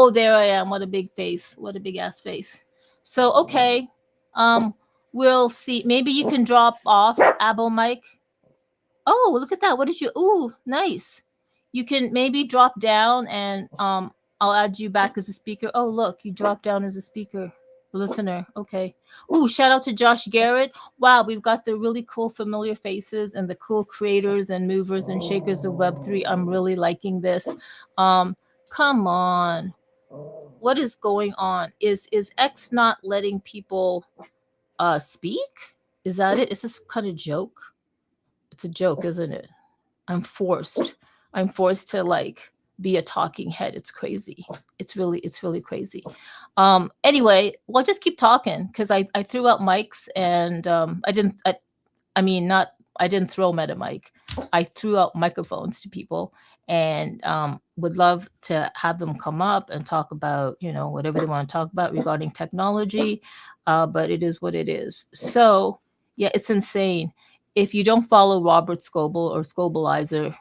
Oh, there I am. What a big face. What a big ass face. So okay. Um, we'll see. Maybe you can drop off, Abo Mike. Oh, look at that. What did you? Ooh, nice. You can maybe drop down and I'll add you back as a speaker. Oh, look, you dropped down as a speaker listener. Okay. Ooh, shout out to Josh Garrett. Wow, we've got the really cool familiar faces and the cool creators and movers and shakers of Web3. I'm really liking this. Um, come on. What is going on? Is X not letting people speak? Is that it? Is this kind of joke? It's a joke, isn't it? I'm forced. I'm forced to like be a talking head. It's crazy. It's really crazy. Anyway, we'll just keep talking because I threw out mics and I mean not I didn't throw meta mic. I threw out microphones to people and would love to have them come up and talk about, you know, whatever they want to talk about regarding technology. But it is what it is. So yeah, it's insane. If you don't follow Robert Scoble or Scobleizer,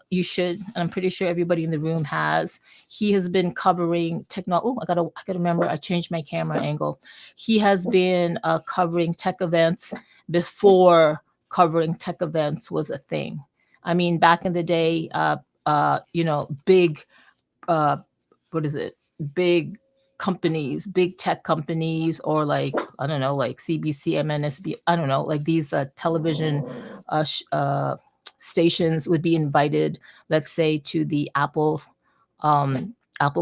you should. And I'm pretty sure everybody in the room has. He has been covering techno. Oh, I gotta remember. I changed my camera angle. He has been covering tech events before covering tech events was a thing. I mean, back in the day, you know, big, uh, what is it? Big companies, big tech companies, or like I don't know, like CBC, MNSB. I don't know, like these television stations would be invited, let's say, to the Apple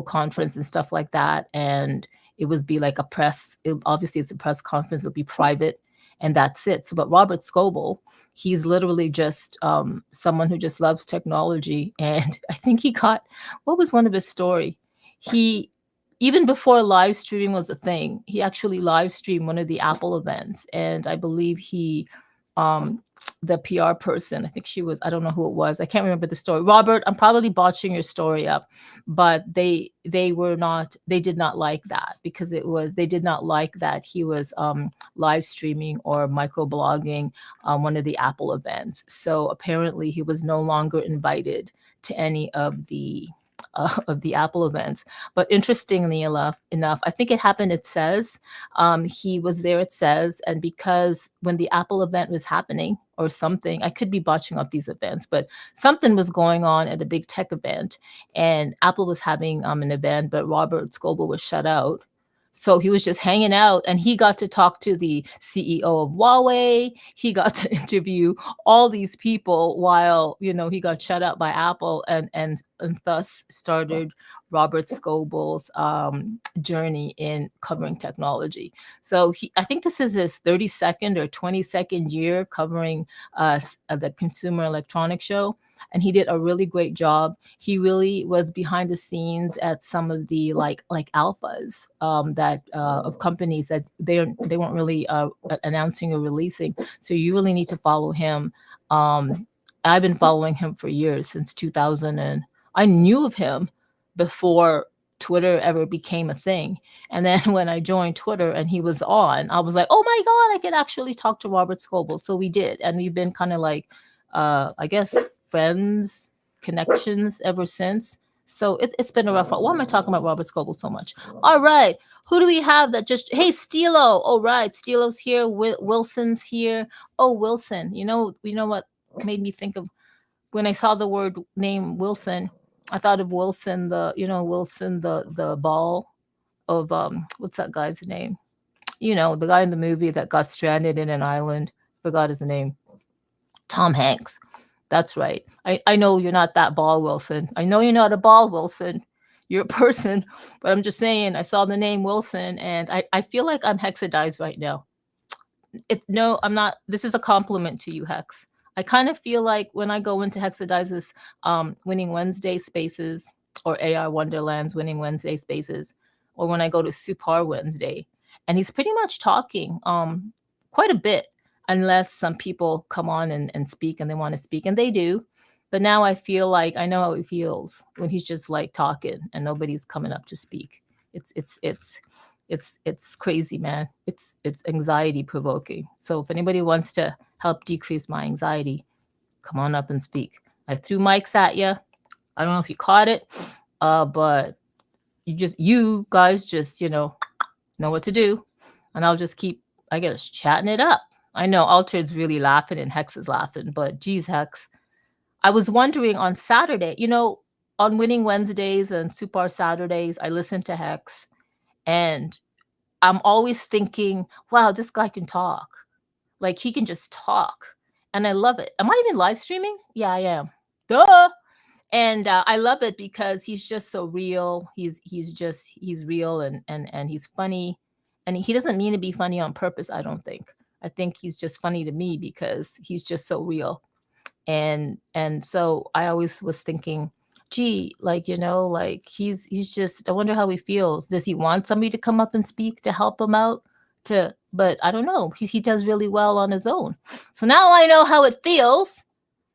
conference and stuff like that, and it would be like a press. Obviously, it's a press conference. It'll be private, and that's it. So, but Robert Scoble, he's literally just someone who just loves technology, and I think he got what was one of his story. He even before live streaming was a thing, he actually live streamed one of the Apple events, and I believe he um the PR person, I think she was, I don't know who it was. I can't remember the story. Robert, I'm probably botching your story up, but they did not like that because they did not like that he was live streaming or microblogging one of the Apple events. So apparently he was no longer invited to any of the Apple events. But interestingly enough, I think it happened. It says he was there. It says, and because when the Apple event was happening or something, I could be botching up these events, but something was going on at a big tech event, and Apple was having an event, but Robert Scoble was shut out. So he was just hanging out and he got to talk to the CEO of Huawei. He got to interview all these people while, you know, he got shut out by Apple, and thus started Robert Scoble's journey in covering technology. So I think this is his 32nd or 22nd year covering the Consumer Electronics Show, and he did a really great job. He really was behind the scenes at some of the like alphas that of companies that they weren't really announcing or releasing. So you really need to follow him. I've been following him for years, since 2000, and I knew of him before Twitter ever became a thing. And then when I joined Twitter and he was on, I was like, oh my God, I could actually talk to Robert Scoble. So we did. And we've been kind of like, I guess, friends, connections ever since. So it's been a rough one. Why am I talking about Robert Scoble so much? All right. Who do we have that just, hey, Stilo. All right. Stilo's here. Wilson's here. Oh, Wilson. You know what made me think of when I saw the word name Wilson, I thought of Wilson, Wilson, the ball of, what's that guy's name? You know, the guy in the movie that got stranded in an island. Forgot his name. Tom Hanks. That's right. I know you're not that ball, Wilson. I know you're not a ball, Wilson. You're a person, but I'm just saying, I saw the name Wilson and I feel like I'm hexadized right now. No, I'm not. This is a compliment to you, Hex. I kind of feel like when I go into Hexadize's Winning Wednesday spaces, or AR Wonderland's Winning Wednesday spaces, or when I go to Supar Wednesday, and he's pretty much talking quite a bit, unless some people come on and speak and they want to speak, and they do. But now I feel like I know how he feels when he's just like talking and nobody's coming up to speak. It's crazy, man. It's anxiety provoking. So if anybody wants to help decrease my anxiety, come on up and speak. I threw mics at you. I don't know if you caught it, but you guys just, know what to do. And I'll just keep, I guess, chatting it up. I know Altered's really laughing and Hex is laughing, but geez, Hex. I was wondering on Saturday, on Winning Wednesdays and Super Saturdays, I listen to Hex and I'm always thinking, wow, this guy can talk. Like he can just talk. And I love it. Am I even live streaming? Yeah, I am. Duh. And I love it because he's just so real. He's real and he's funny, and he doesn't mean to be funny on purpose. I don't think. I think he's just funny to me because he's just so real. And so I always was thinking, gee, like like he's just. I wonder how he feels. Does he want somebody to come up and speak to help him out? But I don't know. He does really well on his own. So now I know how it feels.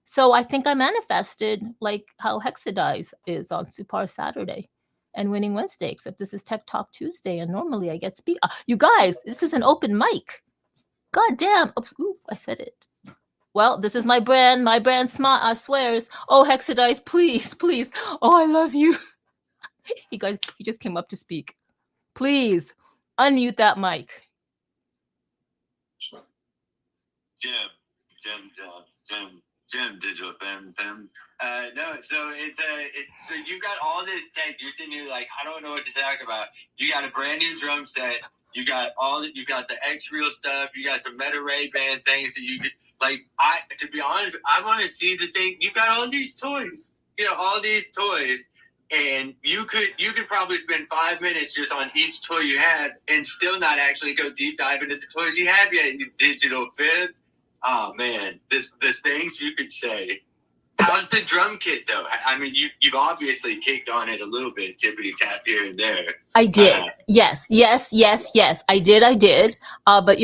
So I think I manifested like how Hexadize is on Super Saturday and Winning Wednesday, except this is Tech Talk Tuesday, and normally I get speak. You guys, this is an open mic. God damn. Oops, ooh, I said it. Well, this is my brand. My brand swears. Oh, Hexadize, please, please. Oh, I love you. You guys, he just came up to speak. Please unmute that mic. Jim, digital fem. No, so so you got all this tech. You're sitting here like, I don't know what to talk about. You got a brand new drum set. You got the X Real stuff. You got some Meta Ray Ban things that you could to be honest, I want to see the thing. You got all these toys. All these toys, and you could probably spend 5 minutes just on each toy you had, and still not actually go deep dive into the toys you have yet. You digital fib. Oh man, the things you could say. How's the drum kit though? I mean, you've obviously kicked on it a little bit, tippity tap here and there. I did. Yes. I did. But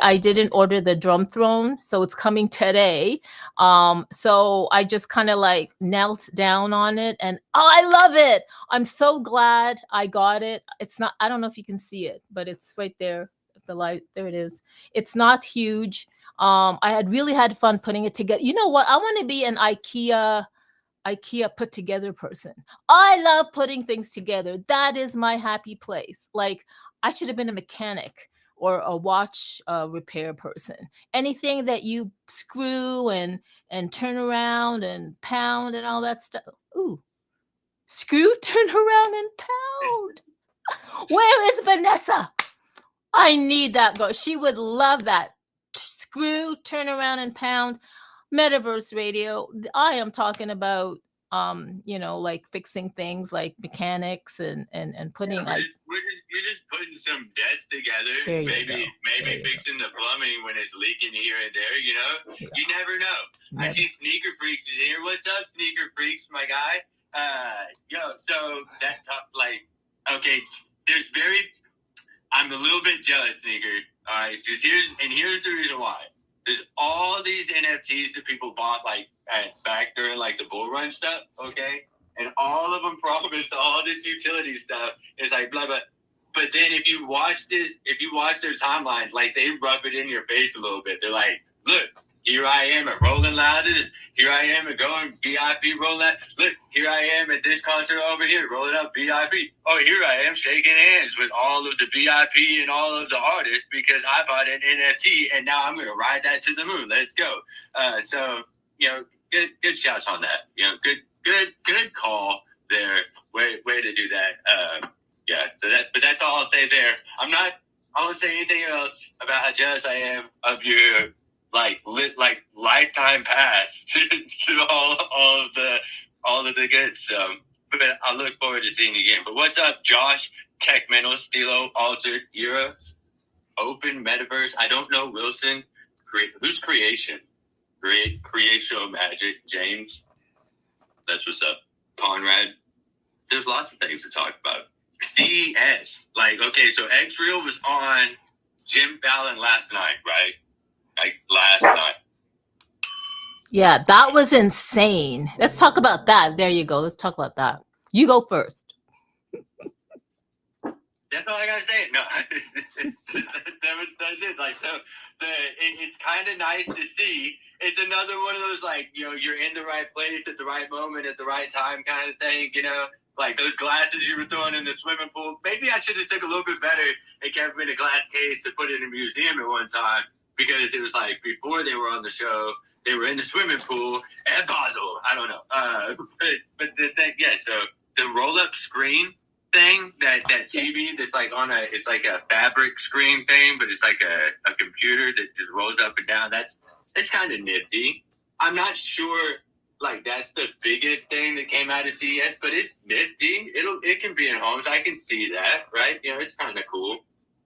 I didn't order the drum throne, so it's coming today. So I just kind of like knelt down on it, and I love it. I'm so glad I got it. It's not. I don't know if you can see it, but it's right there. The light. There it is. It's not huge. I had really had fun putting it together. You know what? I want to be an IKEA put together person. I love putting things together. That is my happy place. Like I should have been a mechanic or a watch repair person. Anything that you screw and turn around and pound and all that stuff. Ooh, screw, turn around and pound. Where is Vanessa? I need that girl. She would love that. Screw, turn around and pound. Metaverse radio. I am talking about like fixing things like mechanics and putting you're just putting some desks together, maybe fixing the plumbing when it's leaking here and there, You never know. I see Sneaker Freaks is here. What's up, Sneaker Freaks, my guy? So that okay, I'm a little bit jealous, Sneaker. All right, here's the reason why. There's all these NFTs that people bought back during the bull run stuff, okay? And all of them promised all this utility stuff. It's like blah blah. But then if you watch their timelines, they rub it in your face a little bit. They're like, look, here I am at Rolling Loudest. Here I am at going VIP Rolling Loud. Look, here I am at this concert over here, rolling up VIP. Oh, here I am shaking hands with all of the VIP and all of the artists because I bought an NFT and now I'm going to ride that to the moon. Let's go. Good shouts on that. Good call there. Way to do that. But that's all I'll say there. I won't say anything else about how jealous I am of your lifetime pass to all of the good stuff. But I look forward to seeing you again. But what's up, Josh? Tech Mental, Stilo, Altered, Era, Open, Metaverse. I don't know, Wilson. Who's Creation? Creation Magic, James. That's what's up. Conrad. There's lots of things to talk about. CES. Okay, so X-Real was on Jim Fallon last night, right? Last night. Yeah, that was insane. Let's talk about that. There you go. Let's talk about that. You go first. That's all I gotta say. No, that's it. It's kind of nice to see. It's another one of those you're in the right place at the right moment at the right time kind of thing. like those glasses you were throwing in the swimming pool. Maybe I should have took a little bit better and kept them in a glass case and put it in a museum at one time, because it was like before they were on the show, they were in the swimming pool at Basel. I don't know. But the thing, yeah, so the roll up screen thing, that TV that's like on a, it's like a fabric screen thing, but it's like a computer that just rolls up and down. That's kind of nifty. I'm not sure like that's the biggest thing that came out of CES, but it's nifty. It can be in homes. I can see that, right? You know, it's kind of cool.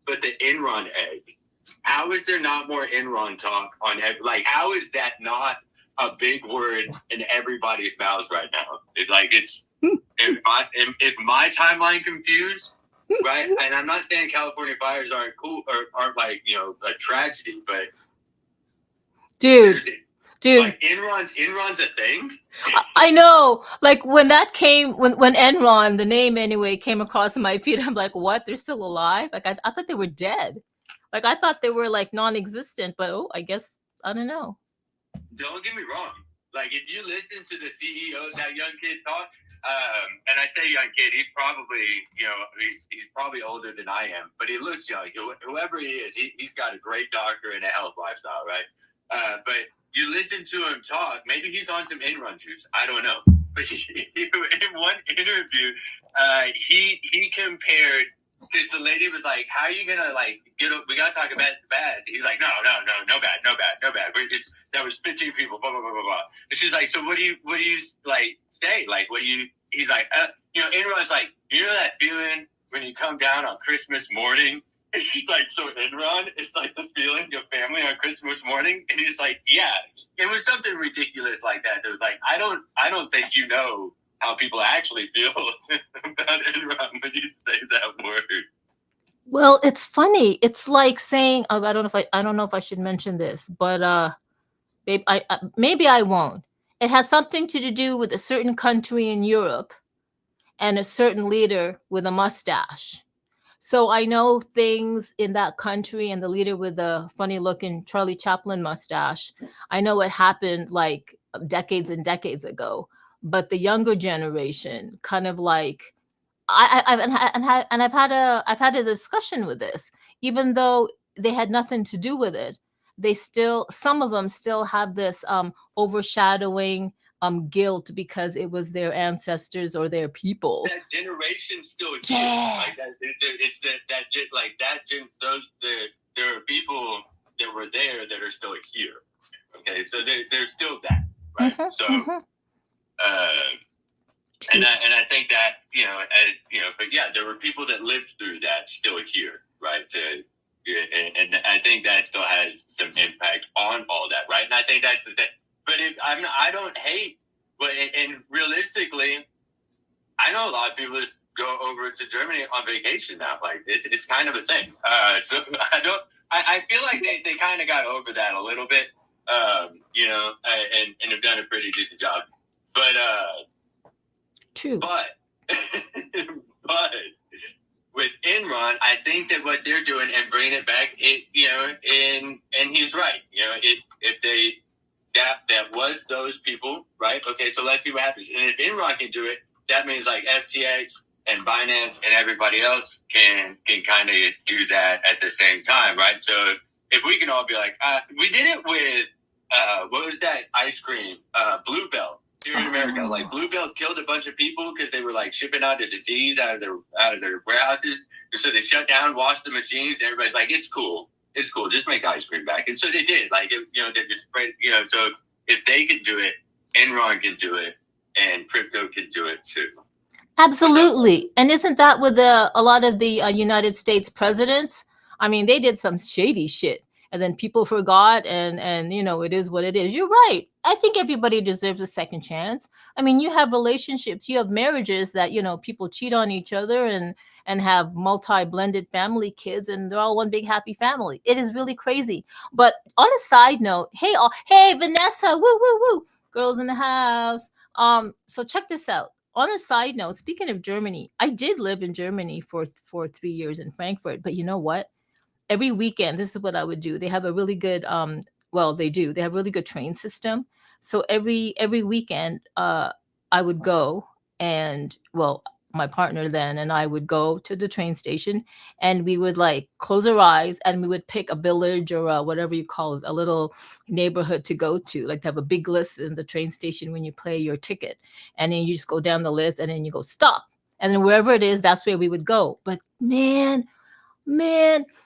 But the Enron egg, how is there not more Enron talk on like how is that not a big word in everybody's mouths right now? It's if my timeline confused, right? And I'm not saying California fires aren't cool or aren't like, you know, a tragedy, but dude, like Enron's a thing. I know. Like when that came, when Enron, the name anyway, came across my feed, I'm like, what? They're still alive? Like I thought they were dead. Like I thought they were like non-existent, but oh, I guess I don't know. Don't get me wrong. Like if you listen to the CEO, that young kid talk, and I say young kid, he's probably, you know, he's probably older than I am, but he looks young. Whoever he is, he's got a great doctor and a health lifestyle, right? But you listen to him talk, maybe he's on some Enron juice. I don't know. But in one interview, he compared, because the lady was like, how are you going to like get up? We got to talk about bad. He's like, no bad. That was 15 people, blah, blah, blah, blah, blah. And she's like, so what do you like say? Like, he's like, you know, Enron's like, you know that feeling when you come down on Christmas morning? And she's like, so Enron, it's like the feeling of family on Christmas morning? And he's like, yeah. It was something ridiculous like that. It was like, I don't think you know how people actually feel about Enron when you say that word. Well, it's funny. It's like saying, I don't know if I should mention this, but babe, maybe I won't. It has something to do with a certain country in Europe and a certain leader with a mustache. So I know things in that country and the leader with the funny looking Charlie Chaplin mustache. I know it happened like decades and decades ago, but the younger generation kind of like I've had a discussion with this, even though they had nothing to do with it. They still, some of them still have this overshadowing guilt because it was their ancestors or their people. That generation still exists. Yes. Like there are people that were there that are still here. Okay, so there's still that, right? And I think that, you know, but yeah, there were people that lived through that still here, right? And I think that still has some impact on all that, right? And I think that's the thing. But I don't hate, but and realistically, I know a lot of people just go over to Germany on vacation now. Like it's kind of a thing. So I feel like they kind of got over that a little bit, you know, and have done a pretty decent job. But true. But with Enron, I think that what they're doing and bringing it back, you know, and he's right. You know, if they that was those people, right? Okay, so let's see what happens. And if Enron can do it, that means like FTX and Binance and everybody else can kind of do that at the same time, right? So if we can all be like, we did it with what was that ice cream? Bluebell. Here in America, like Bluebell killed a bunch of people because they were like shipping out the disease out of their warehouses. And so they shut down, washed the machines. And everybody's like, it's cool, just make ice cream back. And so they did. Like, you know, they just spread. You know, so if they can do it, Enron can do it, and crypto can do it too. Absolutely. And isn't that with a lot of the United States presidents? I mean, they did some shady shit. And then people forgot, and you know, it is what it is. You're right. I think everybody deserves a second chance. I mean, you have relationships, you have marriages that, you know, people cheat on each other and have multi-blended family kids, and they're all one big happy family. It is really crazy. But on a side note, hey Vanessa, woo woo woo, girls in the house. So check this out. On a side note, speaking of Germany, I did live in Germany for 3 years in Frankfurt, but you know what? Every weekend, this is what I would do. They have a really good they have really good train system. So every weekend I would go, and well, my partner then and I would go to the train station, and we would like close our eyes and we would pick a village or whatever you call it, a little neighborhood to go to. Like they have a big list in the train station when you pay your ticket, and then you just go down the list and then you go stop. And then wherever it is, that's where we would go. But man,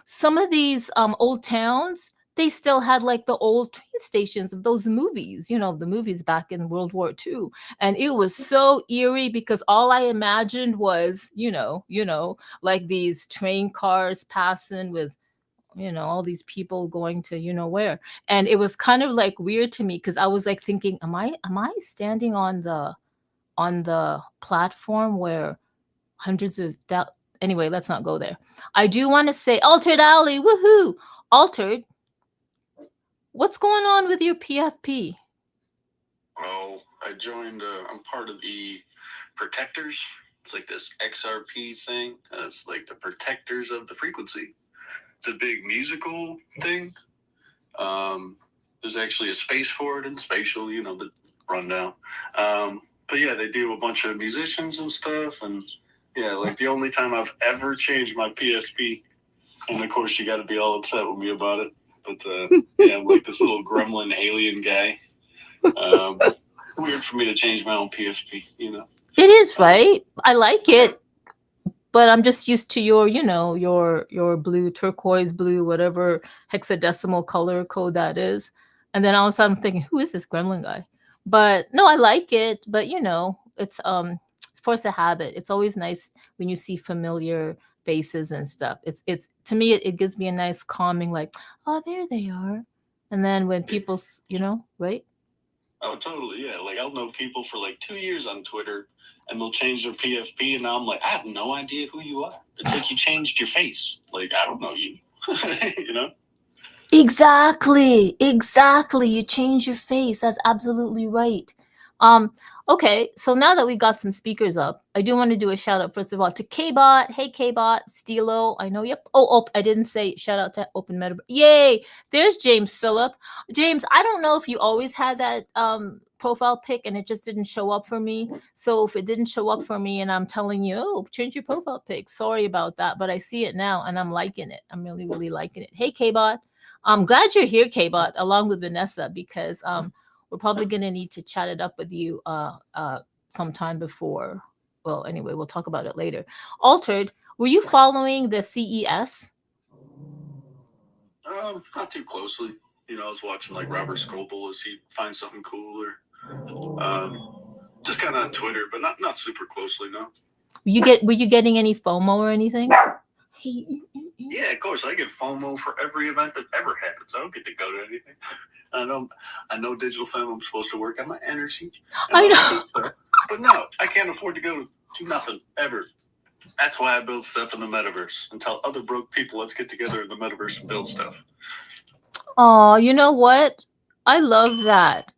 some of these old towns, they still had like the old train stations of those movies, the movies back in World War II. And it was so eerie because all I imagined was, like these train cars passing with, all these people going to, where. And it was kind of like weird to me because I was like thinking, am I standing on the platform where hundreds of that. Anyway, let's not go there. I do want to say, Altered Alley, woohoo! Altered, what's going on with your PFP? Oh, I joined. I'm part of the Protectors. It's like this XRP thing. It's like the Protectors of the Frequency. It's a big musical thing. There's actually a space for it and spatial, the rundown. But yeah, they do a bunch of musicians and stuff, and yeah, like the only time I've ever changed my PSP, and of course you got to be all upset with me about it. But yeah, I'm like this little gremlin alien guy. It's weird for me to change my own PSP. It is, right? I like it, but I'm just used to your blue, turquoise blue, whatever hexadecimal color code that is. And then all of a sudden I'm thinking, who is this gremlin guy? But no, I like it, but it's force a habit. It's always nice when you see familiar faces and stuff. It's to me it gives me a nice calming, like, oh, there they are. And then when people, right? Oh, totally, yeah. Like I'll know people for like 2 years on Twitter, and they'll change their PFP, and now I'm like, I have no idea who you are. It's like you changed your face. Like I don't know you. you know. Exactly. You change your face. That's absolutely right. Um, okay, so now that we got some speakers up, I do want to do a shout out first of all to Kbot. Hey Kbot, Stilo. I know. Yep. Oh, I didn't say shout out to Open Meta. Yay! There's James Phillip. James, I don't know if you always had that profile pic and it just didn't show up for me. So if it didn't show up for me and I'm telling you, oh, change your profile pic. Sorry about that, but I see it now and I'm liking it. I'm really, really liking it. Hey Kbot. I'm glad you're here, Kbot, along with Vanessa, because we're probably going to need to chat it up with you sometime before. Well, anyway, we'll talk about it later. Altered, were you following the CES? Not too closely. I was watching like Robert Scoble as he finds something cool, or just kind of on Twitter, but not super closely. No. Were you getting any FOMO or anything? Yeah, of course. I get FOMO for every event that ever happens. I don't get to go to anything. I know Digital Film. I'm supposed to work on my energy. I know. Stuff, but no, I can't afford to go to nothing ever. That's why I build stuff in the metaverse and tell other broke people, let's get together in the metaverse and build stuff. Oh, you know what? I love that.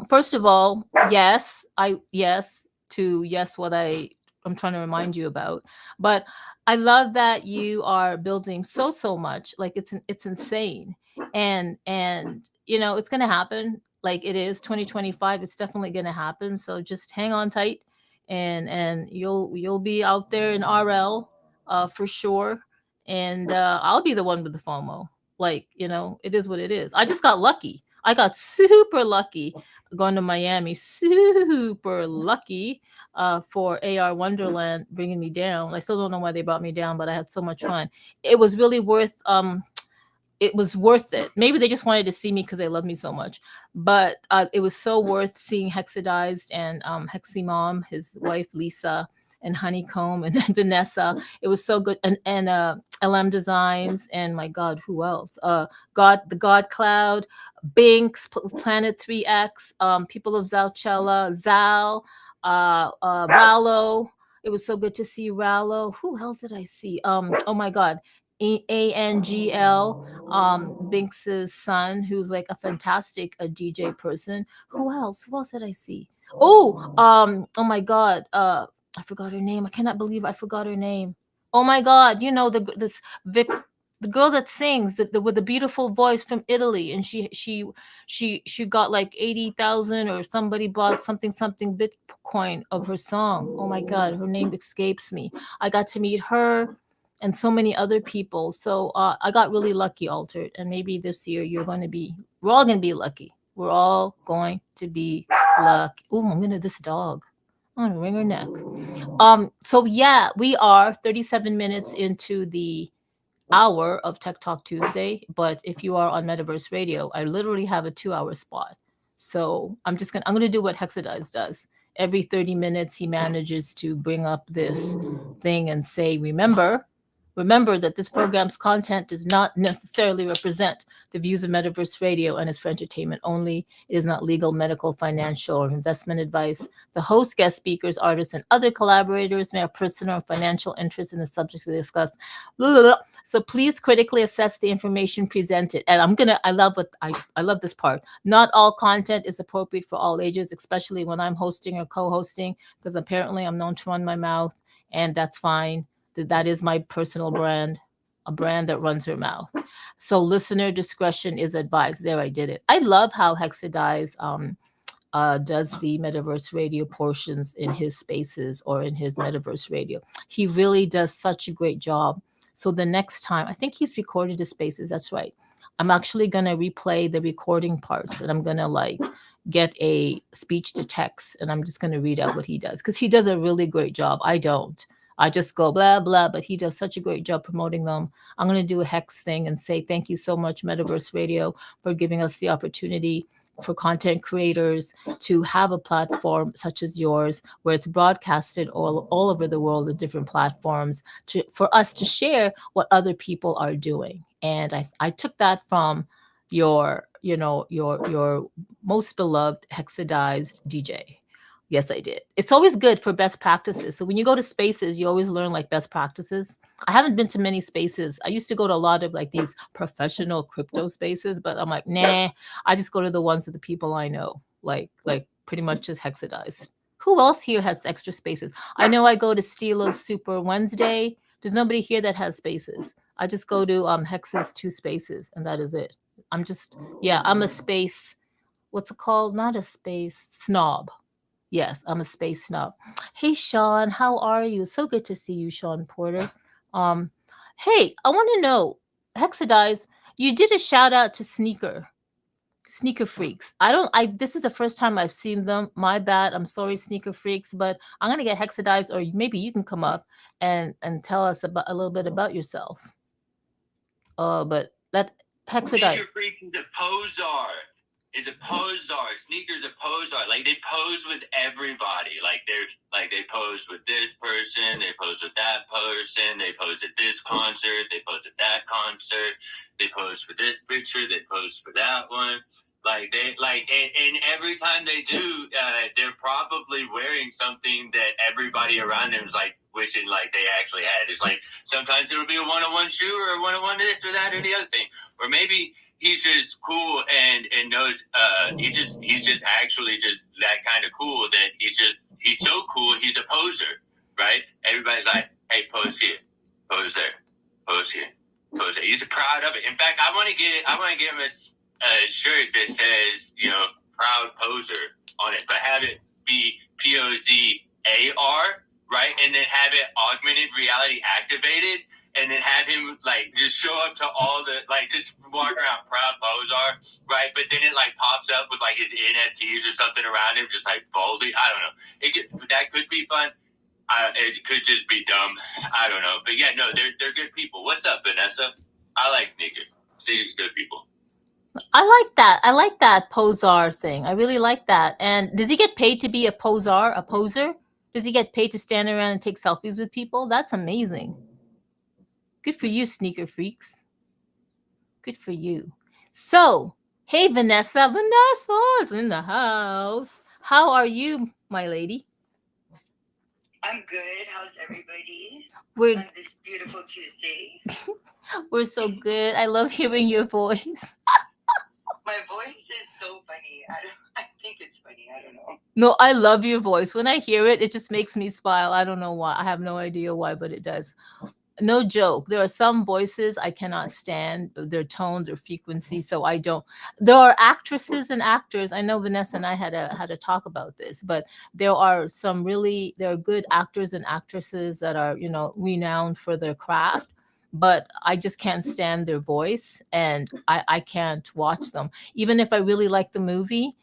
First of all, yes, what I'm trying to remind you about. But I love that you are building so much. Like it's insane. And it's gonna happen. Like it is 2025. It's definitely gonna happen. So just hang on tight and you'll be out there in RL for sure. And I'll be the one with the FOMO. Like, it is what it is. I just got lucky. I got super lucky going to Miami. Super lucky for AR Wonderland bringing me down. I still don't know why they brought me down, but I had so much fun. It was really worth it. Maybe they just wanted to see me because they love me so much. But it was so worth seeing Hexadized and Hexy Mom, his wife Lisa, and Honeycomb, and then Vanessa. It was so good. And LM Designs, and my God, who else? The God Cloud, Binks, Planet 3X, people of Zalcella, Zal, Rallo. It was so good to see Rallo. Who else did I see? Oh my God. Angl, Binks's son, who's like a fantastic DJ person. Who else? Who else did I see? Oh my God. I forgot her name. I cannot believe I forgot her name. Oh my God. This Vic. The girl that sings with the beautiful voice from Italy, and she got like 80,000, or somebody bought something Bitcoin of her song. Oh my God, her name escapes me. I got to meet her and so many other people. So I got really lucky, Altered. And maybe this year we're all going to be lucky. We're all going to be lucky. Oh, I'm going to this dog. I'm going to wring her neck. So yeah, we are 37 minutes into the hour of Tech Talk Tuesday, but if you are on Metaverse Radio, I literally have a 2 hour spot. So I'm gonna do what Hexadize does. Every 30 minutes he manages to bring up this thing and say, remember that this program's content does not necessarily represent the views of Metaverse Radio and is for entertainment only. It is not legal, medical, financial, or investment advice. The host, guest speakers, artists, and other collaborators may have personal or financial interest in the subjects they discuss. Blah, blah, blah. So please critically assess the information presented. And I love this part. Not all content is appropriate for all ages, especially when I'm hosting or co-hosting, because apparently I'm known to run my mouth, and that's fine. That is my personal brand, a brand that runs her mouth. So listener discretion is advised. There, I did it. I love how Hexadize does the Metaverse Radio portions in his spaces or in his Metaverse Radio. He really does such a great job. So the next time, I think he's recorded his spaces. That's right. I'm actually going to replay the recording parts, and I'm going to like get a speech to text, and I'm just going to read out what he does, because he does a really great job. I don't. I just go blah, blah, but he does such a great job promoting them. I'm going to do a Hex thing and say thank you so much, Metaverse Radio, for giving us the opportunity for content creators to have a platform such as yours, where it's broadcasted all over the world at different platforms, for us to share what other people are doing. And I took that from your most beloved Hexadized DJ. Yes, I did. It's always good for best practices. So when you go to spaces, you always learn like best practices. I haven't been to many spaces. I used to go to a lot of like these professional crypto spaces, but I'm like, nah, I just go to the ones of the people I know, like pretty much just Hexadized. Who else here has extra spaces? I know I go to Steela's Super Wednesday. There's nobody here that has spaces. I just go to Hex's 2 spaces, and that is it. I'm a space, what's it called? Not a space snob. Yes, I'm a space snob. Hey, Sean, how are you? So good to see you, Sean Porter. Um, hey, I want to know, Hexadize, you did a shout out to Sneaker Freaks. This is the first time I've seen them. My bad. I'm sorry, Sneaker Freaks, but I'm gonna get Hexadize, or maybe you can come up and tell us about a little bit about yourself. But that Hexadize. Sneaker Freaks is a posar. Is a posar. Sneakers a posar. Like they pose with everybody. Like they pose with this person. They pose with that person. They pose at this concert. They pose at that concert. They pose for this picture. They pose for that one. And every time they do, they're probably wearing something that everybody around them is like wishing like they actually had. It's like sometimes it'll be a one-on-one shoe or a one-on-one this or that or the other thing, or maybe he's just cool and knows he's just actually just that kind of cool that he's so cool he's a poser, right? Everybody's like, hey, pose here, pose there, pose here, pose there. He's proud of it. In fact, I want to get him a shirt that says, proud poser on it, but have it be POZAR, right? And then have it augmented reality activated, and then have him like just show up to all the like just walk around proud poser, right? But then it like pops up with like his NFTs or something around him, just like boldly. I don't know. That could be fun. It could just be dumb. I don't know. But yeah, no, they're good people. What's up, Vanessa? I like Nigger. See, good people. I like that posar thing. I really like that. And does he get paid to be a poser? Does he get paid to stand around and take selfies with people? That's amazing. Good for you, Sneaker Freaks. Good for you. So, hey, Vanessa. Vanessa's in the house. How are you, my lady? I'm good. How's everybody on this beautiful Tuesday? We're so good. I love hearing your voice. My voice is so funny. I think it's funny. I don't know. No, I love your voice. When I hear it, it just makes me smile. I don't know why. I have no idea why, but it does. no joke. There are some voices I cannot stand, their tone, their frequency. So I don't. There are actresses and actors. I know Vanessa and I had a talk about this, but there are there are good actors and actresses that are renowned for their craft. But I just can't stand their voice, and I can't watch them, even if I really like the movie.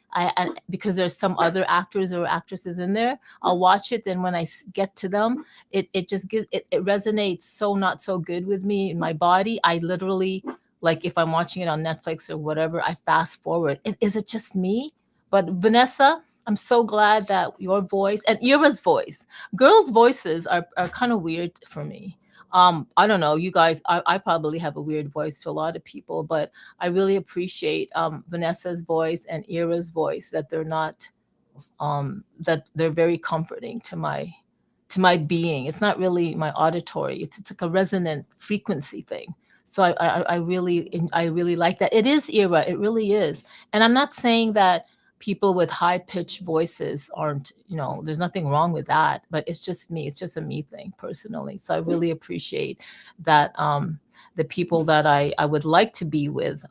Because there's some other actors or actresses in there, I'll watch it. Then when I get to them, it just gives it resonates so not so good with me in my body. I literally, like, if I'm watching it on Netflix or whatever, I fast forward. Is it just me? But Vanessa, I'm so glad that your voice and Ira's voice, girls' voices are kind of weird for me. I don't know, you guys, I probably have a weird voice to a lot of people, but I really appreciate Vanessa's voice and Ira's voice, that they're not that they're very comforting to my being. It's not really my auditory. It's like a resonant frequency thing. So I really like that. It is Ira. It really is. And I'm not saying that people with high pitched voices aren't, there's nothing wrong with that, but it's just me. It's just a me thing personally. So I really appreciate that the people that I would like to be with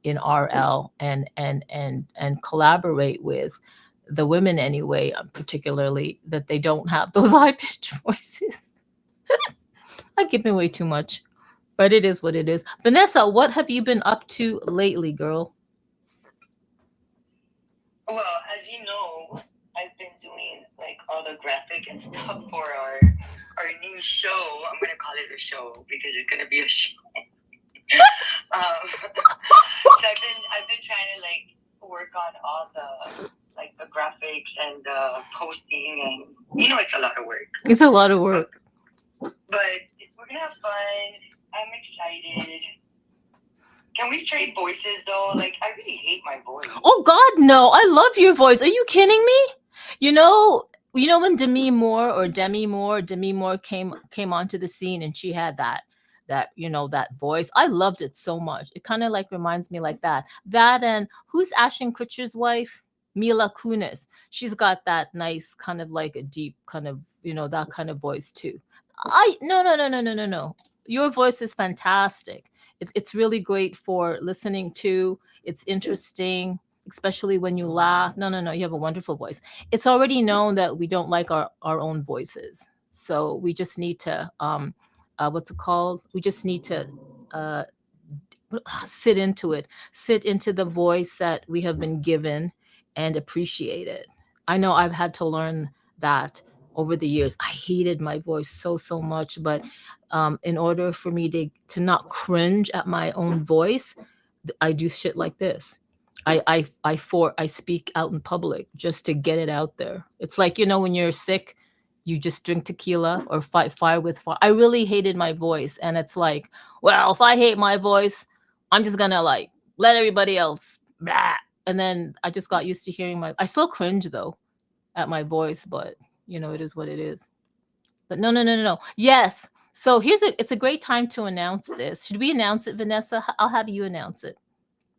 in RL and collaborate with, the women anyway, particularly, that they don't have those high pitched voices. I'm giving away too much, but it is what it is. Vanessa, what have you been up to lately, girl? Well, as you know, I've been doing like all the graphic and stuff for our new show. I'm gonna call it a show because it's gonna be a show. So I've been trying to like work on all the like the graphics and the posting, and it's a lot of work. It's a lot of work. But we're gonna have fun. I'm excited. Can we trade voices though? Like, I really hate my voice. Oh God, no! I love your voice. Are you kidding me? You know when Demi Moore came onto the scene, and she had that voice. I loved it so much. It kind of like reminds me like that. That, and who's Ashton Kutcher's wife? Mila Kunis. She's got that nice kind of like a deep kind of that kind of voice too. No. Your voice is fantastic. It's really great for listening to. It's interesting, especially when you laugh. No. You have a wonderful voice. It's already known that we don't like our own voices. So we just need to, what's it called? We just need to sit into it, sit into the voice that we have been given and appreciate it. I know I've had to learn that over the years. I hated my voice so much, but in order for me to not cringe at my own voice, I do shit like this. I speak out in public just to get it out there. It's like, when you're sick, you just drink tequila or fight fire with fire. I really hated my voice, and it's like, well, if I hate my voice, I'm just gonna like let everybody else blah. And then I just got used to hearing I still cringe though at my voice, but it is what it is. But no. Yes. So it's a great time to announce this. Should we announce it, Vanessa? I'll have you announce it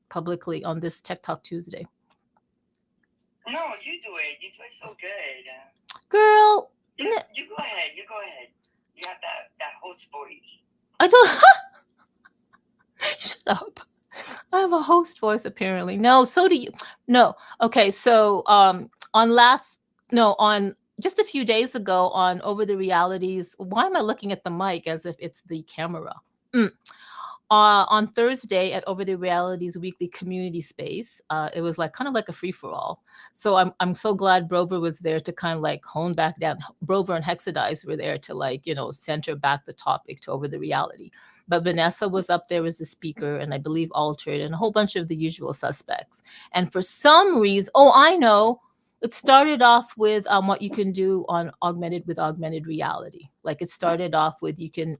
publicly on this Tech Talk Tuesday. No, you do it. You do it so good. Girl. You go ahead. You have that host voice. I don't. Shut up. I have a host voice apparently. No, so do you. No. Okay, so on just a few days ago on Over the Realities. Why am I looking at the mic as if it's the camera? On Thursday at Over the Realities weekly community space, it was like kind of like a free for all. So I'm so glad Brover was there to kind of like hone back down. Brover and Hexadize were there to like center back the topic to Over the Reality. But Vanessa was up there as a speaker, and I believe Altered, and a whole bunch of the usual suspects. And for some reason, I know. It started off with what you can do on augmented reality. Like it started off with you can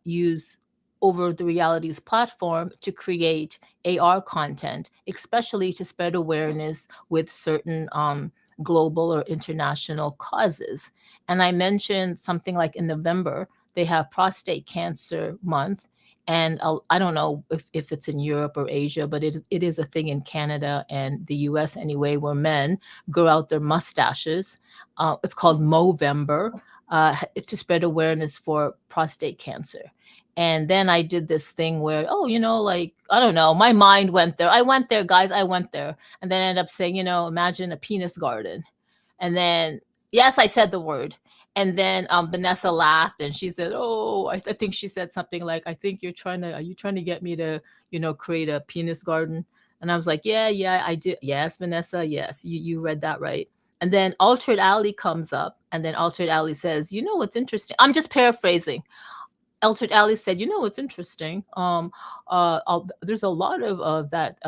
use Over the Realities platform to create AR content, especially to spread awareness with certain global or international causes. And I mentioned something like in November, they have Prostate Cancer Month. And I don't know if it's in Europe or Asia, but it is a thing in Canada and the US anyway, where men grow out their mustaches. It's called Movember. to spread awareness for prostate cancer. And then I did this thing where, oh, like, I don't know, my mind went there. I went there, guys, I went there. And then I ended up saying, imagine a penis garden. And then, yes, I said the word. And then Vanessa laughed and she said, "Oh, I think she said something like, I think are you trying to get me to, create a penis garden?" And I was like, yeah, I did. Yes, Vanessa, yes, you read that right. And then Altered Alley comes up, and then Altered Alley says, "You know what's interesting?" I'm just paraphrasing. Altered Alley said, "You know what's interesting? There's a lot of that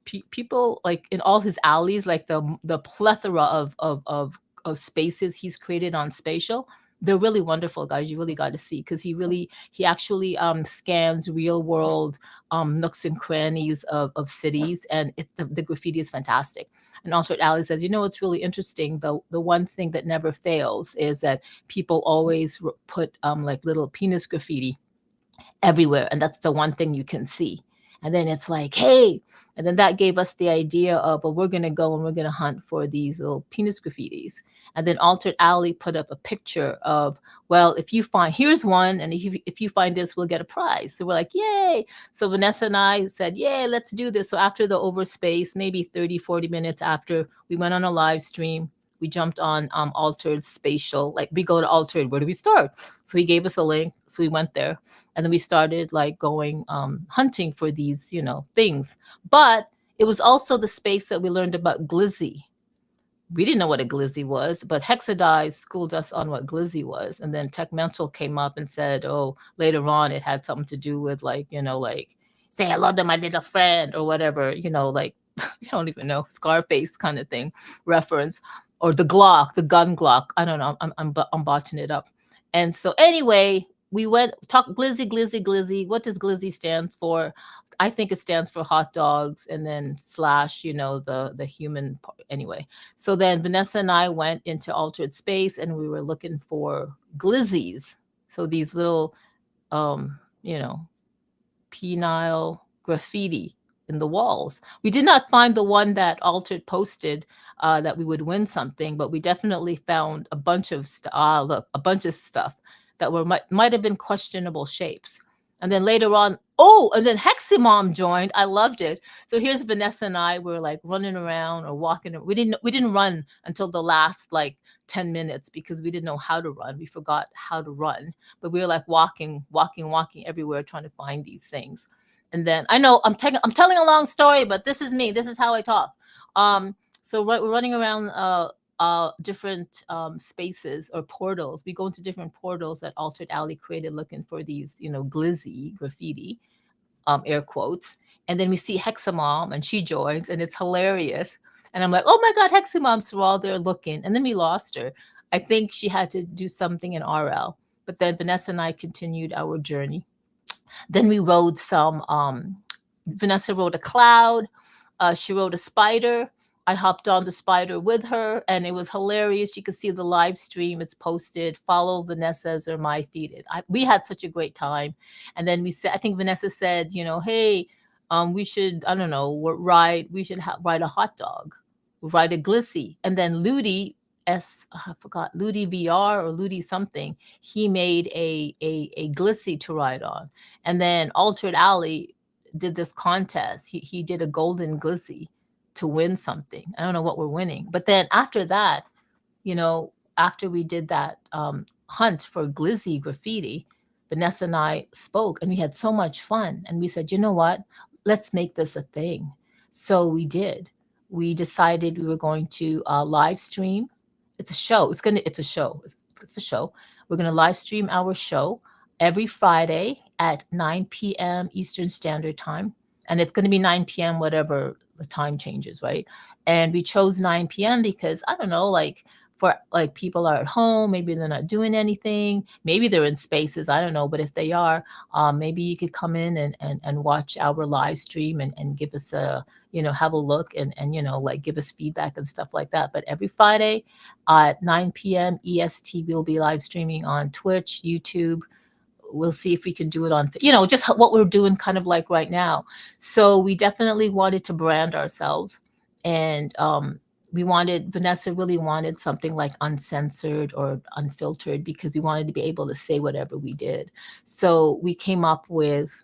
people like in all his alleys, like the plethora of spaces he's created on spatial. They're really wonderful, guys. You really got to see because he actually scans real world nooks and crannies of cities, and the graffiti is fantastic." And Altered Alley says, "You know what's really interesting? The one thing that never fails is that people always put like little penis graffiti everywhere, and that's the one thing you can see." And then it's like, hey, and then that gave us the idea of, well, we're going to go and we're going to hunt for these little penis graffitis. And then Altered Alley put up a picture of, well, if you find, here's one, and if you find this, we'll get a prize. So we're like, yay. So Vanessa and I said, yay, let's do this. So after the overspace, maybe 30-40 minutes after, we went on a live stream. We jumped on Altered Spatial. Like, we go to Altered, where do we start? So he gave us a link. So we went there, and then we started like going hunting for these, things. But it was also the space that we learned about glizzy. We didn't know what a glizzy was, but Hexadise schooled us on what glizzy was. And then Tech Mental came up and said, oh, later on it had something to do with like, like say hello to my little friend or whatever, like I don't even know, Scarface kind of thing reference, or the Glock, the gun Glock. I don't know. I'm botching it up. And so anyway, we went talk glizzy, glizzy, glizzy. What does glizzy stand for? I think it stands for hot dogs, and then slash, the human part. Anyway, so then Vanessa and I went into Altered Space, and we were looking for glizzies. So these little, you know, penile graffiti in the walls. We did not find the one that Altered posted that we would win something, but we definitely found a bunch of a bunch of stuff that might have been questionable shapes. And then later on, and then Heximom joined. I loved it. So here's Vanessa and I were like running around or walking. We didn't run until the last like 10 minutes because we didn't know how to run. We forgot how to run, but we were like walking everywhere trying to find these things. And then I know I'm telling a long story, but this is me. This is how I talk. So we're running around different spaces or portals. We go into different portals that Altered Alley created looking for these, glizzy graffiti, air quotes. And then we see Hexamom and she joins and it's hilarious. And I'm like, oh my God, Hexamom's all there looking. And then we lost her. I think she had to do something in RL. But then Vanessa and I continued our journey. Then we rode Vanessa rode a cloud. She rode a spider. I hopped on the spider with her, and it was hilarious. You can see the live stream. It's posted. Follow Vanessa's or my feed. We had such a great time. And then I think Vanessa said, hey, we should, I don't know, we should ride a hot dog, ride a glissy. And then Ludi, I forgot, Ludi VR or Ludi something, he made a glissy to ride on. And then Altered Alley did this contest. He did a golden glissy to win something. I don't know what we're winning. But then after that, after we did that hunt for glizzy graffiti, Vanessa and I spoke and we had so much fun. And we said, you know what? Let's make this a thing. So we did. We decided we were going to live stream. It's a show. It's a show. It's a show. We're going to live stream our show every Friday at 9 p.m. Eastern Standard Time. And it's going to be 9 p.m. whatever the time changes, right? And we chose 9 p.m. because I don't know, people are at home, maybe they're not doing anything, maybe they're in spaces, I don't know. But if they are, maybe you could come in and watch our live stream and give us have a look and give us feedback and stuff like that. But every Friday at 9 p.m. EST, we'll be live streaming on Twitch, YouTube. We'll see if we can do it on, just what we're doing kind of like right now. So we definitely wanted to brand ourselves. And Vanessa really wanted something like uncensored or unfiltered because we wanted to be able to say whatever we did. So we came up with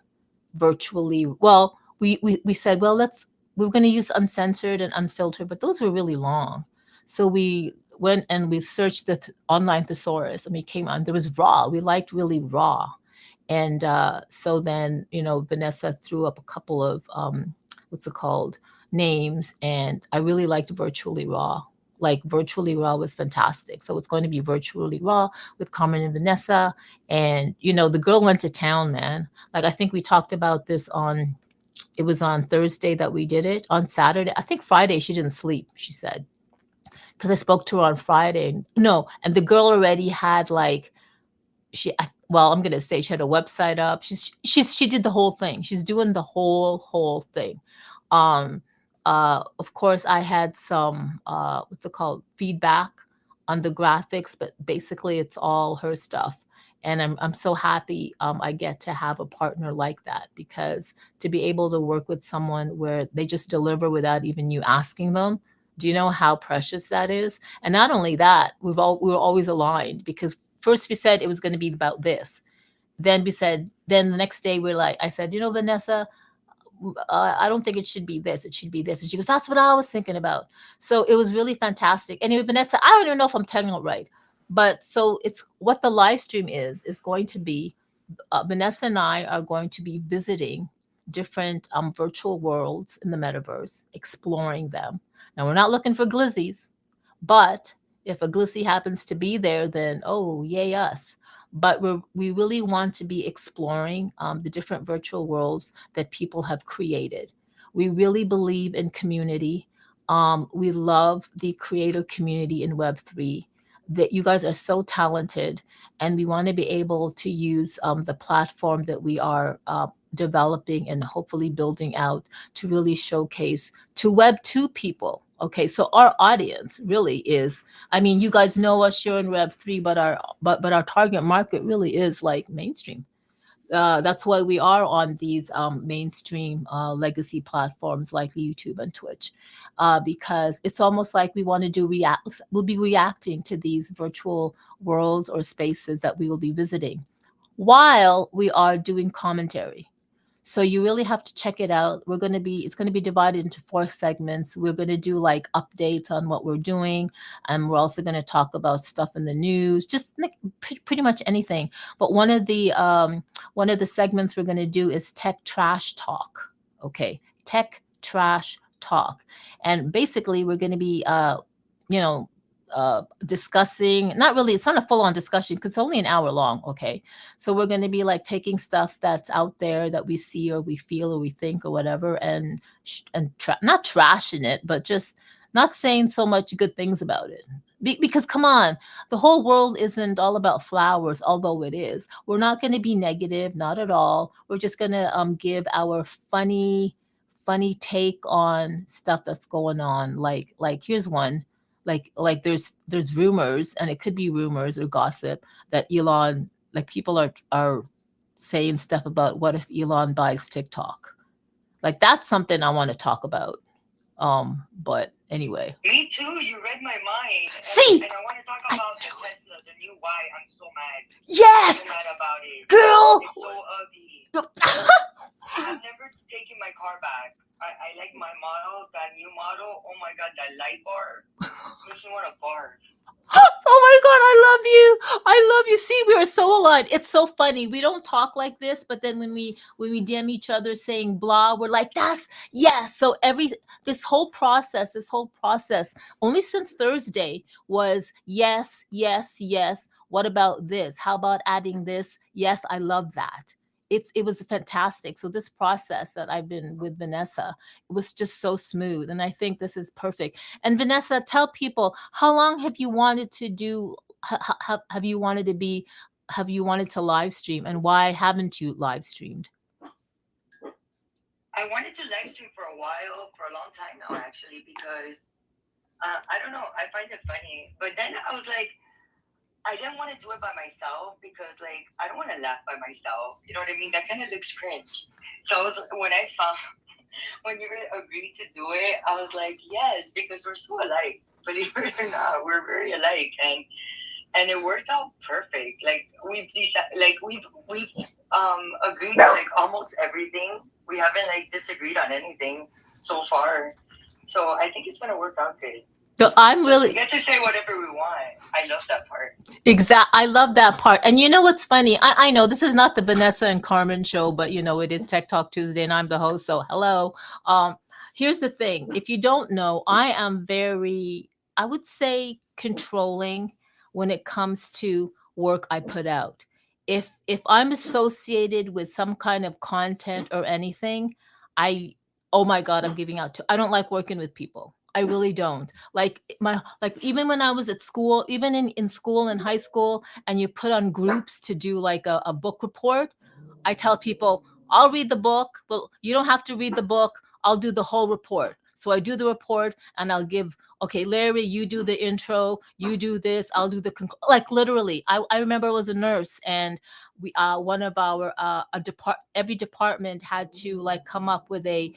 virtually, well, we said, well, we're going to use uncensored and unfiltered, but those were really long. So we went and we searched the online thesaurus and we came on, there was raw. We liked really raw. And so then, Vanessa threw up a couple of, what's it called, names. And I really liked Virtually Raw. Like Virtually Raw was fantastic. So it's going to be Virtually Raw with Carmen and Vanessa. And, the girl went to town, man. Like I think we talked about this it was on Thursday that we did it. On Saturday, I think Friday, she didn't sleep, she said. Because I spoke to her on Friday. No, and the girl already had like, well, I'm gonna say she had a website up. She did the whole thing. She's doing the whole thing. Um, of course, I had some what's it called, feedback on the graphics, but basically it's all her stuff. And I'm so happy I get to have a partner like that, because to be able to work with someone where they just deliver without even you asking them, do you know how precious that is? And not only that, we were always aligned, because first we said it was going to be about this. Then then the next day I said, Vanessa, I don't think it should be this. It should be this. And she goes, that's what I was thinking about. So it was really fantastic. Anyway, Vanessa, I don't even know if I'm telling it right. But so it's what the live stream is going to be. Vanessa and I are going to be visiting different virtual worlds in the metaverse, exploring them. Now, we're not looking for glizzies, but if a glissy happens to be there, then oh, yay us. But we really want to be exploring the different virtual worlds that people have created. We really believe in community. We love the creator community in Web3. That you guys are so talented, and we want to be able to use the platform that we are developing and hopefully building out to really showcase to Web2 people. Okay, so our audience really is, I mean, you guys know us, you're in Web3, but our target market really is like mainstream. That's why we are on these mainstream legacy platforms like YouTube and Twitch, because it's almost like we want to we'll be reacting to these virtual worlds or spaces that we will be visiting while we are doing commentary. So you really have to check it out. It's going to be divided into 4 segments. We're going to do like updates on what we're doing. And we're also going to talk about stuff in the news, just like pretty much anything. But one of the segments we're going to do is tech trash talk. Okay. Tech trash talk. And basically we're going to be, you know, discussing, not really, it's not a full-on discussion because it's only an hour long. Okay, so we're going to be like taking stuff that's out there that we see or we feel or we think or whatever, and not trashing it, but just not saying so much good things about it. Because come on, the whole world isn't all about flowers, although it is. We're not going to be negative, not at all. We're just going to give our funny take on stuff that's going on. Like here's one. Like there's rumors, and it could be rumors or gossip, that Elon, like people are saying stuff about what if Elon buys TikTok. Like that's something I want to talk about. But anyway. Me too. You read my mind. See, and I want to talk about the Tesla, the new Y. I'm so mad. Yes, I'm so mad about it. girl. It's so ugly. I've never taken my car back. I like my model, that new model. Oh my god, that light bar makes me want to barf. Oh my god, I love you. See, we are so aligned. It's so funny. We don't talk like this, but then when we DM each other saying blah, we're like, that's yes. So this whole process only since Thursday was yes, yes, yes. What about this? How about adding this? Yes, I love that. It was fantastic. So this process that I've been with Vanessa, it was just so smooth, and I think this is perfect. And Vanessa, tell people, how long have you wanted to do? Have you wanted to be? Have you wanted to live stream, and why haven't you live streamed? I wanted to live stream for a while, for a long time now, actually, because I don't know. I find it funny, but then I was like, I didn't want to do it by myself because, like, I don't want to laugh by myself. You know what I mean? That kind of looks cringe. So when I found when you agreed to do it, I was like, yes, because we're so alike. Believe it or not, we're very alike, and it worked out perfect. Like we've decided, like we've agreed to like almost everything. We haven't like disagreed on anything so far. So I think it's gonna work out good. So I'm Plus, we really get to say whatever we want. I love that part. I love that part. And you know what's funny? I know this is not the Vanessa and Carmen show, but you know, it is Tech Talk Tuesday and I'm the host. So hello. Um, Here's the thing. If you don't know, I am very, I would say controlling when it comes to work I put out. If I'm associated with some kind of content or anything, I oh my God, I'm giving out to I don't like working with people. I really don't. Like even when I was at school, even in school in high school, and you put on groups to do like a book report, I tell people, I'll read the book, but you don't have to read the book. I'll do the whole report. So I do the report and I'll give, okay, Larry, you do the intro, you do this, I'll do the like literally. I remember I was a nurse and we one of our every department had to like come up with a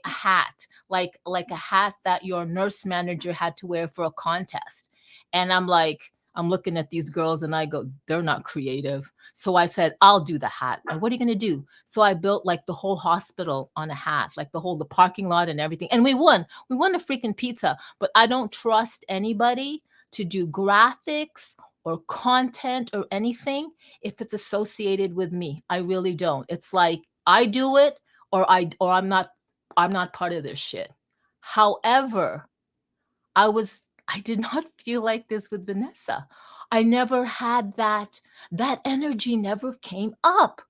hat, like a hat that your nurse manager had to wear for a contest. And I'm like, I'm looking at these girls and I go, they're not creative. So I said, I'll do the hat. And what are you going to do? So I built like the whole hospital on a hat, like the parking lot and everything. And we won. We won a freaking pizza. But I don't trust anybody to do graphics or content or anything if it's associated with me. I really don't. It's like I do it or I'm not part of this shit. However, I did not feel like this with Vanessa. I never had that energy never came up.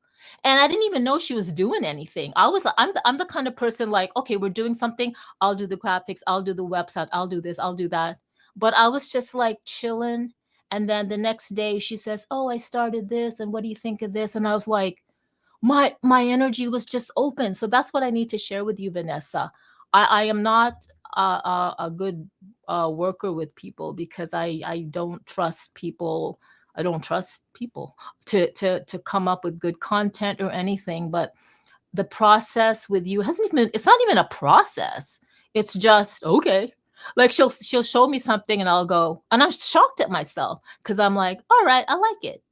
And I didn't even know she was doing anything. I was like, I'm the kind of person like, okay, we're doing something, I'll do the graphics, I'll do the website, I'll do this, I'll do that. But I was just like chilling. And then the next day she says, "Oh, I started this, and what do you think of this?" And I was like, my energy was just open. So that's what I need to share with you, Vanessa. I am not a good worker with people because I don't trust people. I don't trust people to come up with good content or anything. But the process with you hasn't even, it's not even a process. It's just okay. Like she'll show me something and I'll go, and I'm shocked at myself because I'm like, all right, I like it.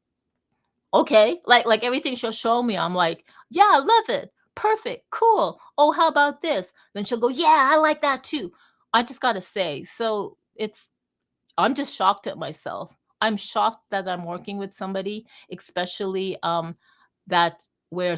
Okay, like everything she'll show me, I'm like, yeah, I love it, perfect, cool. Oh, how about this? Then she'll go, yeah, I like that too. I just gotta say, so it's, I'm just shocked at myself. I'm shocked that I'm working with somebody, especially that where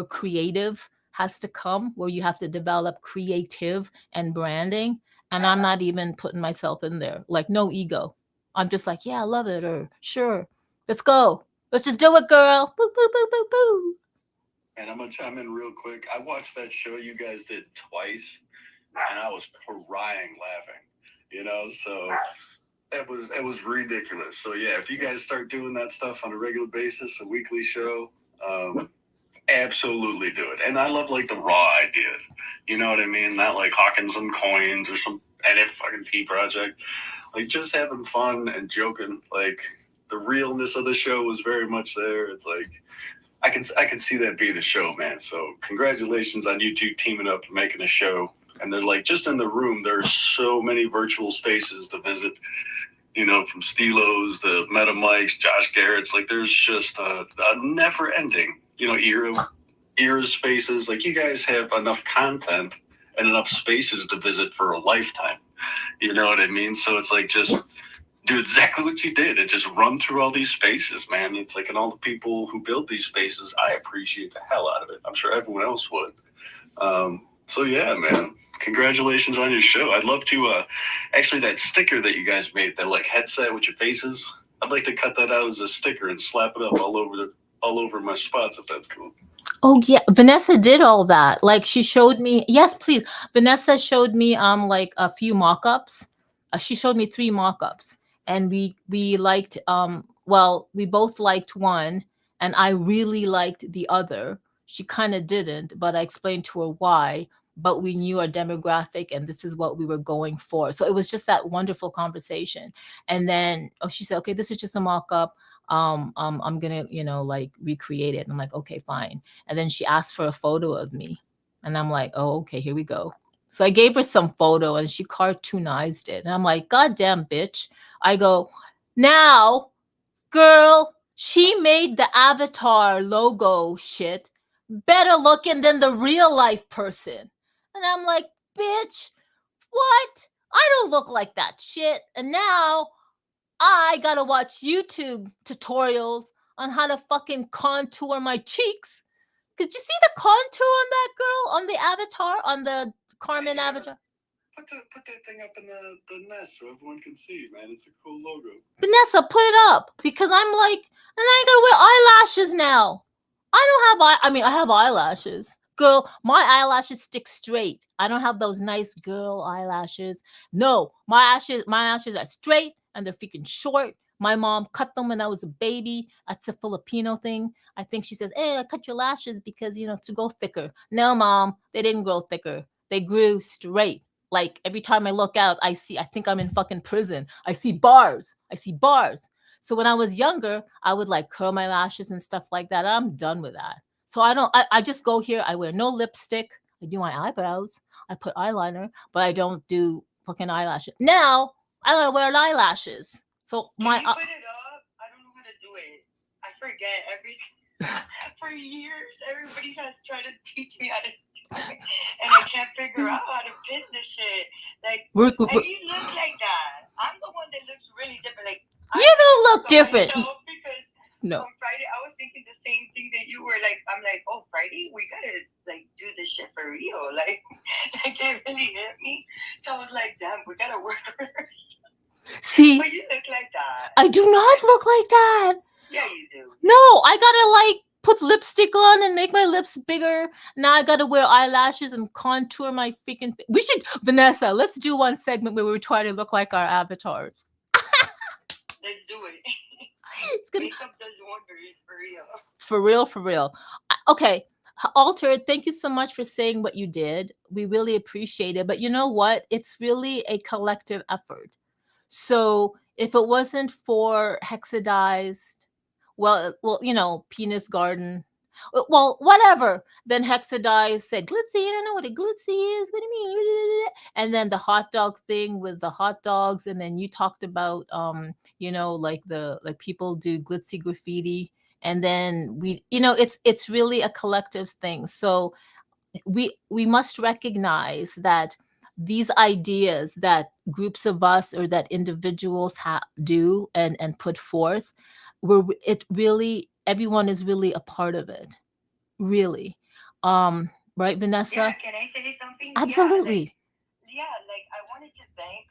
creative has to come, where you have to develop creative and branding, and I'm not even putting myself in there. Like no ego. I'm just like, yeah, I love it, or sure, let's go. Let's just do it, girl. Boo, boo, boo, boo, boo. And I'm gonna chime in real quick. I watched that show you guys did twice, and I was crying laughing. So it was ridiculous. So yeah, if you guys start doing that stuff on a regular basis, a weekly show, absolutely do it. And I love like the raw ideas. You know what I mean? Not like hawking some coins or some edit fucking tea project. Like just having fun and joking. Like the realness of the show was very much there. It's like I can see that being a show, man. So congratulations on you two teaming up and making a show. And they're like just in the room. There's so many virtual spaces to visit. From Stilos, the Meta Mics, Josh Garrett's. Like there's just a never ending. Era spaces. Like you guys have enough content and enough spaces to visit for a lifetime. You know what I mean? So it's like just do exactly what you did and just run through all these spaces, man. It's like, and all the people who build these spaces, I appreciate the hell out of it. I'm sure everyone else would. So yeah, man, congratulations on your show. I'd love to, actually that sticker that you guys made, that like headset with your faces, I'd like to cut that out as a sticker and slap it up all over my spots, if that's cool. Oh yeah, Vanessa did all that. Like she showed me. Yes, please. Vanessa showed me like a few mock-ups. She showed me 3 mock-ups, and we liked well, we both liked one, and I really liked the other. She kind of didn't, but I explained to her why. But we knew our demographic, and this is what we were going for. So it was just that wonderful conversation. And then she said, "Okay, this is just a mock-up. I'm gonna like recreate it." And I'm like, "Okay, fine." And then she asked for a photo of me. And I'm like, oh, okay, here we go. So I gave her some photo and she cartoonized it. And I'm like, God damn, bitch. I go, now, girl, she made the avatar logo shit better looking than the real life person. And I'm like, bitch, what? I don't look like that shit. And now I gotta watch YouTube tutorials on how to fucking contour my cheeks. Did you see the contour on that girl on the avatar on the Carmen Yeah. avatar? Put that thing up in the nest so everyone can see, man. It's a cool logo. Vanessa, put it up because I'm like, and I gotta wear eyelashes now. I don't have I mean I have eyelashes. Girl, my eyelashes stick straight. I don't have those nice girl eyelashes. No, my lashes are straight and they're freaking short. My mom cut them when I was a baby. That's a Filipino thing. I think she says, "Hey, I cut your lashes because to go thicker." No, mom, they didn't grow thicker. They grew straight. Like every time I look out, I think I'm in fucking prison. I see bars. I see bars. So when I was younger, I would like curl my lashes and stuff like that. I'm done with that. So I just go here. I wear no lipstick. I do my eyebrows. I put eyeliner, but I don't do fucking eyelashes. Now I gotta wear eyelashes. So Can you put it up? I don't know how to do it. I forget everything. For years, everybody has tried to teach me how to do it, and I can't figure out how to pin the shit. Like, and you look like that. I'm the one that looks really different. Like, you don't look different. Because no. on Friday, I was thinking the same thing that you were. Like, I'm like, oh, Friday, we gotta like do this shit for real. Like it really hit me. So I was like, damn, we gotta work. See, but you look like that. I do not look like that. Yeah, you do. No, I gotta like put lipstick on and make my lips bigger. Now I gotta wear eyelashes and contour my freaking. We should, Vanessa. Let's do one segment where we try to look like our avatars. Let's do it. It's gonna makeup does wonders for real. For real, for real. Okay, Altered. Thank you so much for saying what you did. We really appreciate it. But you know what? It's really a collective effort. So if it wasn't for Hexadized, Penis Garden, well, whatever. Then Hexadized said, Glitzy, I don't know what a glitzy is. What do you mean? And then the hot dog thing with the hot dogs. And then you talked about, like people do glitzy graffiti. And then it's really a collective thing. So we must recognize that these ideas that groups of us or that individuals do and put forth, everyone is really a part of it, really. Right, Vanessa? Yeah, can I say something? Absolutely. Like I wanted to thank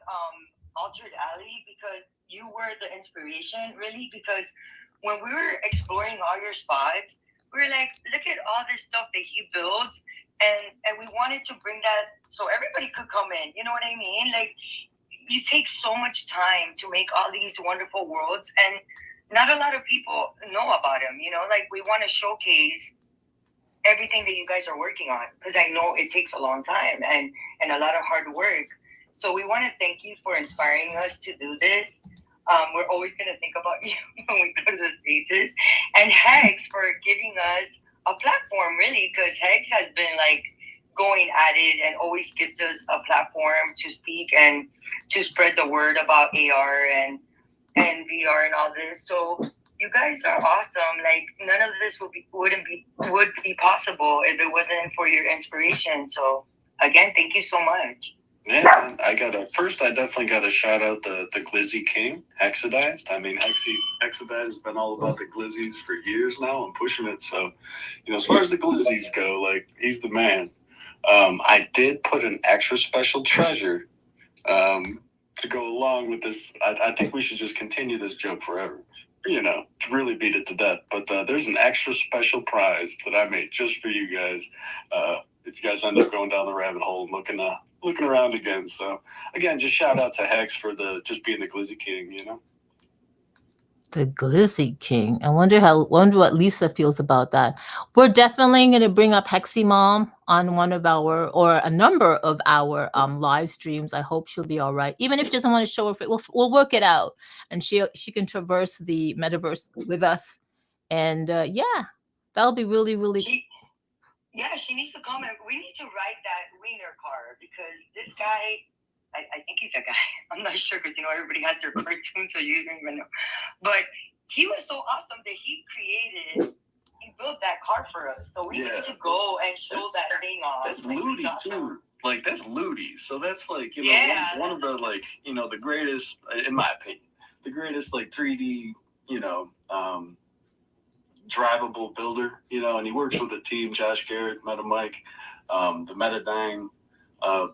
Altered Alley because you were the inspiration, really, because when we were exploring all your spots, we were like, look at all this stuff that he builds, and we wanted to bring that so everybody could come in. You know what I mean? Like, you take so much time to make all these wonderful worlds, and not a lot of people know about them. Like we want to showcase everything that you guys are working on because I know it takes a long time and a lot of hard work. So we want to thank you for inspiring us to do this. We're always going to think about you when we go to the spaces, and Hex for giving us a platform, really, because Hex has been like going at it and always gives us a platform to speak and to spread the word about AR and VR and all this. So you guys are awesome. Like none of this would be possible if it wasn't for your inspiration. So again, thank you so much. Yeah, I definitely got to shout out the Glizzy King, Hexadized. I mean, Hexadized has been all about the Glizzies for years now and pushing it. So, as far as the Glizzies go, like, he's the man. I did put an extra special treasure to go along with this. I think we should just continue this joke forever, to really beat it to death. But there's an extra special prize that I made just for you guys. If you guys end up going down the rabbit hole and looking around again. So again, just shout out to Hex for just being the Glizzy King, The Glizzy King. I wonder what Lisa feels about that. We're definitely going to bring up Hexy Mom on one of our or a number of our live streams. I hope she'll be all right. Even if she doesn't want to show her face, we'll work it out, and she can traverse the metaverse with us. And that'll be really, really. Yeah, she needs to comment. We need to ride that wiener car because this guy, I think he's a guy. I'm not sure because everybody has their cartoon, so you don't even know. But he was so awesome that he built that car for us. So we need to go and show that thing off. That's Ludi awesome. Too. Like that's Ludi. So that's like one of the like the greatest, in my opinion, the greatest like 3D drivable builder, and he works with a team, Josh Garrett, Meta Mike, the Metadyne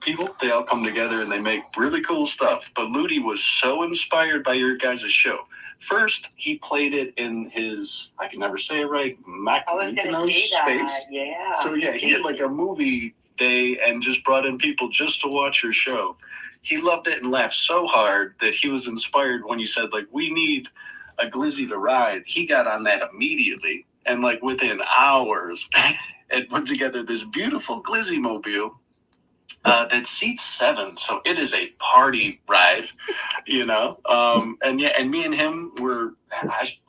people. They all come together and they make really cool stuff. But Ludi was so inspired by your guys' show. First, he played it in his, I can never say it right, Mykonos space. Yeah. So yeah, he had like a movie day and just brought in people just to watch your show. He loved it and laughed so hard that he was inspired when you said, like, we need a glizzy to ride. He got on that immediately, and like within hours and put together this beautiful glizzy mobile that seats 7, so it is a party ride, and me and him were,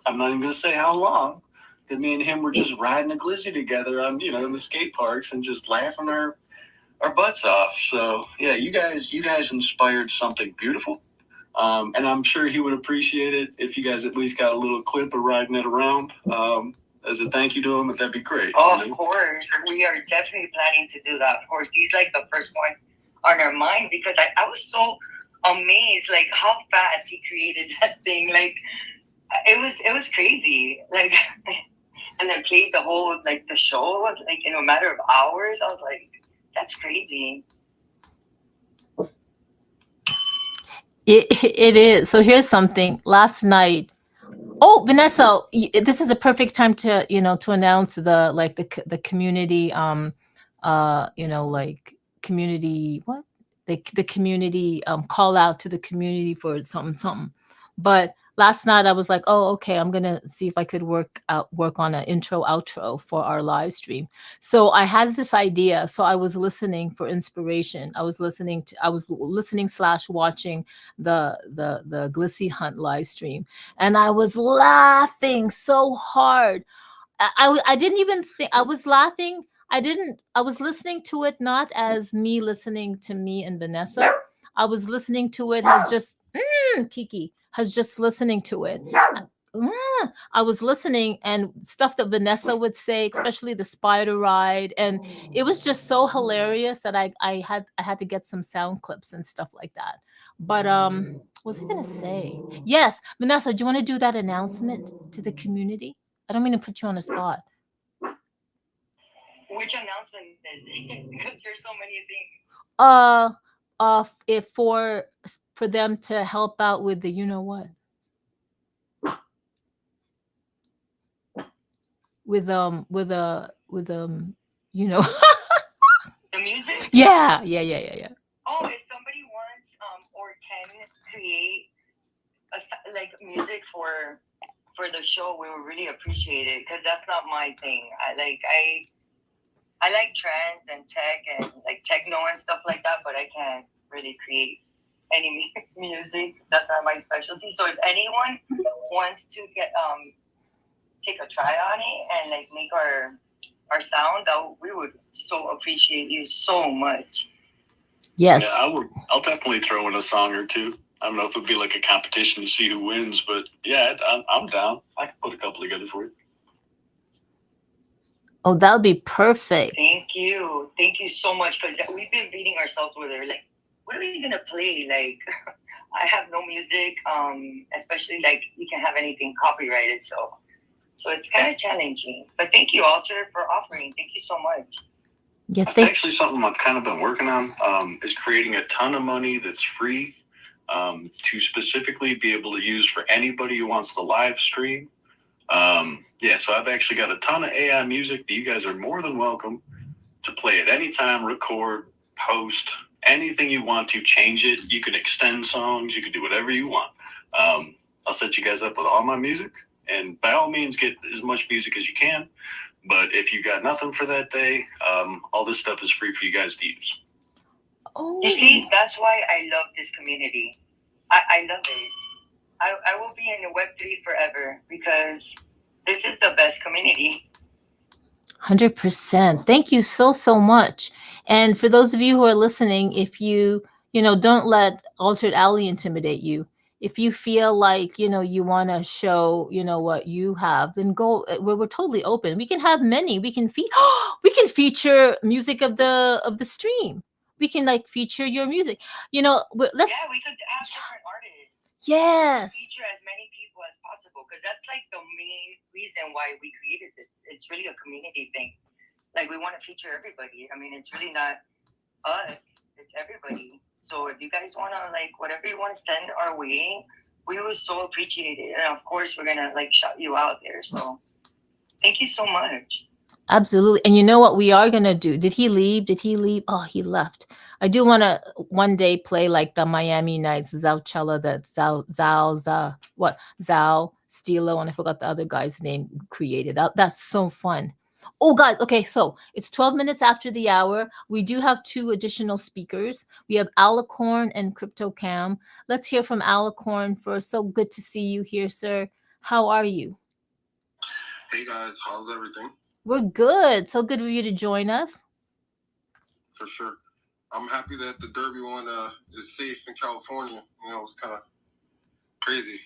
I'm not even gonna say how long, that me and him were just riding a glizzy together on in the skate parks and just laughing our butts off. So yeah, you guys inspired something beautiful. And I'm sure he would appreciate it if you guys at least got a little clip of riding it around as a thank you to him. That'd be great. Oh, of course. We are definitely planning to do that. Of course, he's like the first one on our mind because I was so amazed, like how fast he created that thing. Like it was crazy. Like, and then played the whole like the show like in a matter of hours. I was like, that's crazy. It is. So here's something. Last night, oh, Vanessa, this is a perfect time to to announce the community like community what the community call out to the community for something something. But last night I was like, oh, okay, I'm gonna see if I could work on an intro outro for our live stream. So I had this idea. So I was listening for inspiration. I was listening slash watching the Glissy Hunt live stream, and I was laughing so hard. I didn't even think I was laughing. I was listening to it not as me listening to me and Vanessa. I was listening to it as just Kiki has just listening to it. I was listening and stuff that Vanessa would say, especially the spider ride, and it was just so hilarious that I had to get some sound clips and stuff like that. But what was I gonna say? Yes, Vanessa, do you want to do that announcement to the community? I don't mean to put you on the spot. Which announcement is it? Because there's so many things. If for them to help out with the what with The music. Yeah. Oh, if somebody wants or can create like music for the show, we would really appreciate it because that's not my thing. I like trance and tech and like techno and stuff like that, but I can't really create any music. That's not my specialty. So if anyone wants to get take a try on it and like make our sound, we would so appreciate you so much. Yes. Yeah, I'll definitely throw in a song or two. I don't know if it'd be like a competition to see who wins, but yeah, I'm down. I can put a couple together for you. Oh, that would be perfect. Thank you so much because we've been beating ourselves with it. Like, what are we gonna play? Like, I have no music, especially like you can have anything copyrighted, so it's kind of challenging. But thank you, Alter, for offering. Thank you so much. Yeah, that's actually something I've kind of been working on. Is creating a ton of money that's free to specifically be able to use for anybody who wants to live stream. So I've actually got a ton of AI music that you guys are more than welcome to play at any time, record, post, anything you want to, change it. You can extend songs, you can do whatever you want. I'll set you guys up with all my music, and by all means get as much music as you can. But if you got nothing for that day, all this stuff is free for you guys to use. Oh. You see, that's why I love this community. I love it. I will be in the Web3 forever because this is the best community. 100%. Thank you so, so much. And for those of you who are listening, if don't let Altered Alley intimidate you. If you feel like, you want to show, what you have, then go. We're totally open. We can have many. We can feature music of the stream. We can like feature your music. Let's. Yeah, we could have different artists. Yes. Feature as many people as possible, because that's like the main reason why we created this. It's really a community thing. Like, we want to feature everybody. I mean, it's really not us, it's everybody. So if you guys want to, like, whatever you want to send our way, we would so appreciate it. And of course, we're gonna like shout you out there. So thank you so much. Absolutely. And you know what we are going to do? Did he leave? Did he leave? Oh, he left. I do want to one day play like the Miami Nights, Zalcella, that Zal Stilo, and I forgot the other guy's name created. That's so fun. Oh, guys. Okay. So it's 12 minutes after the hour. We do have two additional speakers. We have Alicorn and CryptoCam. Let's hear from Alicorn first. So good to see you here, sir. How are you? Hey guys, how's everything? We're good. So good of you to join us. For sure. I'm happy that the Derby one is safe in California. It's kind of crazy.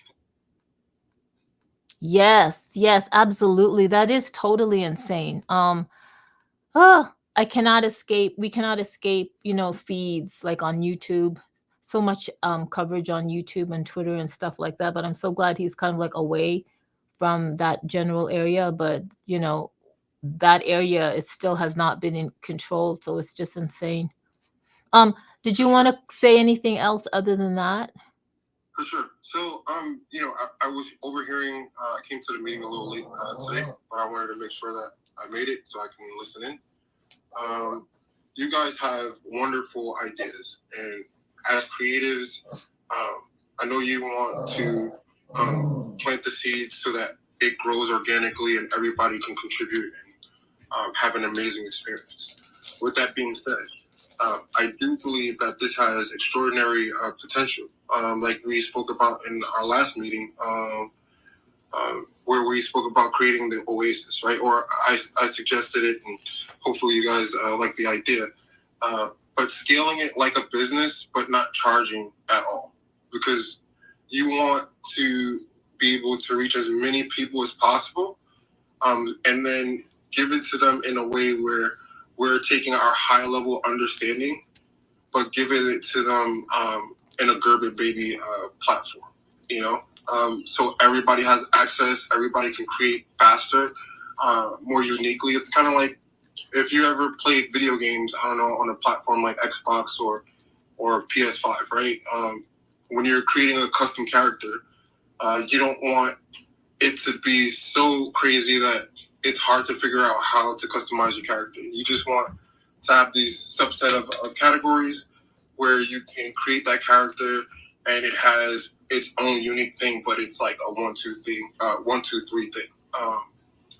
Yes, absolutely. That is totally insane. We cannot escape, feeds like on YouTube. So much coverage on YouTube and Twitter and stuff like that. But I'm so glad he's kind of like away from that general area. But that area still has not been in control, so it's just insane. Did you want to say anything else other than that? For sure. So, I was overhearing. I came to the meeting a little late today, but I wanted to make sure that I made it so I can listen in. You guys have wonderful ideas, and as creatives, I know you want to plant the seeds so that it grows organically and everybody can contribute and have an amazing experience. With that being said, I do believe that this has extraordinary potential, like we spoke about in our last meeting, where we spoke about creating the oasis, right? Or I suggested it, and hopefully you guys like the idea. But scaling it like a business, but not charging at all, because you want to be able to reach as many people as possible, and then give it to them in a way where we're taking our high level understanding, but giving it to them in a Gerbit Baby platform, so everybody has access, everybody can create faster, more uniquely. It's kind of like if you ever played video games, I don't know, on a platform like Xbox or PS5, right? When you're creating a custom character, you don't want it to be so crazy that it's hard to figure out how to customize your character. You just want to have these subset of categories where you can create that character and it has its own unique thing, but it's like a 1, 2 thing, 1, 2, 3 thing.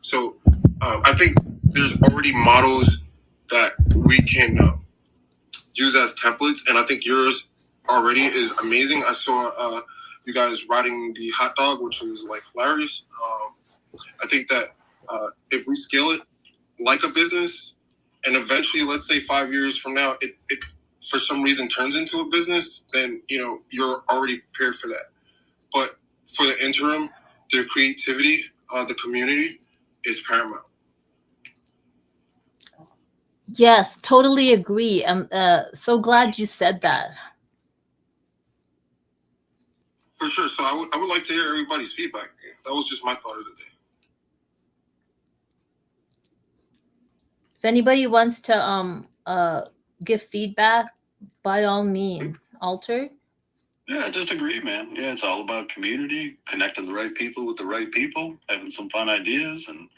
So I think there's already models that we can use as templates, and I think yours already is amazing. I saw you guys riding the hot dog, which was like hilarious. I think that if we scale it like a business, and eventually, let's say 5 years from now, it for some reason turns into a business, then you're already prepared for that. But for the interim, the creativity, the community is paramount. Yes, totally agree. I'm so glad you said that. For sure. So I would like to hear everybody's feedback. That was just my thought of the day. If anybody wants to give feedback, by all means. Alter. Yeah, I just agree, man. Yeah, it's all about community, connecting the right people with the right people, having some fun ideas, and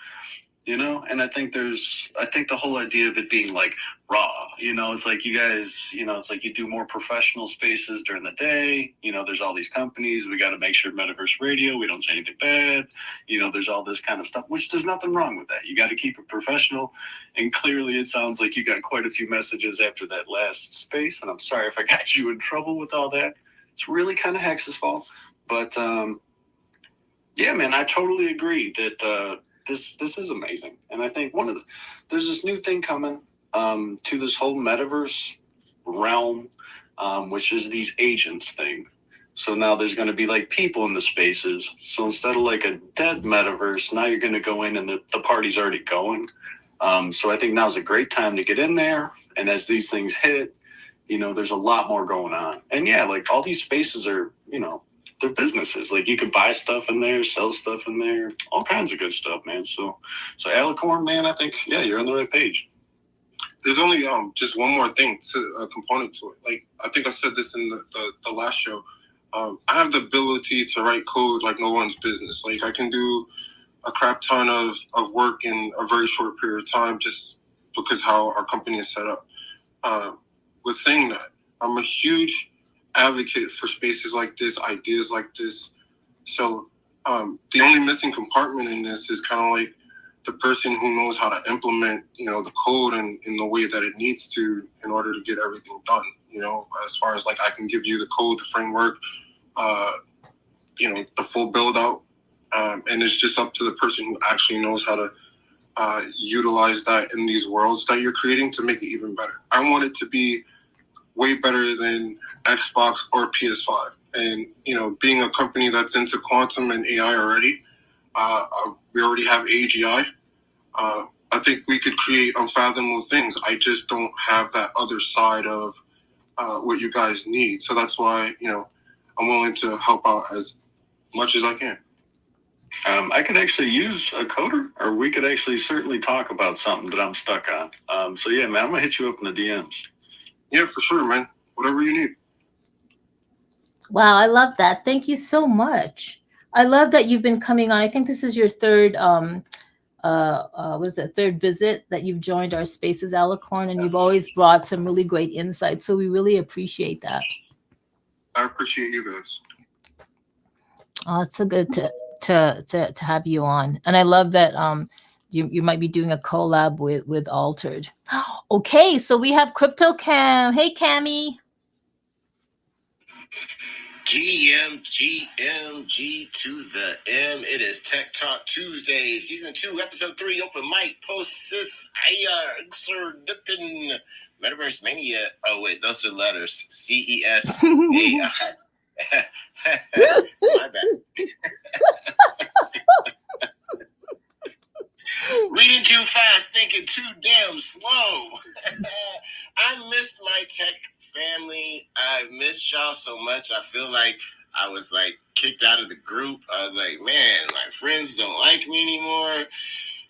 and I think the whole idea of it being like raw, it's like you guys, it's like you do more professional spaces during the day, there's all these companies, we got to make sure Metaverse Radio, we don't say anything bad, there's all this kind of stuff, which there's nothing wrong with that. You got to keep it professional. And clearly it sounds like you got quite a few messages after that last space. And I'm sorry if I got you in trouble with all that. It's really kind of Hex's fault. But yeah, man, I totally agree that this is amazing. And I think there's this new thing coming to this whole metaverse realm, which is these agents thing. So now there's going to be like people in the spaces. So instead of like a dead metaverse, now you're going to go in and the party's already going. So I think now's a great time to get in there. And as these things hit, there's a lot more going on. And yeah, like all these spaces are, they're businesses. Like you can buy stuff in there, sell stuff in there, all kinds of good stuff, man. So Alicorn, man, I think, yeah, you're on the right page. There's only just one more thing to component to it. Like I think I said this in the last show. I have the ability to write code like no one's business. Like I can do a crap ton of work in a very short period of time just because how our company is set up. With saying that, I'm a huge advocate for spaces like this, ideas like this. So the only missing compartment in this is kind of like the person who knows how to implement, the code in the way that it needs to in order to get everything done. As far as like I can give you the code, the framework, the full build out, and it's just up to the person who actually knows how to utilize that in these worlds that you're creating to make it even better. I want it to be way better than Xbox or PS5. And, being a company that's into quantum and AI already, we already have AGI. I think we could create unfathomable things. I just don't have that other side of what you guys need. So that's why, I'm willing to help out as much as I can. I could actually use a coder, or we could actually certainly talk about something that I'm stuck on. So yeah, man, I'm gonna hit you up in the DMs. Yeah, for sure, man. Whatever you need. Wow, I love that. Thank you so much. I love that you've been coming on. I think this is your third third visit that you've joined our spaces, Alicorn, and you've always brought some really great insights. So we really appreciate that. I appreciate you guys. Oh, it's so good to have you on. And I love that you might be doing a collab with Altered. Okay, so we have Crypto Cam. Hey Cammy. GMGMG to the M. It is Tech Talk Tuesday, Season 2, Episode 3, Open Mic, Post Sis, Sir Dippin, Metaverse Mania. Oh, wait, those are letters. CES. AI. My bad. Reading too fast, thinking too damn slow. I missed my tech family. I missed y'all so much. I feel like I was like kicked out of the group. I was like, man, my friends don't like me anymore.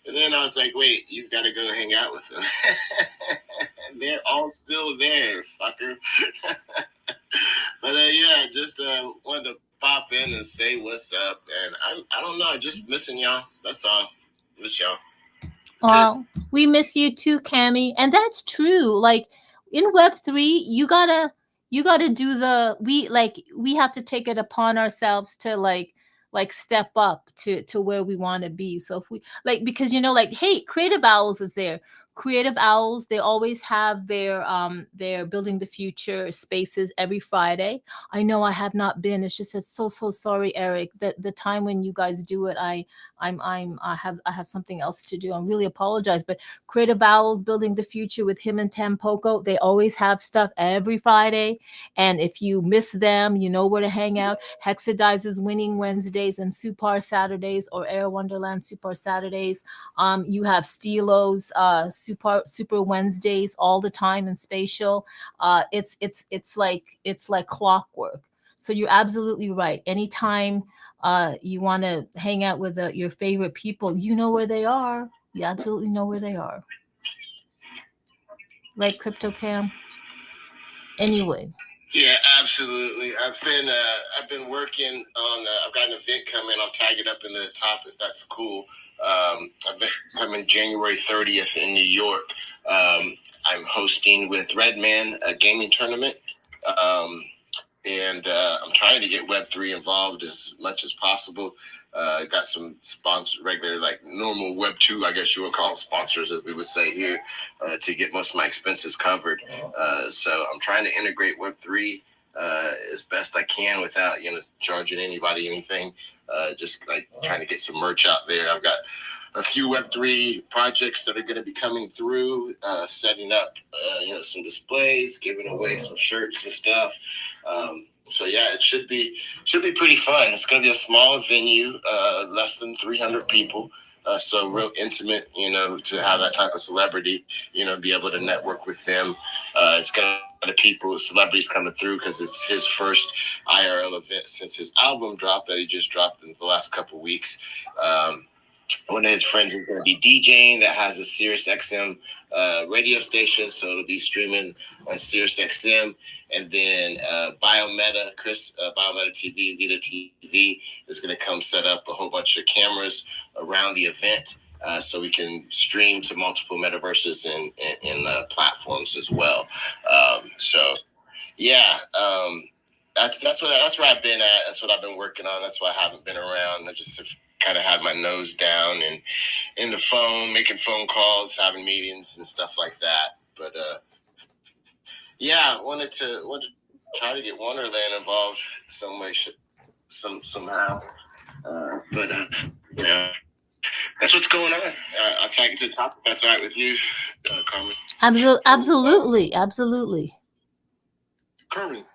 And then I was like, wait, you've got to go hang out with them. They're all still there, fucker. But yeah, just wanted to pop in and say what's up. And I don't know, just missing y'all. That's all. Miss y'all. Well, we miss you too, Cammy. And that's true. Like in Web3, you gotta do we have to take it upon ourselves to like step up to where we want to be. So if we because hey, Creative Owls is there. Creative Owls, they always have their Building the Future spaces every Friday. I know I have not been. It's just so sorry, Eric. That the time when you guys do it, I have something else to do. I really apologize. But Creative Owls, Building the Future with him and Tampoco, they always have stuff every Friday. And if you miss them, you know where to hang out. Hexadize's Winning Wednesdays and Supar Saturdays, or Air Wonderland Supar Saturdays. You have Stilo's Super Wednesdays all the time in Spatial. It's like clockwork. So you're absolutely right. Anytime you want to hang out with your favorite people, you know where they are. You absolutely know where they are. Right, CryptoCam? Anyway. Yeah, absolutely. I've been working on. I've got an event coming. I'll tag it up in the top if that's cool. Event coming January 30th in New York. I'm hosting with Redman a gaming tournament, and I'm trying to get Web3 involved as much as possible. Got some regular, like normal Web2, I guess you would call them sponsors, as we would say here, to get most of my expenses covered. So I'm trying to integrate Web3 as best I can without, charging anybody anything. Just like trying to get some merch out there. I've got a few Web3 projects that are going to be coming through, setting up, some displays, giving away some shirts and stuff. So yeah, it should be pretty fun. It's going to be a small venue, less than 300 people. So real intimate, to have that type of celebrity, be able to network with them. It's going to celebrities coming through because it's his first IRL event since his album drop that he just dropped in the last couple of weeks. One of his friends is going to be DJing that has a Sirius XM radio station, so it'll be streaming on Sirius XM. And then Biometa TV, Vita TV is going to come set up a whole bunch of cameras around the event, so we can stream to multiple metaverses and platforms as well. That's where I've been at. That's what I've been working on. That's why I haven't been around. I just have kind of had my nose down and in the phone, making phone calls, having meetings and stuff like that. But wanted to try to get Wonderland involved some way, somehow. That's what's going on. I'll take it to the top if that's all right with you, Carmen. Absolutely. Carmen,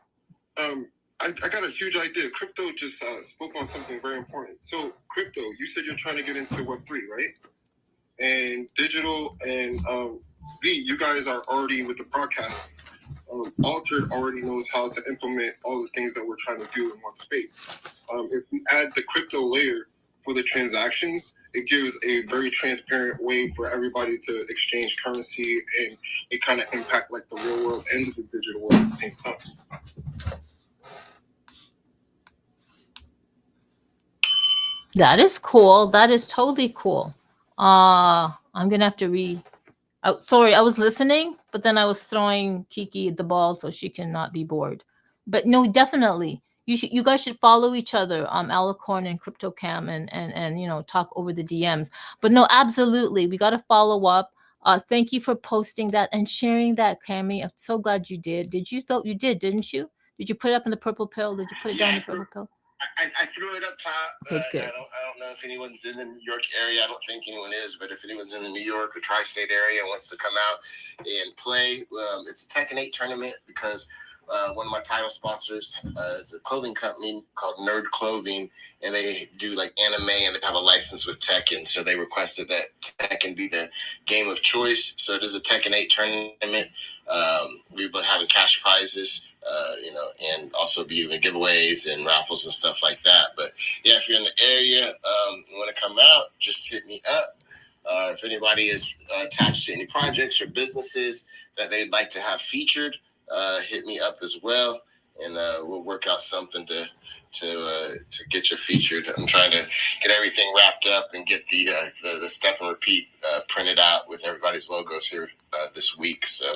I got a huge idea. Crypto just spoke on something very important. So, Crypto, you said you're trying to get into Web3, right? And Digital and V, you guys are already with the broadcasting. Altered already knows how to implement all the things that we're trying to do in one space. If we add the crypto layer for the transactions, it gives a very transparent way for everybody to exchange currency, and it kind of impact like the real world and the digital world at the same time. That is cool. That is totally cool. I'm gonna have to sorry, I was listening, but then I was throwing Kiki the ball so she cannot be bored. But no, definitely, you guys should follow each other, Alicorn and CryptoCam, and talk over the DMs. But no, absolutely, we got to follow up. Thank you for posting that and sharing that, Cammy. I'm so glad you did. Did you? You did, didn't you? Did you put it up in the purple pill? Did you put it down in the purple pill? I threw it up top. Okay, good. I don't know if anyone's in the New York area. I don't think anyone is, but if anyone's in the New York or tri-state area and wants to come out and play, it's a Tekken 8 tournament because one of my title sponsors is a clothing company called Nerd Clothing, and they do like anime, and they have a license with Tekken, so they requested that Tekken be the game of choice. So it is a Tekken 8 tournament. We've been having cash prizes, and also be even giveaways and raffles and stuff like that. But yeah, if you're in the area, you want to come out, just hit me up. If anybody is attached to any projects or businesses that they'd like to have featured, hit me up as well, and we'll work out something to get you featured. I'm trying to get everything wrapped up and get the step and repeat printed out with everybody's logos here this week. So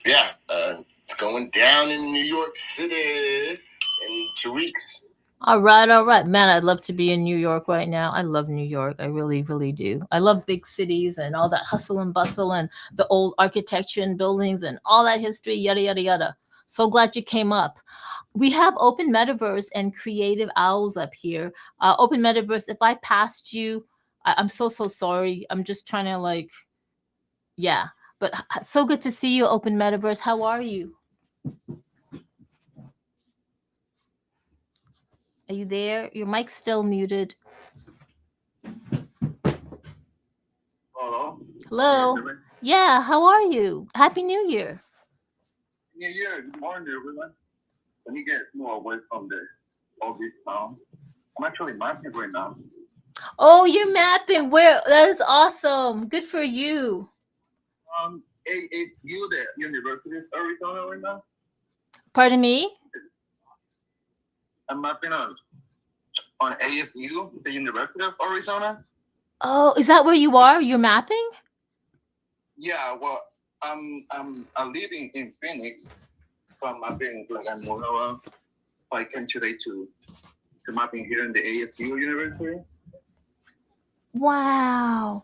it's going down in New York City in 2 weeks. All right. Man, I'd love to be in New York right now. I love New York. I really, really do. I love big cities and all that hustle and bustle and the old architecture and buildings and all that history, yada, yada, yada. So glad you came up. We have Open Metaverse and Creative Owls up here. Open Metaverse, if I passed you, I'm so sorry. I'm just trying to But so good to see you, Open Metaverse. How are you? Are you there? Your mic's still muted. Hello. Yeah, how are you? Happy New Year. New Year. Good morning, everyone. Let me get more away from all this sound. I'm actually mapping right now. Oh, you're mapping. Where? That is awesome. Good for you. Is you the University of Arizona right now? Pardon me? I'm mapping on ASU, the University of Arizona. Oh, is that where you are? You're mapping? Yeah, well, I'm living in Phoenix, so I'm mapping I'm moving around. I came today to mapping here in the ASU University. Wow.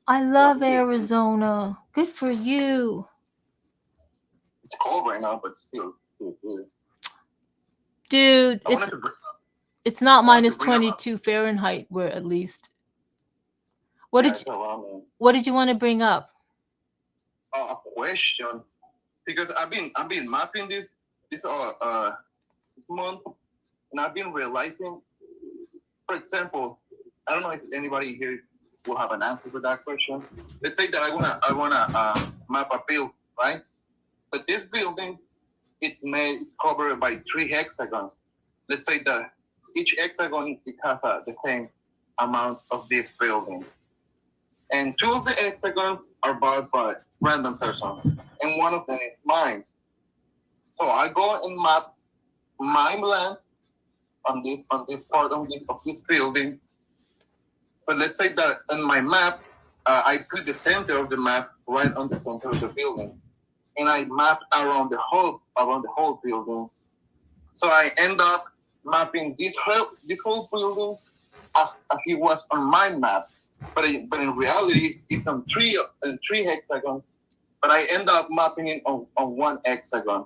I love Arizona. Good for you. It's cold right now, but still good. Dude, it's not minus 22 Fahrenheit where at least. What Yeah, did it's around there. what did you want to bring up? A question, because I've been mapping this month, and I've been realizing, for example, I don't know if anybody here will have an answer for that question. Let's say that I wanna map a build, right? But this building, it's covered by 3 hexagons. Let's say that each hexagon it has the same amount of this building, and 2 of the hexagons are bought by random person, and one of them is mine. So I go and map my land on this part of this building. But let's say that in my map, I put the center of the map right on the center of the building, and I map around the whole building. So I end up mapping this whole building as it was on my map, but in reality it's on three hexagons. But I end up mapping it on 1 hexagon.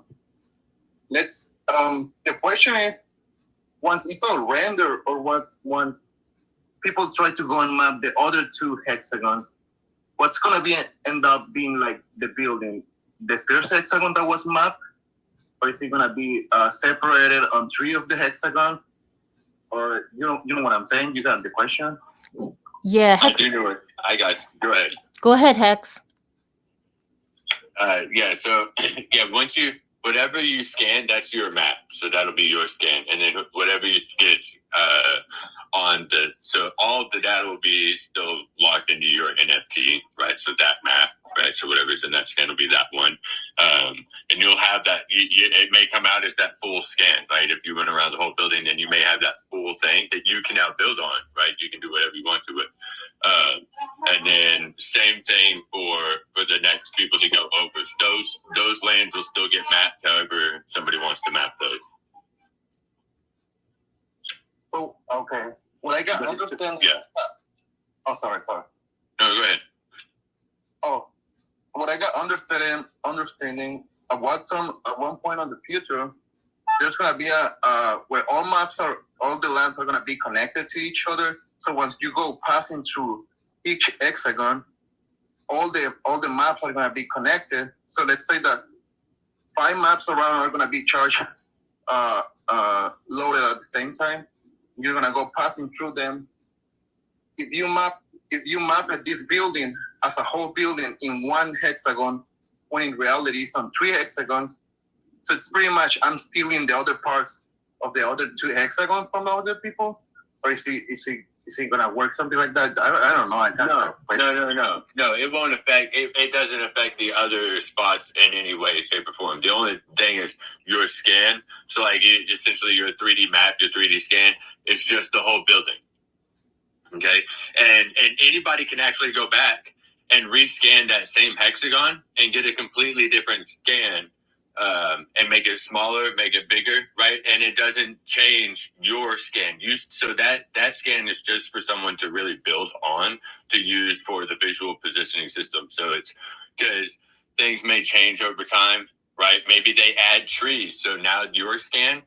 Let's the question is, once it's all rendered, or once people try to go and map the other 2 hexagons, what's gonna be end up being like the building? The first hexagon that was mapped, or is it gonna be separated on 3 of the hexagons? Or you know what I'm saying? You got the question? Yeah, I Hex, do know it. I got. Go ahead. go ahead, Hex. Yeah. So yeah, once you whatever you scan, that's your map. So that'll be your scan, and then whatever you get on the so all the data will be still locked into your NFT, right? So that map, right? So whatever's in that scan will be that one, and you'll have that. It may come out as that full scan, right? If you went around the whole building, then you may have that full thing that you can now build on, right? You can do whatever you want to it. And then same thing for the next people to go over. Those lands will still get mapped however somebody wants to map those. Oh, okay. What I got understand. Yeah. Oh, sorry. No, go ahead. Oh, what I got understanding at one point in the future, there's gonna be where all the lands are gonna be connected to each other. So once you go passing through each hexagon, all the maps are gonna be connected. So let's say that 5 maps around are gonna be charged loaded at the same time. You're gonna go passing through them. If you map at this building as a whole building in 1 hexagon, when in reality it's on 3 hexagons, so it's pretty much I'm stealing the other parts of the other 2 hexagons from the other people, or is he gonna work something like that? I don't know. No. It won't affect. It doesn't affect the other spots in any way, shape, or form. The only thing is your scan. So like essentially your 3D map, your 3D scan is just the whole building. Okay, and anybody can actually go back and rescan that same hexagon and get a completely different scan. And make it smaller, make it bigger, right? And it doesn't change your scan. So that scan is just for someone to really build on to use for the visual positioning system. So it's because things may change over time, right? Maybe they add trees. So now your scan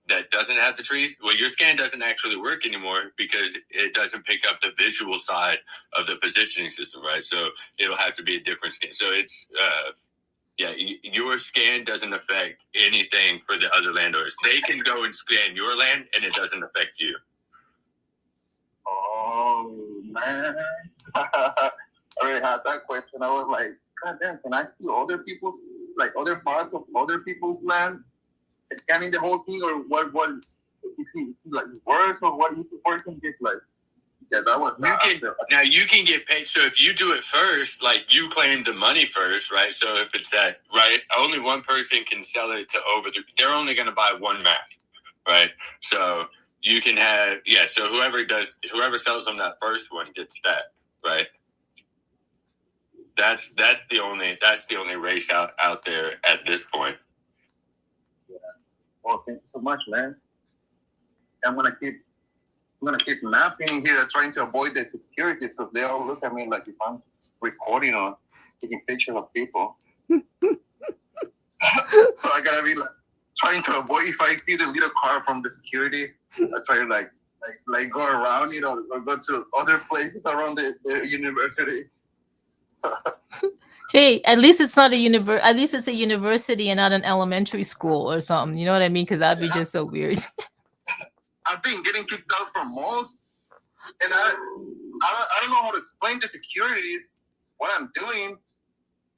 that doesn't have the trees, well, your scan doesn't actually work anymore because it doesn't pick up the visual side of the positioning system, right? So it'll have to be a different scan. So it's your scan doesn't affect anything for the other landowners. They can go and scan your land, and it doesn't affect you. Oh man, I already had that question. I was like, God damn, can I see other people's, like other parts of other people's land, scanning the whole thing, or what? Is he like worse, or what is working? Just like, yeah, that was. Now you can get paid. So if you do it first, like you claim the money first, right? So if it's that, right, only one person can sell it to they're only going to buy one map, right? So you can have, so whoever sells them that first one gets that, right? That's the only race out there at this point. Yeah. Well, thank you so much, man. I'm gonna keep mapping here, trying to avoid the securities, because they all look at me like if I'm recording or taking pictures of people. So I gotta be like trying to avoid, if I see the little car from the security, I try to like like go around, or go to other places around the university. Hey, at least it's not a at least it's a university and not an elementary school or something. You know what I mean? Because that'd be just so weird. I've been getting kicked out from malls, and I don't know how to explain to securities what I'm doing.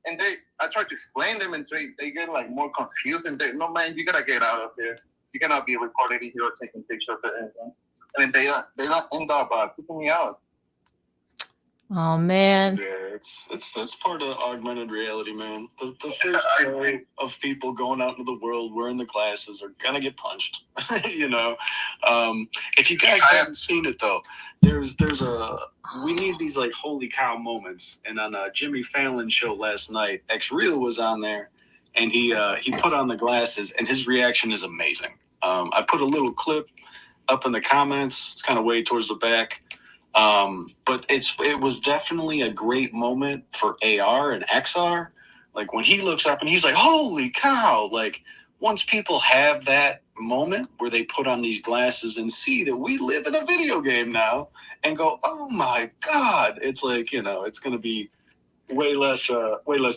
And I try to explain them, and they get like more confused. And no, man, you gotta get out of here. You cannot be recording here or taking pictures or anything. And they end up kicking me out. Oh man. Yeah, that's part of augmented reality, man. The first show of people going out into the world wearing the glasses are gonna get punched. You know, if you guys haven't seen it though, we need these like holy cow moments. And on Jimmy Fallon's show last night, X Real was on there, and he put on the glasses, and his reaction is amazing. I put a little clip up in the comments. It's kind of way towards the back. But it was definitely a great moment for AR and XR. Like when he looks up and he's like, holy cow. Like once people have that moment where they put on these glasses and see that we live in a video game now and go, oh my God, it's like, it's going to be way less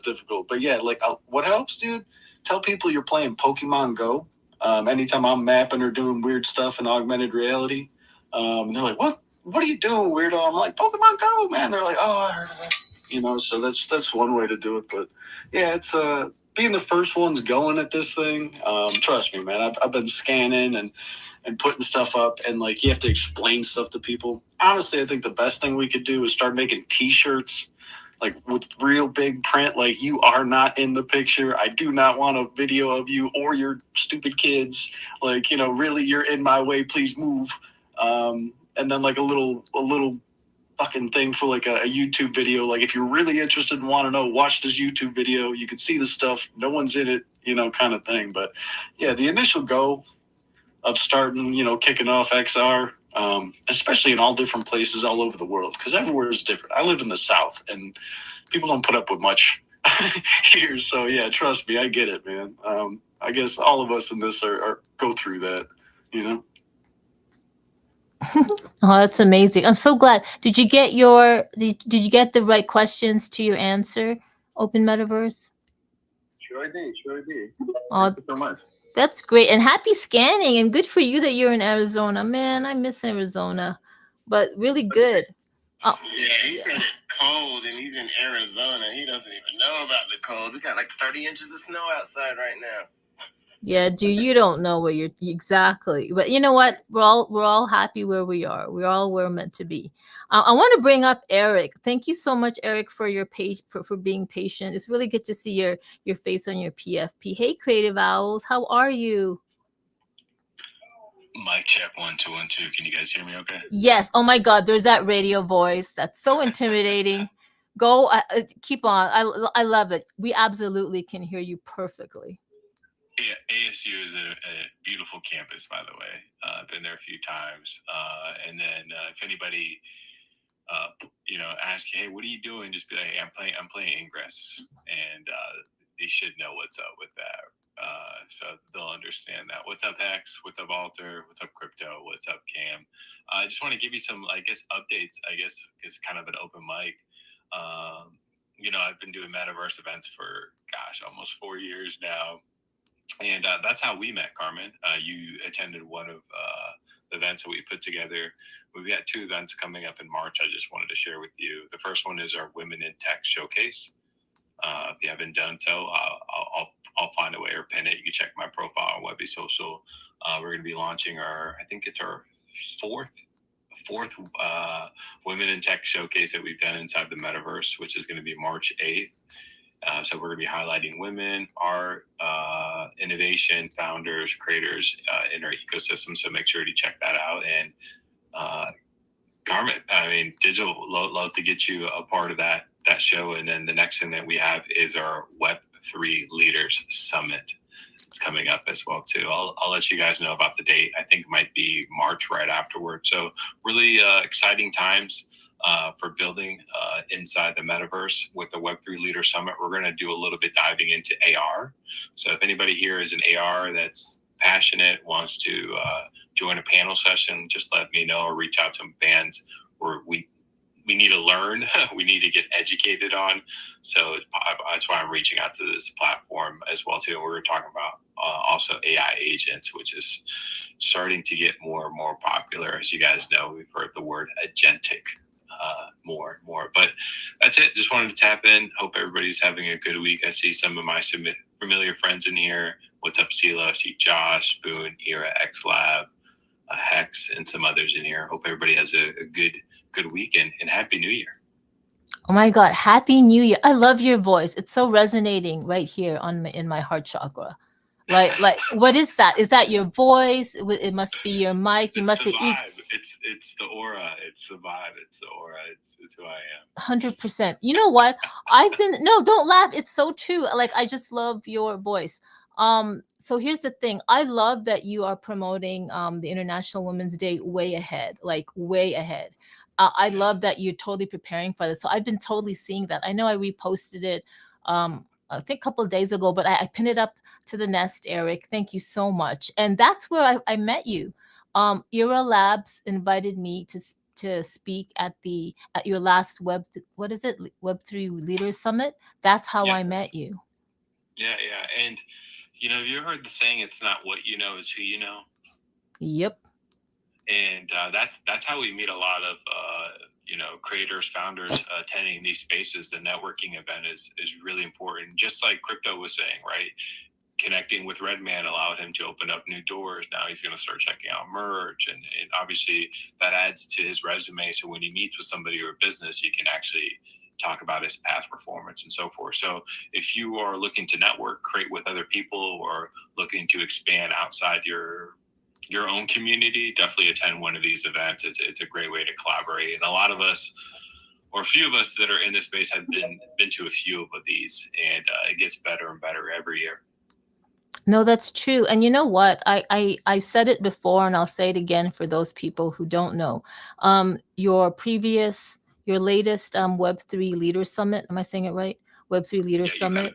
difficult. But yeah, like what helps, dude? Tell people you're playing Pokemon Go. Anytime I'm mapping or doing weird stuff in augmented reality, they're like, what are you doing, weirdo? I'm like, Pokemon Go, man. They're like, oh, I heard of that. So that's one way to do it. But yeah, it's being the first ones going at this thing. Trust me, man. I've been scanning and putting stuff up, and like you have to explain stuff to people. Honestly, I think the best thing we could do is start making T-shirts, like with real big print, like you are not in the picture. I do not want a video of you or your stupid kids. Like, really, you're in my way. Please move. And then like a little fucking thing for like a YouTube video. Like if you're really interested and want to know, watch this YouTube video. You can see the stuff. No one's in it, kind of thing. But yeah, the initial go of starting, kicking off XR, especially in all different places all over the world, because everywhere is different. I live in the South, and people don't put up with much here. So yeah, trust me, I get it, man. I guess all of us in this are go through that, Oh, that's amazing. I'm so glad. Did you get did you get the right questions to your answer, Open Metaverse? Sure did. Oh, thank you so much. That's great. And happy scanning, and good for you that you're in Arizona. Man, I miss Arizona. But really good. Oh. Yeah, he said it's cold and he's in Arizona. He doesn't even know about the cold. We got like 30 inches of snow outside right now. Yeah, dude, you don't know where you're exactly. But you know what? We're all happy where we are. We're all where we're meant to be. I want to bring up Eric. Thank you so much, Eric, for your for being patient. It's really good to see your face on your PFP. Hey, Creative Owls, how are you? Mic check 1 2 1 2. Can you guys hear me? Okay. Yes. Oh my God, there's that radio voice. That's so intimidating. Go, keep on. I love it. We absolutely can hear you perfectly. Yeah, ASU is a beautiful campus, by the way. I've been there a few times. And then if anybody, ask you, hey, what are you doing? Just be like, hey, I'm playing Ingress, and they should know what's up with that. So they'll understand that. What's up, Hex? What's up, Alter? What's up, Crypto? What's up, Cam? I just want to give you some, updates. Is kind of an open mic. I've been doing metaverse events for almost 4 years now. And that's how we met, Carmen. You attended one of the events that we put together. We've got 2 events coming up in March I just wanted to share with you. The first one is our Women in Tech Showcase. If you haven't done so, I'll find a way or pin it. You can check my profile on Webby Social. We're going to be launching our fourth Women in Tech Showcase that we've done inside the Metaverse, which is going to be March 8th. So we're going to be highlighting women, art, innovation, founders, creators in our ecosystem. So make sure to check that out. And Carmen, Digital love to get you a part of that show. And then the next thing that we have is our Web3 Leaders Summit. It's coming up as well too. I'll let you guys know about the date. I think it might be March right afterward. So really exciting times for building inside the metaverse with the Web3 Leader Summit. We're going to do a little bit diving into AR. So if anybody here is an AR that's passionate, wants to join a panel session, just let me know or reach out to bands where we need to learn, we need to get educated on. So that's why I'm reaching out to this platform as well too. We're talking about also AI agents, which is starting to get more and more popular. As you guys know, we've heard the word agentic more and more. But that's it. Just wanted to tap in. Hope everybody's having a good week. I see some of my familiar friends in here. What's up, Stila? I see Josh, Spoon, Ira, XLab, Hex, and some others in here. Hope everybody has a good week and Happy New Year. Oh my God, Happy New Year. I love your voice. It's so resonating right here in my heart chakra. Like what is that? Is that your voice? It must be your mic. You must the vibe. It's the aura. It's the vibe. It's the aura. It's who I am. 100%. You know what? No, don't laugh. It's so true. Like, I just love your voice. So here's the thing. I love that you are promoting the International Women's Day way ahead, like way ahead. I love that you're totally preparing for this. So I've been totally seeing that. I know I reposted it I think a couple of days ago, but I pinned it up to the nest, Eric. Thank you so much. And that's where I met you. Era Labs invited me to speak at your last Web3 Leaders Summit. That's how I met you. Yeah. And have you heard the saying, it's not what you know, it's who you know? Yep. And that's how we meet a lot of creators, founders attending these spaces. The networking event is really important. Just like Crypto was saying, right? Connecting with Redman allowed him to open up new doors. Now he's going to start checking out merch, and obviously that adds to his resume. So when he meets with somebody or a business, he can actually talk about his past performance and so forth. So if you are looking to network, create with other people, or looking to expand outside your own community, definitely attend one of these events. It's a great way to collaborate. And a lot of us, or a few of us that are in this space, have been to a few of these, and it gets better and better every year. No, that's true. And you know what? I said it before, and I'll say it again for those people who don't know. Your latest Web3 Leaders Summit. Am I saying it right? Web3 Leaders Summit.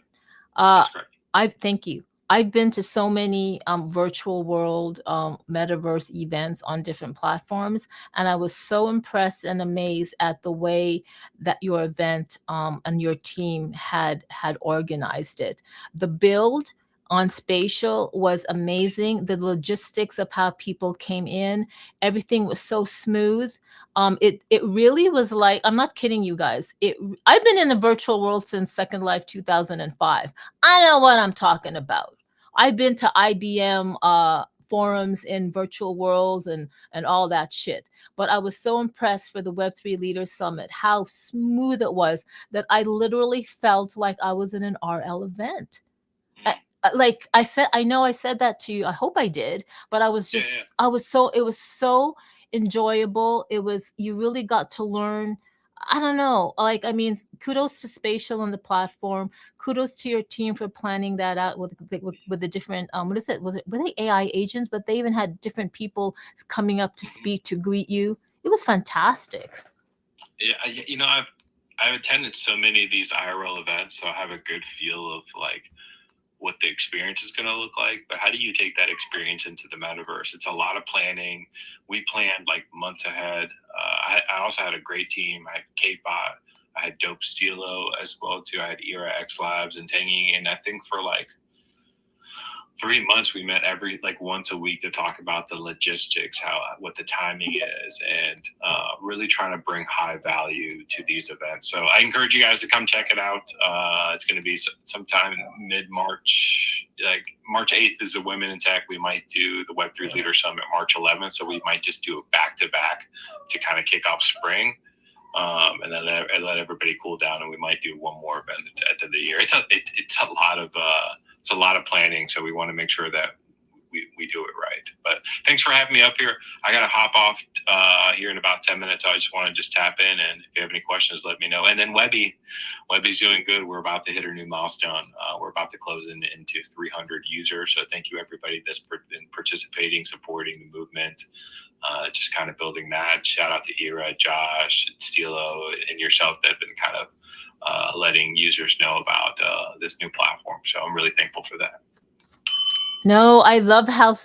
That's correct. Thank you. I've been to so many virtual world metaverse events on different platforms, and I was so impressed and amazed at the way that your event and your team had organized it. The build on Spatial was amazing. The logistics of how people came in, everything was so smooth. It really was like, I'm not kidding you guys. I've been in the virtual world since Second Life 2005. I know what I'm talking about. I've been to IBM forums in virtual worlds and all that shit. But I was so impressed for the Web3 Leaders Summit, how smooth it was, that I literally felt like I was in an RL event. Like I said, I know I said that to you. I hope I did, but I was just, it was so enjoyable. You really got to learn. I don't know. Like, I mean, kudos to Spatial and the platform. Kudos to your team for planning that out with the different, what is it? Were they AI agents? But they even had different people coming up to speak, to greet you. It was fantastic. Yeah, I've attended so many of these IRL events, so I have a good feel of like what the experience is going to look like. But how do you take that experience into the metaverse? It's a lot of planning. We planned like months ahead. I also had a great team. I had K-Bot, I had Dope Stilo as well too. I had Era X Labs and Tangy. And I think for like 3 months, we met once a week to talk about the logistics, what the timing is, and really trying to bring high value to these events. So I encourage you guys to come check it out. It's going to be sometime mid-March, like March 8th is the Women in Tech. We might do the Web3 Leader Summit March 11th. So we might just do a back-to-back to kind of kick off spring. And then let everybody cool down, and we might do one more event at the end of the year. It's a lot of planning, so we want to make sure that we do it right. But thanks for having me up here. I got to hop off here in about 10 minutes. I just want to tap in, and if you have any questions, let me know. And then Webby's doing good. We're about to hit our new milestone. We're about to close into 300 users. So thank you everybody that's been participating, supporting the movement. Just kind of building that. Shout out to Ira, Josh, Stilo, and yourself that have been kind of letting users know about this new platform. So I'm really thankful for that. No, I love how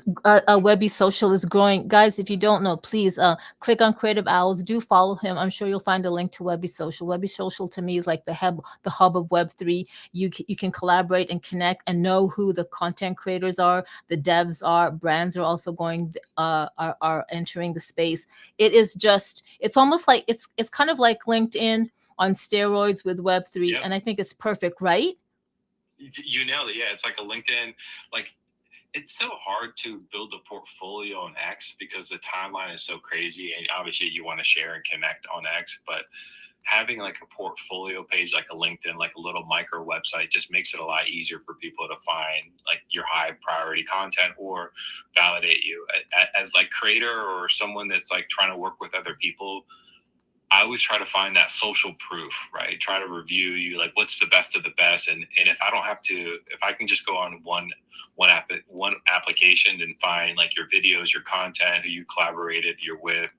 Webby Social is growing. Guys, if you don't know, please click on Creative Owls. Do follow him. I'm sure you'll find a link to Webby Social. Webby Social to me is like the hub of Web3. You can collaborate and connect and know who the content creators are, the devs are, brands are also going are entering the space. It is just it's almost like it's kind of like LinkedIn on steroids with Web3, Yep. and I think it's perfect, right? You nailed it. Yeah, it's like a LinkedIn. Like, it's so hard to build a portfolio on X because the timeline is so crazy, and obviously you want to share and connect on X, but having like a portfolio page like a LinkedIn, like a little micro website, just makes it a lot easier for people to find like your high priority content or validate you as like creator or someone that's like trying to work with other people. I always try to find that social proof, right? Try to review you, like what's the best of the best, and if I don't have to, if I can just go on one application and find like your videos, your content, who you collaborated, you're with,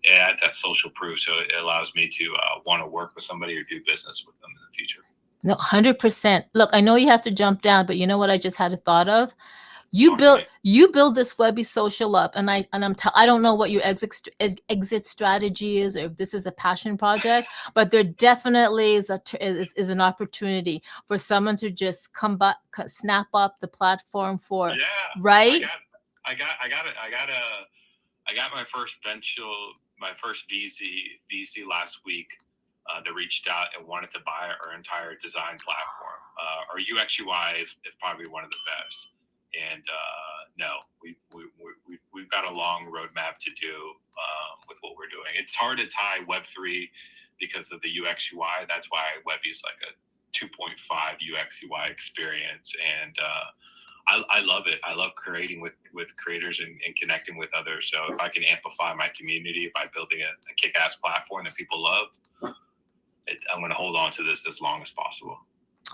it adds that social proof, so it allows me to want to work with somebody or do business with them in the future. No, 100%. Look, I know you have to jump down, but you know what I just had a thought of? You build this Webby Social up, and I don't know what your exit strategy is, or if this is a passion project, but there definitely is an opportunity for someone to just snap up the platform for right. I got my first VC last week that reached out and wanted to buy our entire design platform. Our UX UI is probably one of the best. And no, we've got a long roadmap to do with what we're doing. It's hard to tie Web3 because of the UX UI. That's why Webby is like a 2.5 UX UI experience. And I love it. I love creating with creators and connecting with others. So if I can amplify my community by building a kick-ass platform that people love, I'm going to hold on to this as long as possible.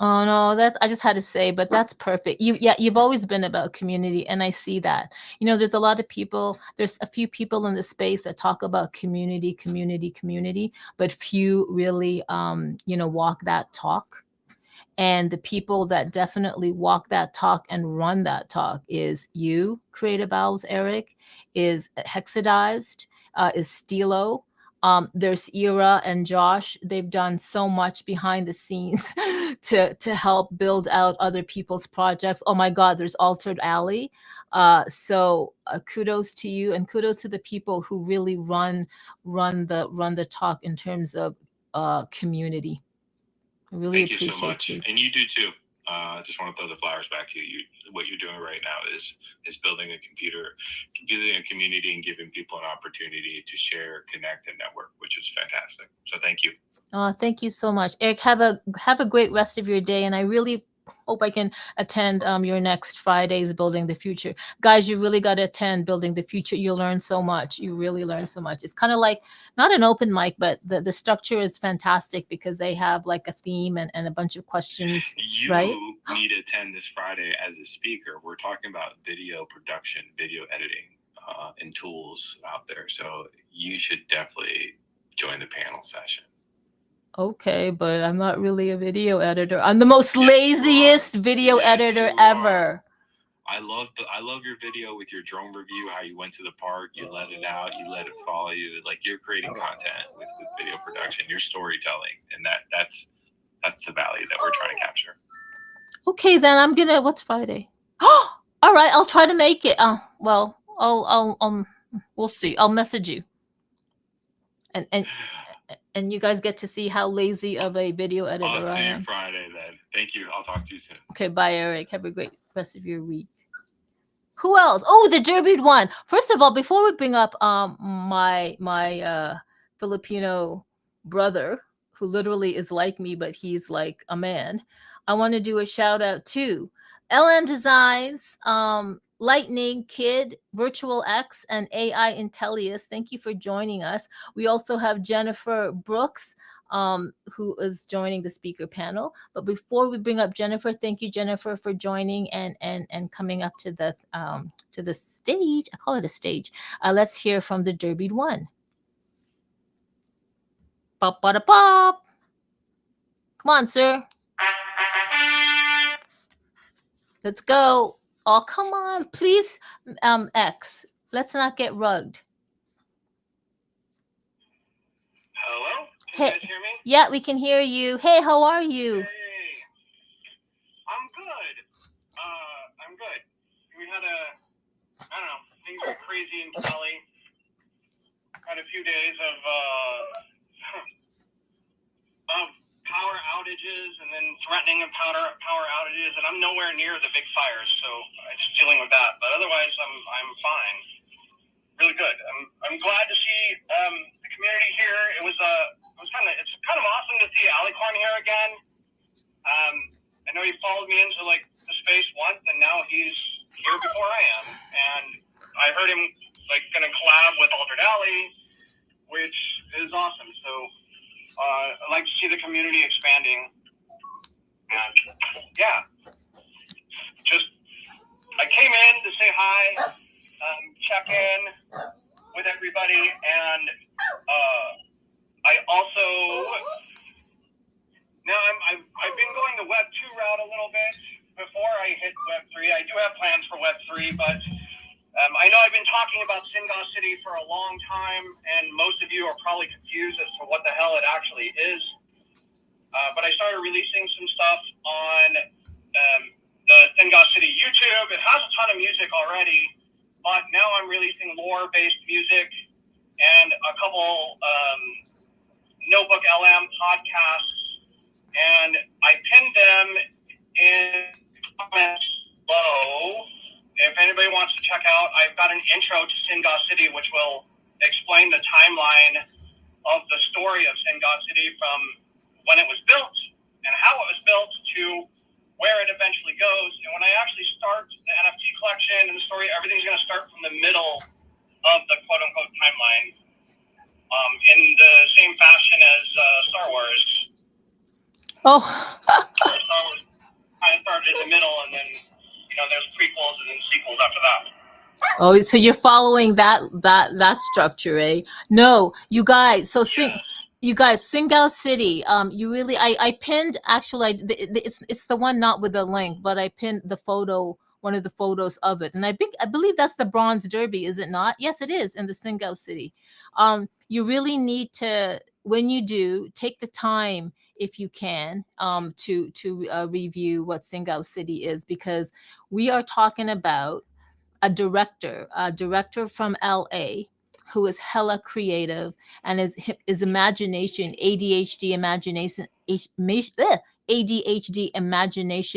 Oh no, that's I just had to say, but that's perfect. You've always been about community, and I see that. You know, there's a lot of people, there's a few people in the space that talk about community, but few really walk that talk. And the people that definitely walk that talk and run that talk is you, Creative Owls, Eric, is Hexadized, is Stilo. There's Ira and Josh. They've done so much behind the scenes to help build out other people's projects. Oh my God, there's Altered Alley. So kudos to you, and kudos to the people who really run the talk in terms of community. I really Thank you appreciate so much, you. and you do too. I just want to throw the flowers back to you. What you're doing right now is building a community and giving people an opportunity to share, connect, and network, which is fantastic. So thank you. Thank you so much, Eric. Have a great rest of your day, and I really hope I can attend your next Friday's Building the Future. Guys, you really got to attend Building the Future. You'll learn so much. You really learn so much. It's kind of like not an open mic, but the structure is fantastic because they have like a theme and a bunch of questions. You right? need to attend this Friday as a speaker. We're talking about video production, video editing, and tools out there. So you should definitely join the panel session. Okay, but I'm not really a video editor. I'm the most laziest video editor ever. I love your video with your drone review, how you went to the park, you let it out, you let it follow you. Like, you're creating content with video production, you're storytelling, and that's the value that we're trying to capture. Okay, then what's Friday? Oh, all right, I'll try to make it. Well, I'll we'll see. I'll message you. And you guys get to see how lazy of a video editor I am. I'll see you Friday then. Thank you. I'll talk to you soon. Okay, bye, Eric. Have a great rest of your week. Who else? Oh, the Derby one. First of all, before we bring up my Filipino brother, who literally is like me, but he's like a man, I want to do a shout out to LM Designs, Lightning Kid, Virtual X, and AI Intellius. Thank you for joining us. We also have Jennifer Brooks, who is joining the speaker panel. But before we bring up Jennifer, thank you, Jennifer, for joining and coming up to the stage. I call it a stage. Let's hear from the Derby one. Pop, pop, pop. Come on, sir. Let's go. Oh, come on, please, X. Let's not get rugged. Hello? Can Hey, you guys hear me? yeah, we can hear you. Hey, how are you? Hey. I'm good. I'm good. We had I don't know, things were crazy in Cali. Had a few days of power outages and then threatening of power outages, and I'm nowhere near the big fires, so I'm just dealing with that. But otherwise, I'm fine. Really good. I'm glad to see the community here. It's kind of awesome to see Alicorn here again. I know he followed me into like the space once, and now he's here before I am. And I heard him like going to collab with Altered Alley, which is awesome. So I like to see the community expanding. And yeah, just I came in to say hi, check in with everybody, and I also now I've been going the Web 2 route a little bit before I hit Web 3. I do have plans for Web 3, but I know I've been talking about Singal City for a long time, and most of you are probably confused as to what the hell it actually is. But I started releasing some stuff on the Singal City YouTube. It has a ton of music already, but now I'm releasing lore-based music and a couple Notebook LM podcasts, and I pinned them in comments below. If anybody wants to check out, I've got an intro to Singal City, which will explain the timeline of the story of Singal City from when it was built and how it was built to where it eventually goes. And when I actually start the NFT collection and the story, everything's going to start from the middle of the quote-unquote timeline, in the same fashion as Star Wars. Oh. Star Wars kind of started in the middle, and then there's prequels and then sequels after that. Oh, so you're following that structure, eh? No, you guys. So you guys, Singal City. You really, I pinned actually. It's the one not with the link, but I pinned the photo, one of the photos of it, and I believe that's the Bronze Derby, is it not? Yes, it is in the Singal City. You really need to, when you do, take the time, if you can, to review what Singal City is, because we are talking about a director from LA who is hella creative, and his imagination, ADHD imagination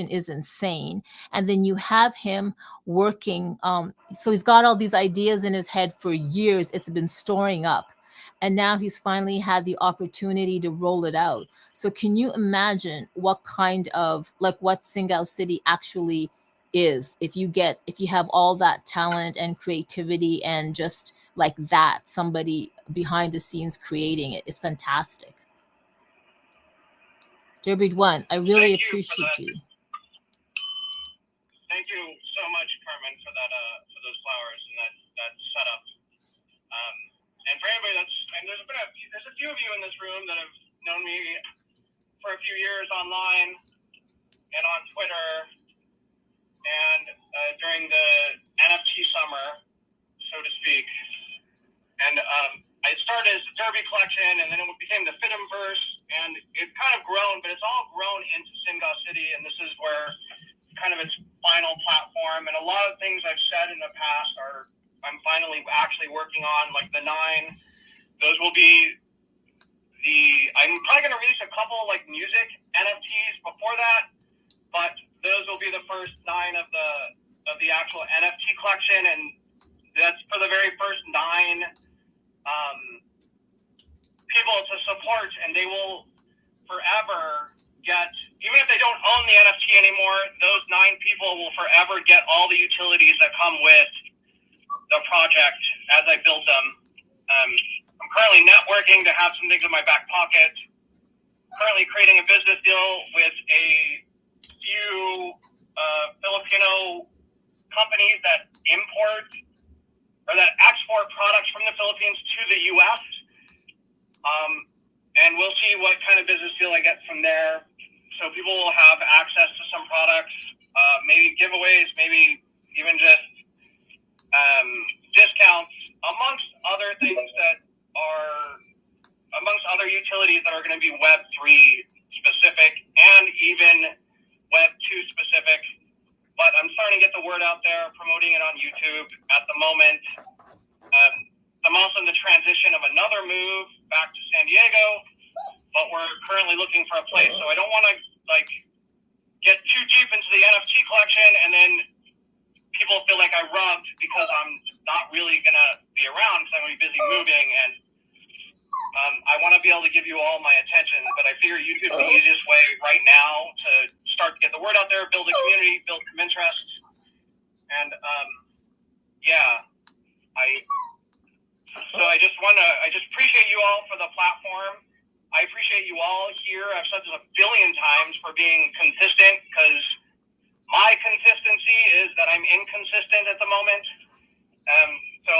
is insane. And then you have him working, so he's got all these ideas in his head for years. It's been storing up, and now he's finally had the opportunity to roll it out. So can you imagine what kind of, like, what Singal City actually is, if you have all that talent and creativity and just like that, somebody behind the scenes creating it? It's fantastic. Derby One, I really appreciate you. Thank you so much, Carmen, for that, for those flowers and that setup. And for anybody there's a few of you in this room that have known me for a few years online and on Twitter and during the NFT summer, so to speak. And I started as the Derby collection, and then it became the Fitumverse, and it's kind of grown, but it's all grown into Singal City, and this is where kind of its final platform. And a lot of things I've said in the past I'm finally actually working on, like the 9. Those will be I'm probably going to release a couple like music NFTs before that, but those will be the first 9 of the actual NFT collection, and that's for the very first 9 people to support, and they will forever get, even if they don't own the NFT anymore, those 9 people will forever get all the utilities that come with the project as I build them. I'm currently networking to have some things in my back pocket. Currently creating a business deal with a few Filipino companies that import or that export products from the Philippines to the U.S. And we'll see what kind of business deal I get from there. So people will have access to some products, maybe giveaways, maybe even just discounts, amongst other things that are, amongst other utilities that are going to be Web3 specific and even Web2 specific. But I'm starting to get the word out there, promoting it on YouTube at the moment. I'm also in the transition of another move back to San Diego, but we're currently looking for a place. So I don't want to like get too deep into the NFT collection and then people feel like I rubbed because I'm not really going to be around because I'm going to be busy moving. And I want to be able to give you all my attention, but I figure YouTube is the easiest way right now to start to get the word out there, build a community, build some interest. And yeah, I just appreciate you all for the platform. I appreciate you all here. I've said this a billion times for being consistent, because my consistency is that I'm inconsistent at the moment. So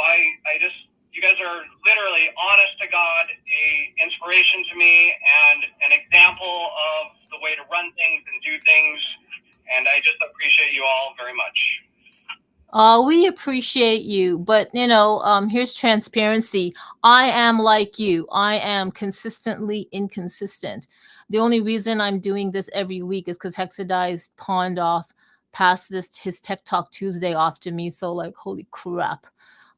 you guys are literally, honest to God, a inspiration to me and an example of the way to run things and do things. And I just appreciate you all very much. We appreciate you, but here's transparency. I am like you. I am consistently inconsistent. The only reason I'm doing this every week is because Hexadize passed his Tech Talk Tuesday off to me. So like, holy crap.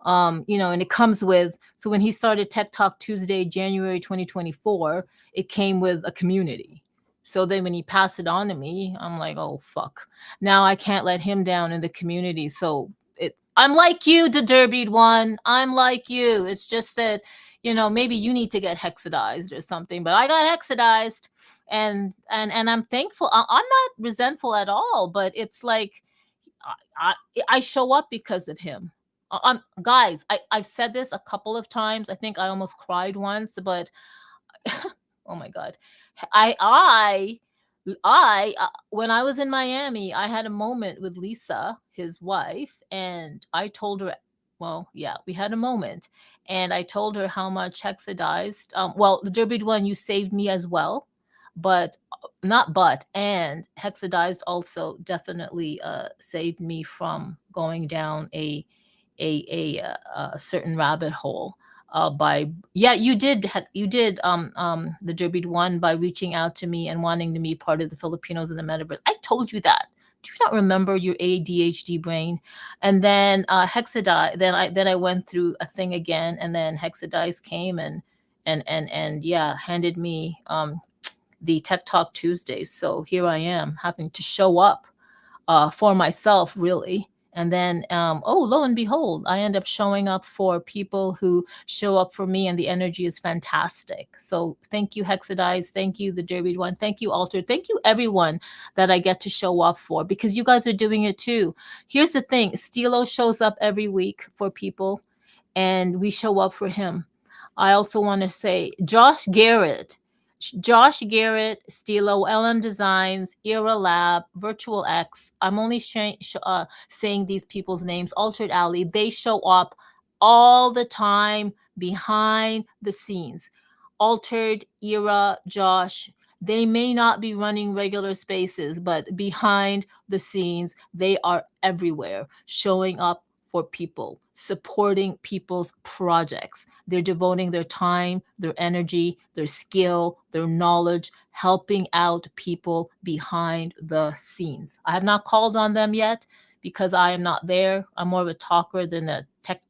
And it comes with, so when he started Tech Talk Tuesday, January 2024, it came with a community. So then when he passed it on to me, I'm like, oh, fuck. Now I can't let him down in the community. So I'm like you, the Derbied one. I'm like you. It's just that, maybe you need to get hexadized or something. But I got hexadized, and I'm thankful. I'm not resentful at all. But it's like I show up because of him. Guys, I've said this a couple of times. I think I almost cried once, but oh my God. I when I was in Miami, I had a moment with Lisa, his wife, and I told her, well, yeah, we had a moment, and I told her how much hexadized. The Derbied one, you saved me as well, and hexadized also definitely saved me from going down a certain rabbit hole. You did the Derbied one by reaching out to me and wanting to be part of the Filipinos in the metaverse. I told you that. Do you not remember your ADHD brain? And then Hexadize. Then I went through a thing again, and then Hexadize came and handed me the Tech Talk Tuesdays. So here I am, having to show up for myself, really. And then, lo and behold, I end up showing up for people who show up for me, and the energy is fantastic. So thank you, Hexadize. Thank you, the Derbied one. Thank you, Altered. Thank you, everyone that I get to show up for, because you guys are doing it too. Here's the thing. Stilo shows up every week for people, and we show up for him. I also want to say Josh Garrett, Stilo, LM Designs, Era Lab, Virtual X. I'm only saying these people's names. Altered Alley. They show up all the time behind the scenes. Altered, Era, Josh. They may not be running regular spaces, but behind the scenes, they are everywhere, showing up for people, supporting people's projects. They're devoting their time, their energy, their skill, their knowledge, helping out people behind the scenes. I have not called on them yet because I am not there. I'm more of a talker than a tech.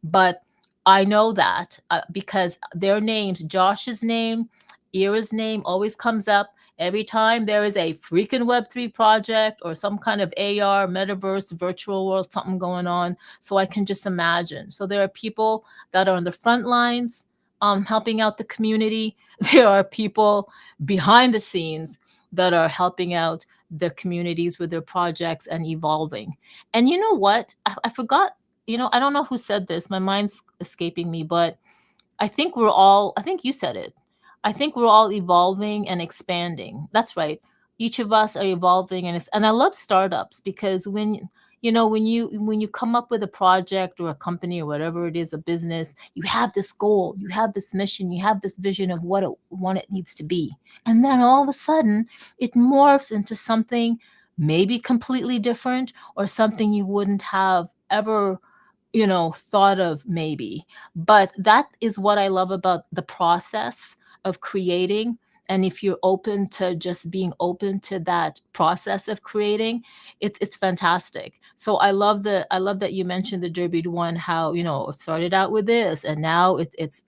But I know that because their names, Josh's name, Era's name always comes up every time there is a freaking Web3 project or some kind of AR, metaverse, virtual world, something going on. So I can just imagine. So there are people that are on the front lines helping out the community. There are people behind the scenes that are helping out the communities with their projects and evolving. And you know what? I forgot, I don't know who said this. My mind's escaping me, but I think you said it. I think we're all evolving and expanding. That's right. Each of us are evolving, and I love startups because when you come up with a project or a company or whatever it is, a business, you have this goal, you have this mission, you have this vision of what it needs to be. And then all of a sudden it morphs into something maybe completely different, or something you wouldn't have ever, thought of maybe. But that is what I love about the process of creating. And if you're open to just being open to that process of creating, it's fantastic. So I love that you mentioned the Derby one, how, it started out with this and now it's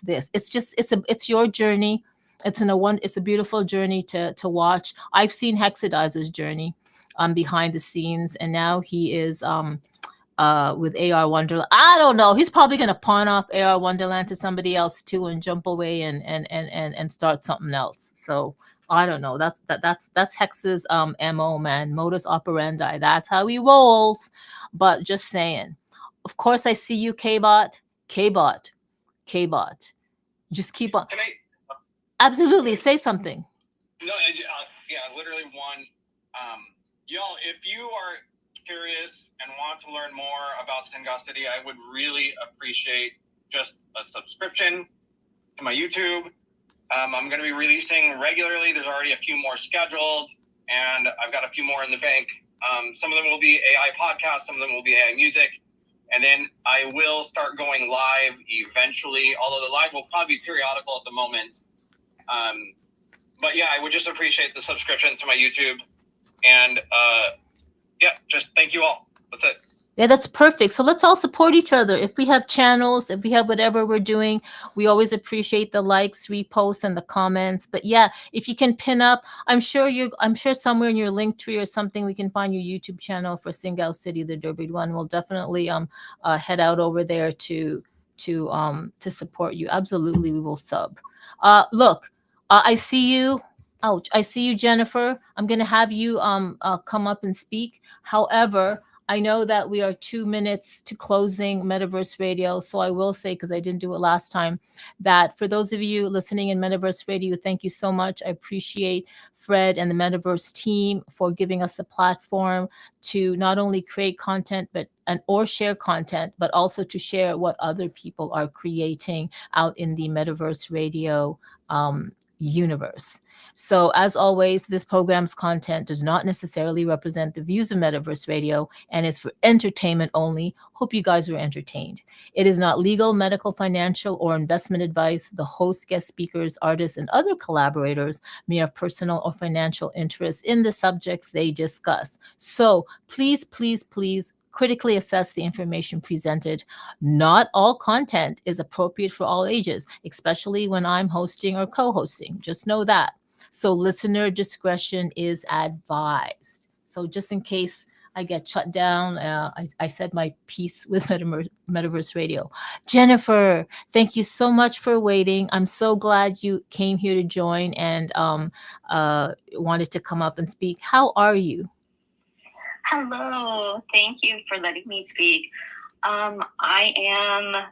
this. It's your journey. It's a beautiful journey to watch. I've seen Hexadize's journey behind the scenes, and now he is with AR Wonderland. I don't know. He's probably gonna pawn off AR Wonderland to somebody else too and jump away and start something else. So I don't know. That's Hex's MO, man. Modus operandi. That's how he rolls. But just saying. Of course I see you, K-Bot. K-Bot. K-Bot. Just keep on. Can I? Absolutely. Say something. No, yeah, literally one. Y'all, if you are curious and want to learn more about Singustity, I would really appreciate just a subscription to my YouTube. I'm going to be releasing regularly. There's already a few more scheduled, and I've got a few more in the bank. Some of them will be AI podcasts, some of them will be AI music, and then I will start going live eventually, although the live will probably be periodical at the moment. But yeah, I would just appreciate the subscription to my YouTube, and yeah, just thank you all. That's it. Yeah, that's perfect. So let's all support each other. If we have channels, if we have whatever we're doing, we always appreciate the likes, reposts, and the comments. But yeah, if you can pin up, I'm sure somewhere in your link tree or something, we can find your YouTube channel for Singal City, the Derby one. We'll definitely head out over there to support you. Absolutely, we will sub. Look, I see you. Ouch! I see you, Jennifer. I'm gonna have you come up and speak. However, I know that we are 2 minutes to closing Metaverse Radio, so I will say, because I didn't do it last time, that for those of you listening in Metaverse Radio, thank you so much. I appreciate Fred and the Metaverse team for giving us the platform to not only create content or share content, but also to share what other people are creating out in the Metaverse Radio universe. So as always, this program's content does not necessarily represent the views of Metaverse Radio and is for entertainment only. Hope you guys were entertained. It is not legal, medical, financial, or investment advice. The host, guest speakers, artists, and other collaborators may have personal or financial interests in the subjects they discuss. So please, please, please critically assess the information presented. Not all content is appropriate for all ages, especially when I'm hosting or co-hosting. Just know that. So listener discretion is advised. So just in case I get shut down, I said my piece with Metaverse Radio. Jennifer, thank you so much for waiting. I'm so glad you came here to join and wanted to come up and speak. How are you? Hello, thank you for letting me speak. I am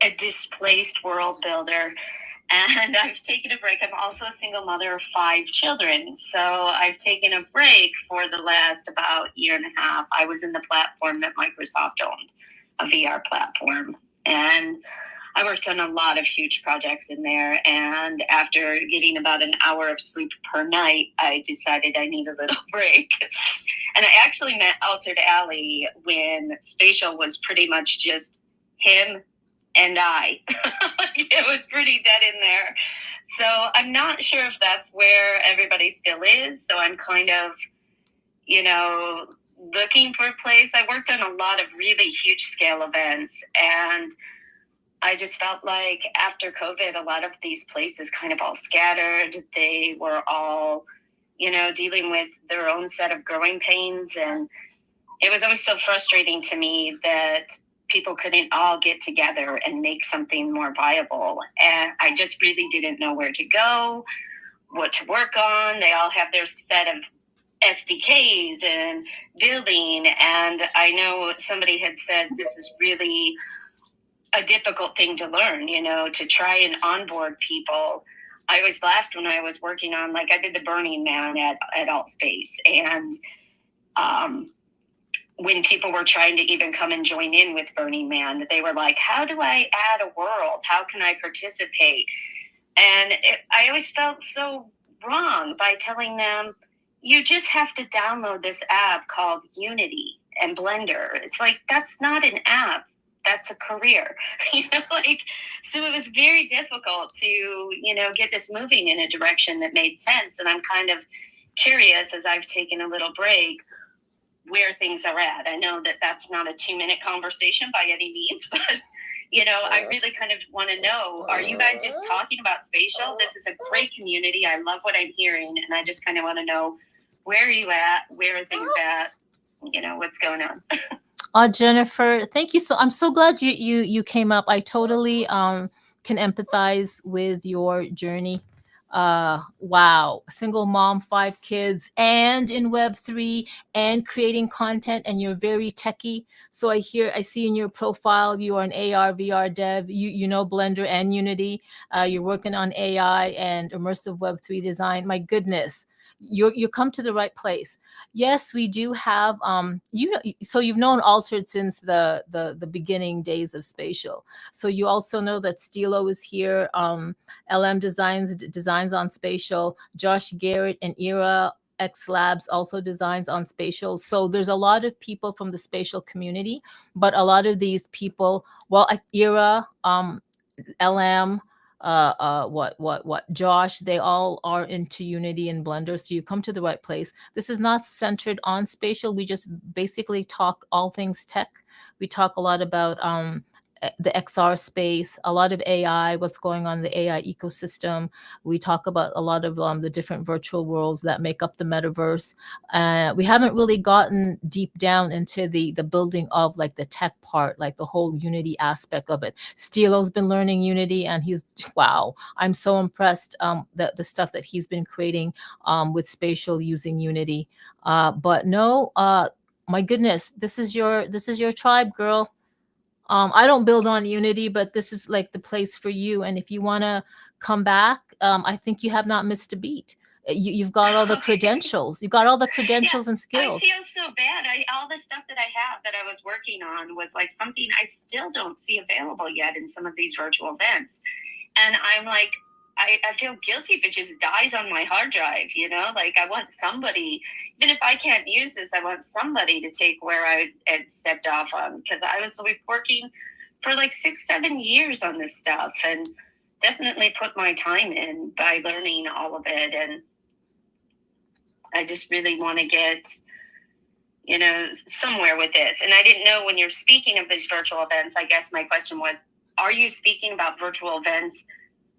a displaced world builder, and I've taken a break. I'm also a single mother of 5 children, so I've taken a break for the last about year and a half. I was in the platform that Microsoft owned, a VR platform, and I worked on a lot of huge projects in there, and after getting about an hour of sleep per night, I decided I need a little break. And I actually met Altered Alley when Spatial was pretty much just him and I. It was pretty dead in there. So I'm not sure if that's where everybody still is. So I'm kind of, looking for a place. I worked on a lot of really huge scale events, and I just felt like after COVID, a lot of these places kind of all scattered. They were all, dealing with their own set of growing pains. And it was always so frustrating to me that people couldn't all get together and make something more viable. And I just really didn't know where to go, what to work on. They all have their set of SDKs and building. And I know somebody had said this is really a difficult thing to learn, to try and onboard people. I always laughed when I was working on, I did the Burning Man at Altspace. And when people were trying to even come and join in with Burning Man, they were like, how do I add a world? How can I participate? And I always felt so wrong by telling them, you just have to download this app called Unity and Blender. It's like, that's not an app. That's a career. Like, so it was very difficult to, get this moving in a direction that made sense. And I'm kind of curious, as I've taken a little break, where things are at. I know that that's not a 2-minute conversation by any means, but I really kind of want to know, are you guys just talking about spatial? This is a great community. I love what I'm hearing. And I just kind of want to know, where are you at? Where are things at? What's going on? Jennifer, thank you. I'm so glad you came up. I totally can empathize with your journey. Wow, single mom, 5 kids, and in Web3 and creating content, and you're very techy. So I see in your profile you are an AR VR dev. You know Blender and Unity. You're working on AI and immersive Web3 design. My goodness, you come to the right place. Yes, we do have so you've known Altered since the beginning days of spatial. So you also know that Stilo is here. LM designs on spatial. Josh Garrett and Era X Labs also designs on spatial. So there's a lot of people from the spatial community, but a lot of these people, well, Era, LM, Josh, they all are into Unity and Blender. So you come to the right place. This is not centered on spatial. We just basically talk all things tech. We talk a lot about the XR space, a lot of AI, what's going on in the AI ecosystem. We talk about a lot of the different virtual worlds that make up the metaverse. We haven't really gotten deep down into the building of like the tech part, like the whole Unity aspect of it. Stilo's been learning Unity, and wow, I'm so impressed that the stuff that he's been creating with spatial using Unity. But no, my goodness, this is your tribe, girl. I don't build on Unity, but this is like the place for you. And if you want to come back, I think you have not missed a beat. You've got all the credentials. You've got all the credentials and skills. I feel so bad. All the stuff that I have that I was working on was like something I still don't see available yet in some of these virtual events. And I'm like, I feel guilty if it just dies on my hard drive, like I want somebody, even if I can't use this, I want somebody to take where I had stepped off on, because I was working for like 6-7 years on this stuff and definitely put my time in by learning all of it. And I just really want to get, somewhere with this. And I didn't know, when you're speaking of these virtual events, I guess my question was, are you speaking about virtual events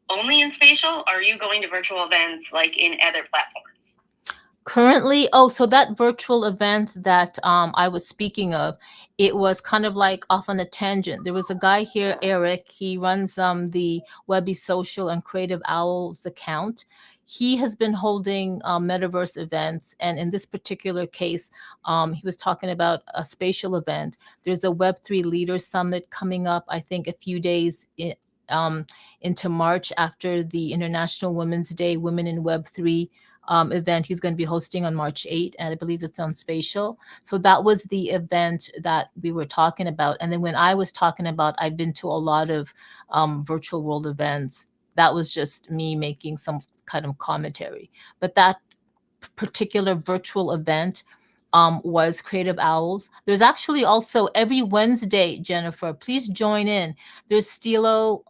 only in spatial? Or are you going to virtual events like in other platforms? Currently, so that virtual event that I was speaking of, it was kind of like off on a tangent. There was a guy here, Eric. He runs the Webby Social and Creative Owls account. He has been holding metaverse events, and in this particular case, he was talking about a spatial event. There's a Web3 Leaders Summit coming up, I think, a few days into March after the International Women's Day, Women in Web3 event he's going to be hosting on March 8th, and I believe it's on spatial. So that was the event that we were talking about. And then when I was talking about, I've been to a lot of virtual world events, that was just me making some kind of commentary. But that particular virtual event was Creative Owls. There's actually also every Wednesday, Jennifer, please join in. There's Stilo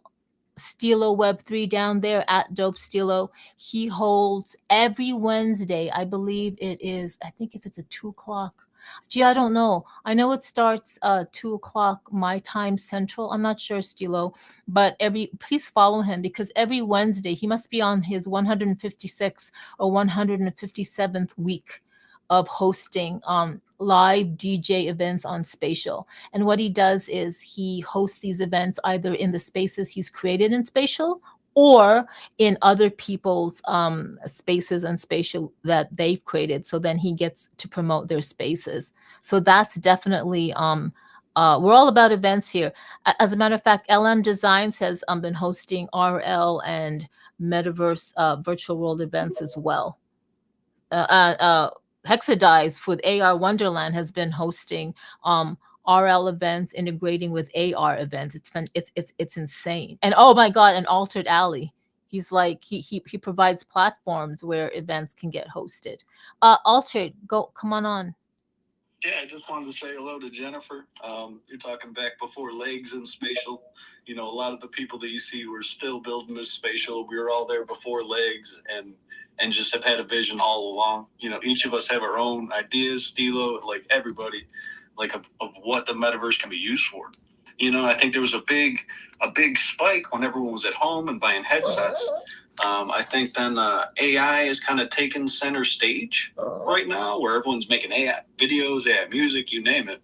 Web3 down there at Dope Stilo. He holds every Wednesday. I believe it is, I think if it's at 2:00. Gee, I don't know. I know it starts 2:00 my time central. I'm not sure, Stilo, but please follow him, because every Wednesday he must be on his 156th or 157th week of hosting live DJ events on spatial. And what he does is he hosts these events either in the spaces he's created in spatial or in other people's spaces and spatial that they've created. So then he gets to promote their spaces. So that's definitely, we're all about events here. As a matter of fact, LM Designs has been hosting RL and Metaverse virtual world events as well. Hexadize with AR Wonderland has been hosting RL events integrating with AR events. It's insane. And oh my God, and Altered Alley. He's like he provides platforms where events can get hosted. Altered, come on. Yeah, I just wanted to say hello to Jennifer. You're talking back before legs and spatial. You know, a lot of the people that you see were still building this spatial. We were all there before legs and just have had a vision all along. You know, each of us have our own ideas, Stilo, like everybody, like of what the metaverse can be used for. You know, I think there was a big spike when everyone was at home and buying headsets. I think then AI is kind of taking center stage right now, where everyone's making AI videos, AI music, you name it.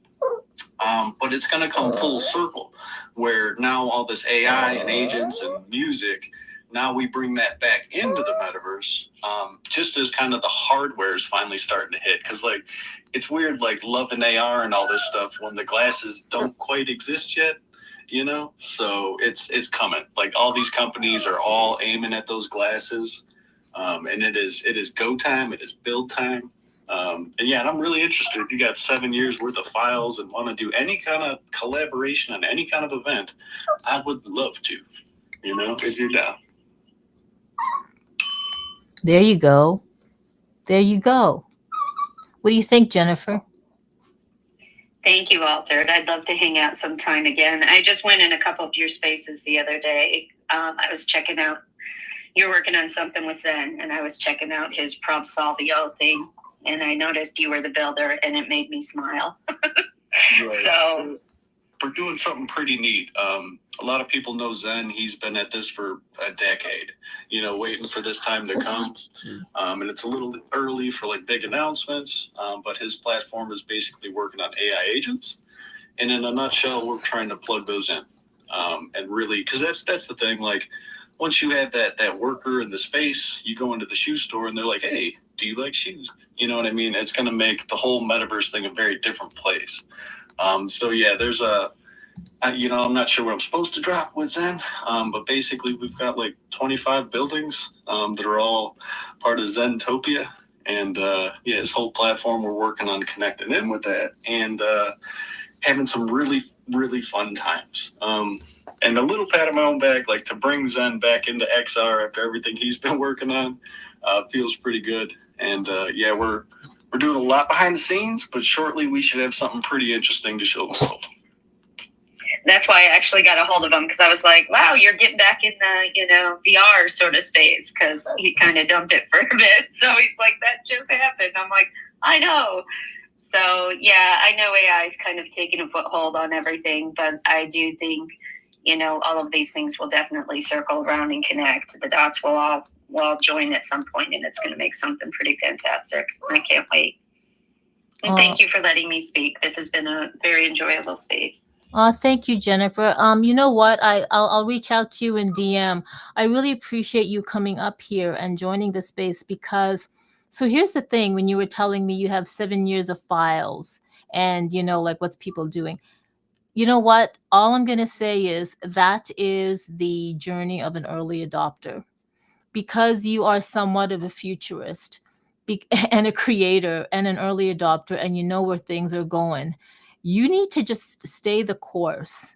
But it's going to come full circle, where now all this AI and agents and music, now we bring that back into the metaverse, just as kind of the hardware is finally starting to hit. Because like, it's weird, like loving AR and all this stuff when the glasses don't quite exist yet. You know, so it's coming. Like all these companies are all aiming at those glasses, and it is go time. It is build time, and yeah, and I'm really interested. If you got 7 years worth of files and want to do any kind of collaboration on any kind of event, I would love to. You know, if you're down. There you go. There you go. What do you think, Jennifer? Thank you, Altered. I'd love to hang out sometime again. I just went in a couple of your spaces the other day. I was checking out, you're working on something with Zen, and I was checking out his Prob Solvio thing, and I noticed you were the builder, and it made me smile. Right. So we're doing something pretty neat. A lot of people know Zen. He's been at this for a decade, you know, waiting for this time to come. And it's a little early for like big announcements, but his platform is basically working on AI agents. And in a nutshell, we're trying to plug those in. And really, because that's the thing, like once you have that worker in the space, you go into the shoe store and they're like, hey, do you like shoes? You know what I mean? It's going to make the whole metaverse thing a very different place. So yeah, there's I'm not sure what I'm supposed to drop with Zen, but basically we've got like 25 buildings that are all part of Zentopia. And yeah, this whole platform, we're working on connecting in with that and having some really, really fun times. And a little pat on my own back, like to bring Zen back into XR after everything he's been working on, feels pretty good. And yeah, we're doing a lot behind the scenes, but shortly we should have something pretty interesting to show the world. that's why I actually got a hold of him, because I was like, wow, you're getting back in the, VR sort of space, because he kind of dumped it for a bit. So he's like, that just happened. I'm like, I know. So yeah, I know AI is kind of taking a foothold on everything, but I do think, all of these things will definitely circle around and connect. The dots will all join at some point, and it's going to make something pretty fantastic. I can't wait. And thank you for letting me speak. This has been a very enjoyable space. Thank you, Jennifer. You know what? I'll reach out to you in DM. I really appreciate you coming up here and joining the space because, so here's the thing, when you were telling me you have 7 years of files and, like what's people doing, you know what? All I'm going to say is that is the journey of an early adopter. Because you are somewhat of a futurist and a creator and an early adopter, and you know where things are going, you need to just stay the course.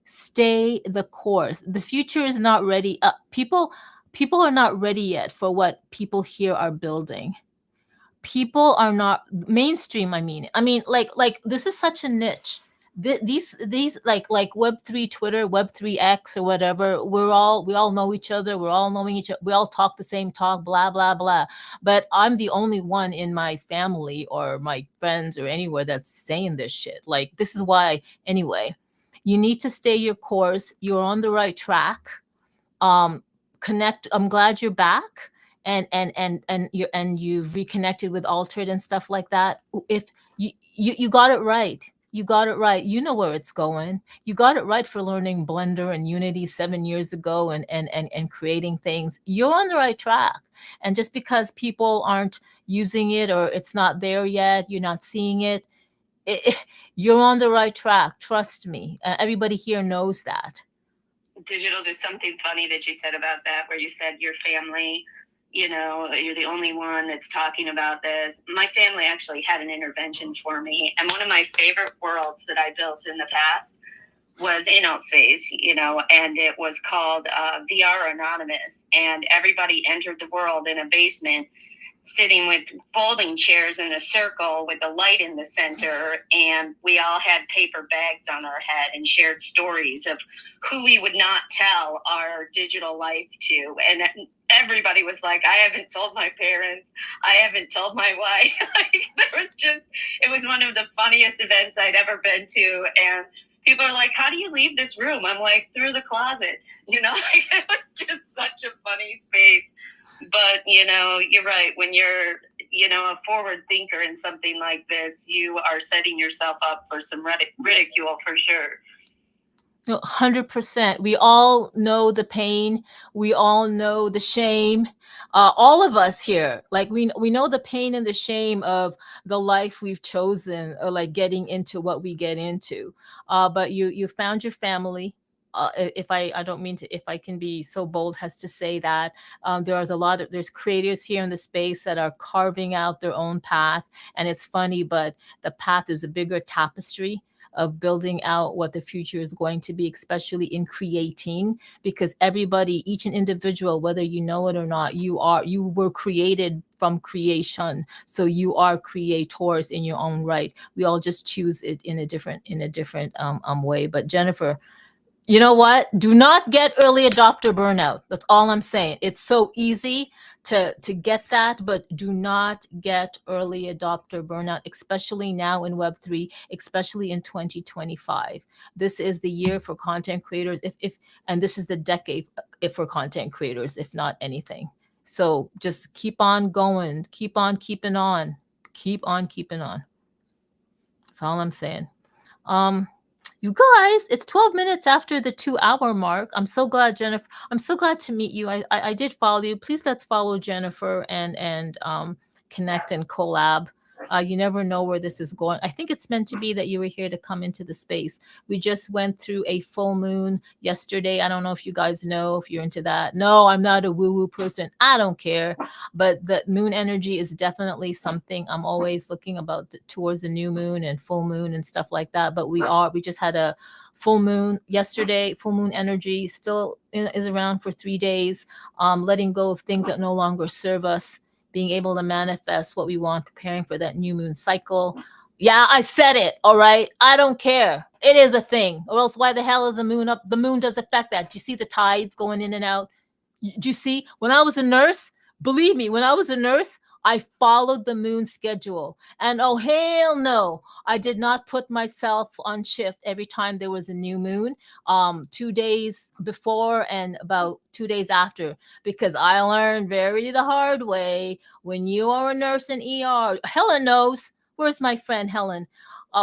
Stay the course. The future is not ready. People are not ready yet for what people here are building. People are not mainstream. I mean, like this is such a niche. These like Web3 Twitter, Web3 X or whatever, we all know each other, we're all knowing each other, we all talk the same talk, blah blah blah. But I'm the only one in my family or my friends or anywhere that's saying this shit. Like, this is why, anyway, you need to stay your course. You're on the right track. Connect. I'm glad you're back. And you've reconnected with Altered and stuff like that. If you got it right. You got it right. You know where it's going. You got it right for learning Blender and Unity 7 years ago and creating things. You're on the right track. And just because people aren't using it or it's not there yet, you're not seeing it, you're on the right track. Trust me. Everybody here knows that. Digital, there's something funny that you said about that, where you said your family, you're the only one that's talking about this. My family actually had an intervention for me. And one of my favorite worlds that I built in the past was in Outspace, and it was called VR Anonymous, and everybody entered the world in a basement, sitting with folding chairs in a circle with a light in the center, and we all had paper bags on our head and shared stories of who we would not tell our digital life to. And everybody was like, I haven't told my parents, I haven't told my wife. It was one of the funniest events I'd ever been to. And people are like, how do you leave this room? I'm like, through the closet. It was just such a funny space. But, you're right. When you're, a forward thinker in something like this, you are setting yourself up for some ridicule for sure. No, 100%. We all know the pain. We all know the shame. All of us here, like we know the pain and the shame of the life we've chosen, or like getting into what we get into. But you found your family. If I don't mean to, if I can be so bold as to say that, there's creators here in the space that are carving out their own path, and it's funny, but the path is a bigger tapestry of building out what the future is going to be, especially in creating, because everybody, each an individual, whether you know it or not, you were created from creation. So you are creators in your own right. We all just choose it in a different way. But Jennifer, you know what? Do not get early adopter burnout. That's all I'm saying. It's so easy to get that, but do not get early adopter burnout, especially now in Web3, especially in 2025. This is the year for content creators, and this is the decade for content creators, if not anything. So just keep on going, keep on keeping on, keep on keeping on. That's all I'm saying. You guys, it's 12 minutes after the 2-hour mark. I'm so glad, Jennifer. I'm so glad to meet you. I did follow you. Please let's follow Jennifer and connect and collab. You never know where this is going. I think it's meant to be that you were here to come into the space. We just went through a full moon yesterday. I don't know if you guys know, if you're into that. No, I'm not a woo-woo person. I don't care. But the moon energy is definitely something I'm always looking towards the new moon and full moon and stuff like that. But we just had a full moon yesterday. Full moon energy still is around for 3 days. Letting go of things that no longer serve us, being able to manifest what we want, preparing for that new moon cycle. Yeah, I said it. All right. I don't care. It is a thing. Or else why the hell is the moon up? The moon does affect that. Do you see the tides going in and out? Do you see? When I was a nurse, believe me, when I was a nurse, I followed the moon schedule. And oh, hell no, I did not put myself on shift every time there was a new moon, 2 days before and about 2 days after, because I learned the hard way. When you are a nurse in ER, Helen knows. Where's my friend Helen?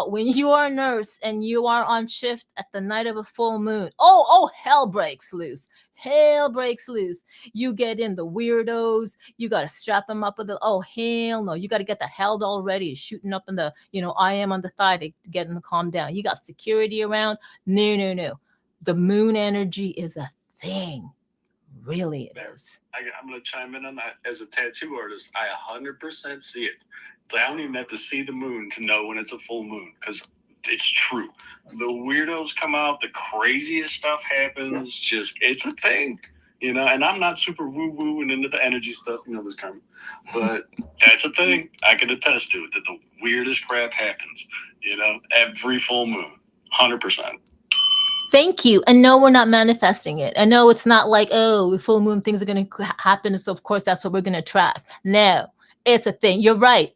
When you are a nurse and you are on shift at the night of a full moon, hell breaks loose. Hell breaks loose. You get in the weirdos. You got to strap them up with hell no. You got to get the held already, shooting up in the, I am on the thigh to get them to calm down. You got security around. No. The moon energy is a thing. Really, it is. I'm going to chime in on that. As a tattoo artist, I 100% see it. I don't even have to see the moon to know when it's a full moon, because it's true. The weirdos come out, the craziest stuff happens. It's a thing, and I'm not super woo-woo and into the energy stuff, this kind of, but that's a thing. I can attest to it, that the weirdest crap happens, every full moon, 100%. Thank you. And no, we're not manifesting it. I know it's not like, with full moon, things are going to happen. So of course, that's what we're going to track. No. It's a thing. You're right.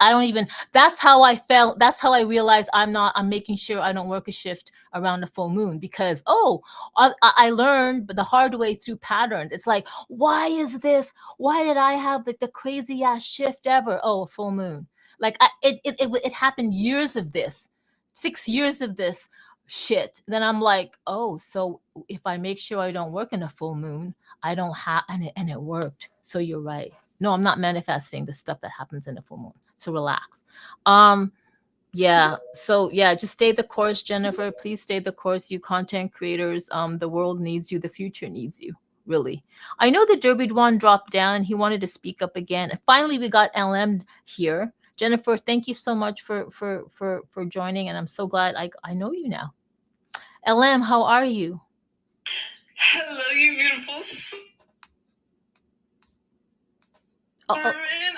That's how I felt. That's how I realized I'm making sure I don't work a shift around the full moon, because, I learned the hard way through patterns. It's like, why is this? Why did I have the crazy ass shift ever? Oh, full moon. Like it happened years of this, 6 years of this shit. Then I'm like, so if I make sure I don't work in a full moon, I don't have, and it worked. So you're right. No, I'm not manifesting the stuff that happens in a full moon. So relax. Yeah. So yeah, just stay the course, Jennifer. Please stay the course, you content creators. The world needs you. The future needs you. Really. I know that Derby Dwan dropped down and he wanted to speak up again. And finally, we got LM here. Jennifer, thank you so much for joining. And I'm so glad I know you now. LM, how are you? Hello, you beautiful Carmen.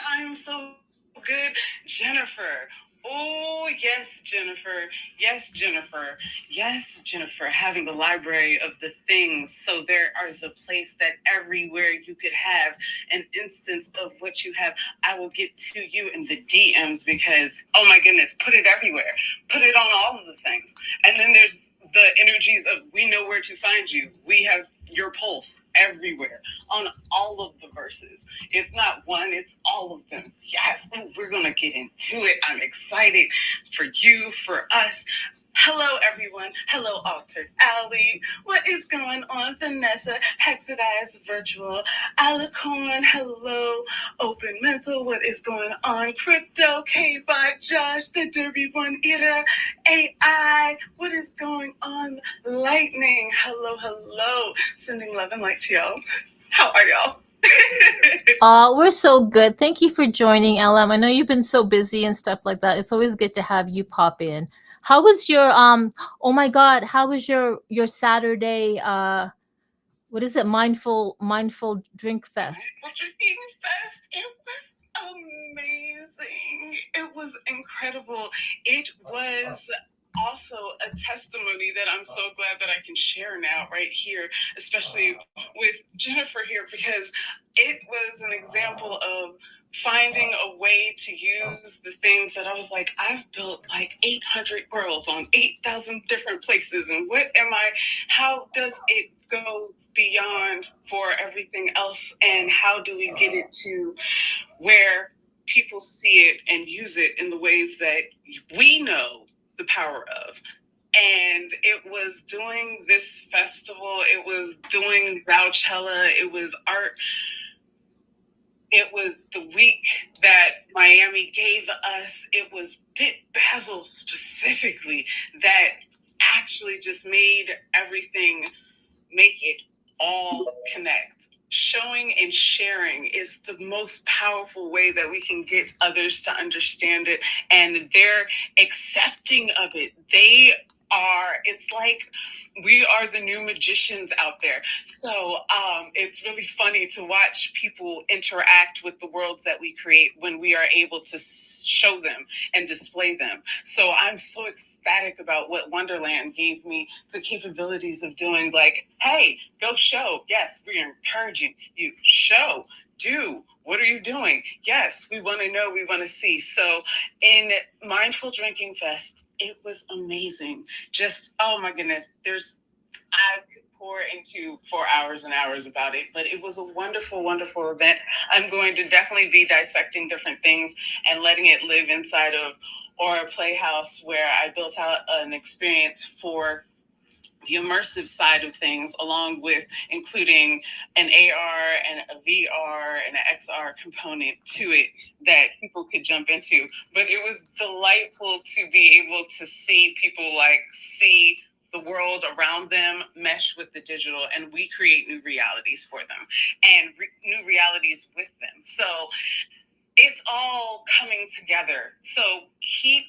I'm so good. Jennifer. Oh, yes, Jennifer. Yes, Jennifer. Yes, Jennifer. Having the library of the things. So there is a place that everywhere you could have an instance of what you have. I will get to you in the DMs because, oh my goodness, put it everywhere. Put it on all of the things. And then there's the energies of we know where to find you. We have your pulse everywhere on all of the verses. It's not one, it's all of them. Yes, we're going to get into it. I'm excited for you, for us. Hello, everyone. Hello, Altered Alley. What is going on, Vanessa? Hexadized Virtual. Alicorn. Hello, Open Mental. What is going on? Crypto. K by Josh. The Derby One Era. AI. What is going on? Lightning. Hello, hello. Sending love and light to y'all. How are y'all? We're so good. Thank you for joining, LM. I know you've been so busy and stuff like that. It's always good to have you pop in. How was your oh my god, how was your Saturday what is it? Mindful Drink Fest? Mindful Drinking Fest. It was amazing. It was incredible. It was also a testimony that I'm so glad that I can share now right here, especially with Jennifer here, because it was an example of finding a way to use the things that I was like, I've built like 800 worlds on 8,000 different places. And how does it go beyond for everything else? And how do we get it to where people see it and use it in the ways that we know the power of? And it was doing this festival, it was doing Zouchella, it was art. It was the week that Miami gave us. It was Bit Basil specifically that actually just made everything, make it all connect. Showing and sharing is the most powerful way that we can get others to understand it, and they're accepting of it. It's like we are the new magicians out there. So it's really funny to watch people interact with the worlds that we create when we are able to show them and display them. So I'm so ecstatic about what Wonderland gave me the capabilities of doing. Like, hey, go show. Yes, we are encouraging you. Show. Do. What are you doing? Yes, we want to know. We want to see. So in Mindful Drinking Fest, it was amazing. Just, oh my goodness, I could pour into 4 hours and hours about it, but it was a wonderful, wonderful event. I'm going to definitely be dissecting different things and letting it live inside of Aura Playhouse, where I built out an experience for the immersive side of things, along with including an AR and a VR and an XR component to it that people could jump into. But it was delightful to be able to see people see the world around them mesh with the digital, and we create new realities for them and new realities with them. So it's all coming together. So keep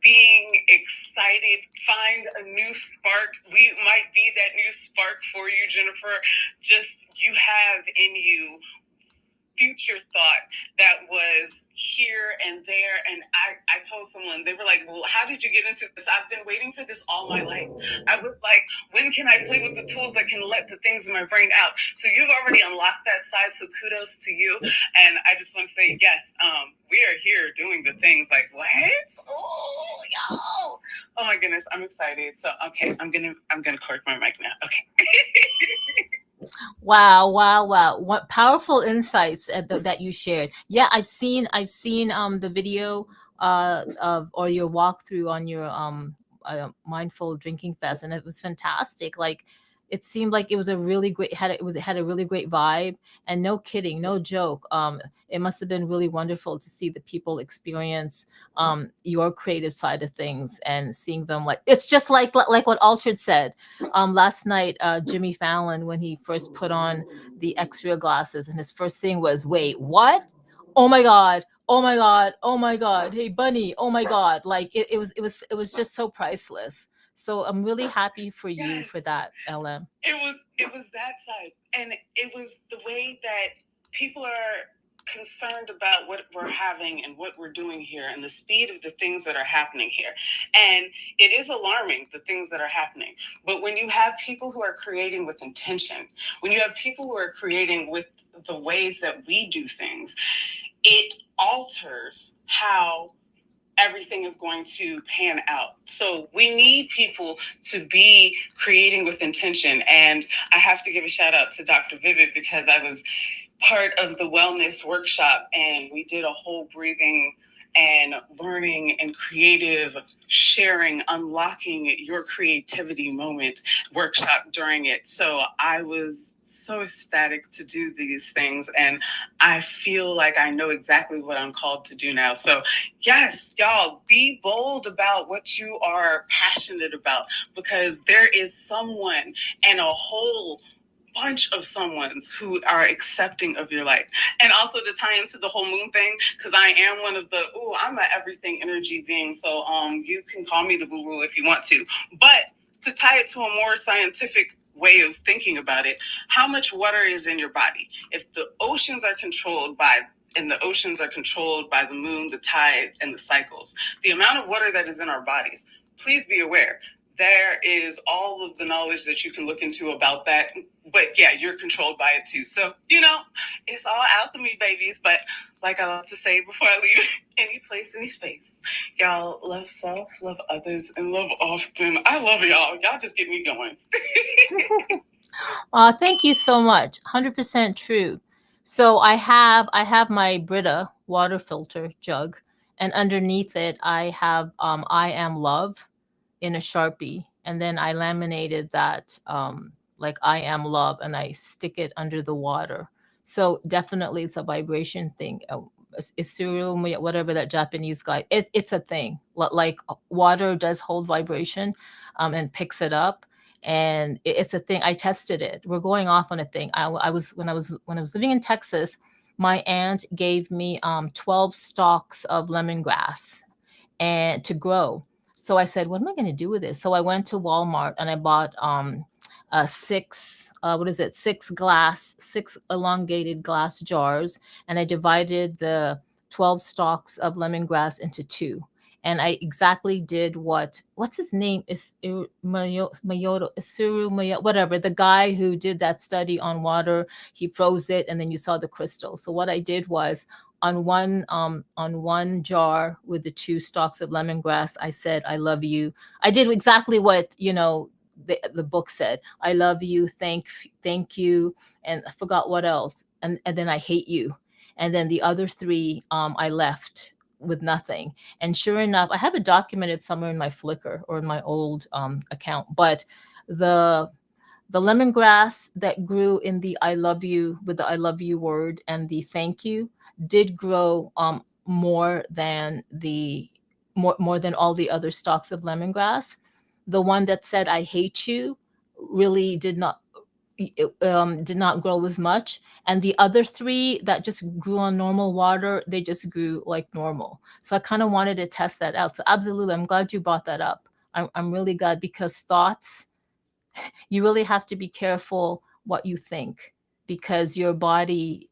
being excited. Find a new spark. We might be that new spark for you, Jennifer. Just you have in you future thought that was here and there. And I told someone, they were like, well, how did you get into this? I've been waiting for this all my life. I was like, when can I play with the tools that can let the things in my brain out? So you've already unlocked that side. So kudos to you. And I just want to say, yes, we are here doing the things like, what? Oh, yo. Oh my goodness, I'm excited. So, okay, I'm gonna cork my mic now. Okay. Wow. What powerful insights that you shared. Yeah, I've seen the video or your walkthrough on your Mindful Drinking Fest, and it was fantastic. Like, it seemed like it was a really great had a really great vibe, and no kidding, no joke. It must have been really wonderful to see the people experience your creative side of things, and seeing them, like, it's just like what Altered said last night. Jimmy Fallon, when he first put on the X-ray glasses, and his first thing was, wait, what? Oh my god, oh my god, oh my god, hey Bunny, oh my god. Like, it was just so priceless. So I'm really happy for you for Yes. that, LM. It was that side, and it was the way that people are concerned about what we're having and what we're doing here and the speed of the things that are happening here. And it is alarming, the things that are happening. But when you have people who are creating with intention, when you have people who are creating with the ways that we do things, it alters how everything is going to pan out. So we need people to be creating with intention. And I have to give a shout out to Dr. Vivid, because I was part of the wellness workshop and we did a whole breathing and learning and creative sharing, unlocking your creativity moment workshop during it. So I was so ecstatic to do these things, and I feel like I know exactly what I'm called to do now. So yes, y'all, be bold about what you are passionate about, because there is someone and a whole bunch of someone's who are accepting of your light. And also to tie into the whole moon thing, because I am one of the, I'm an everything energy being. So you can call me the boo-boo if you want to. But to tie it to a more scientific way of thinking about it, how much water is in your body? If the oceans are controlled by the moon, the tide, and the cycles, the amount of water that is in our bodies, please be aware, there is all of the knowledge that you can look into about that. But yeah, you're controlled by it too. So, it's all alchemy, babies. But like I love to say before I leave any place, any space, y'all love self, love others, and love often. I love y'all. Y'all just get me going. Thank you so much. 100% true. So I have my Brita water filter jug, and underneath it I have I am love in a Sharpie, and then I laminated that like I am love, and I stick it under the water. So definitely it's a vibration thing. Isuru, whatever that Japanese guy, it's a thing. Like water does hold vibration and picks it up, and it's a thing. I tested it. We're going off on a thing. I was when I was living in Texas, my aunt gave me 12 stalks of lemongrass and to grow. So I said, what am I going to do with this? So I went to Walmart and I bought six elongated glass jars, and I divided the 12 stalks of lemongrass into two. And I exactly did what's his name is Isuru whatever, the guy who did that study on water. He froze it, and then you saw the crystal. So what I did was, on one jar with the two stalks of lemongrass, I said, I love you. I did exactly what the book said. I love you, thank you, and I forgot what else. And then I hate you. And then the other three I left with nothing. And sure enough, I have it documented somewhere in my Flickr or in my old account. But the lemongrass that grew in the I love you, with the I love you word and the thank you, did grow more than all the other stalks of lemongrass. The one that said I hate you really did not grow as much, and the other three that just grew on normal water, they just grew like normal. So I kind of wanted to test that out. So absolutely, I'm glad you brought that up. I'm really glad, because thoughts, you really have to be careful what you think, because your body,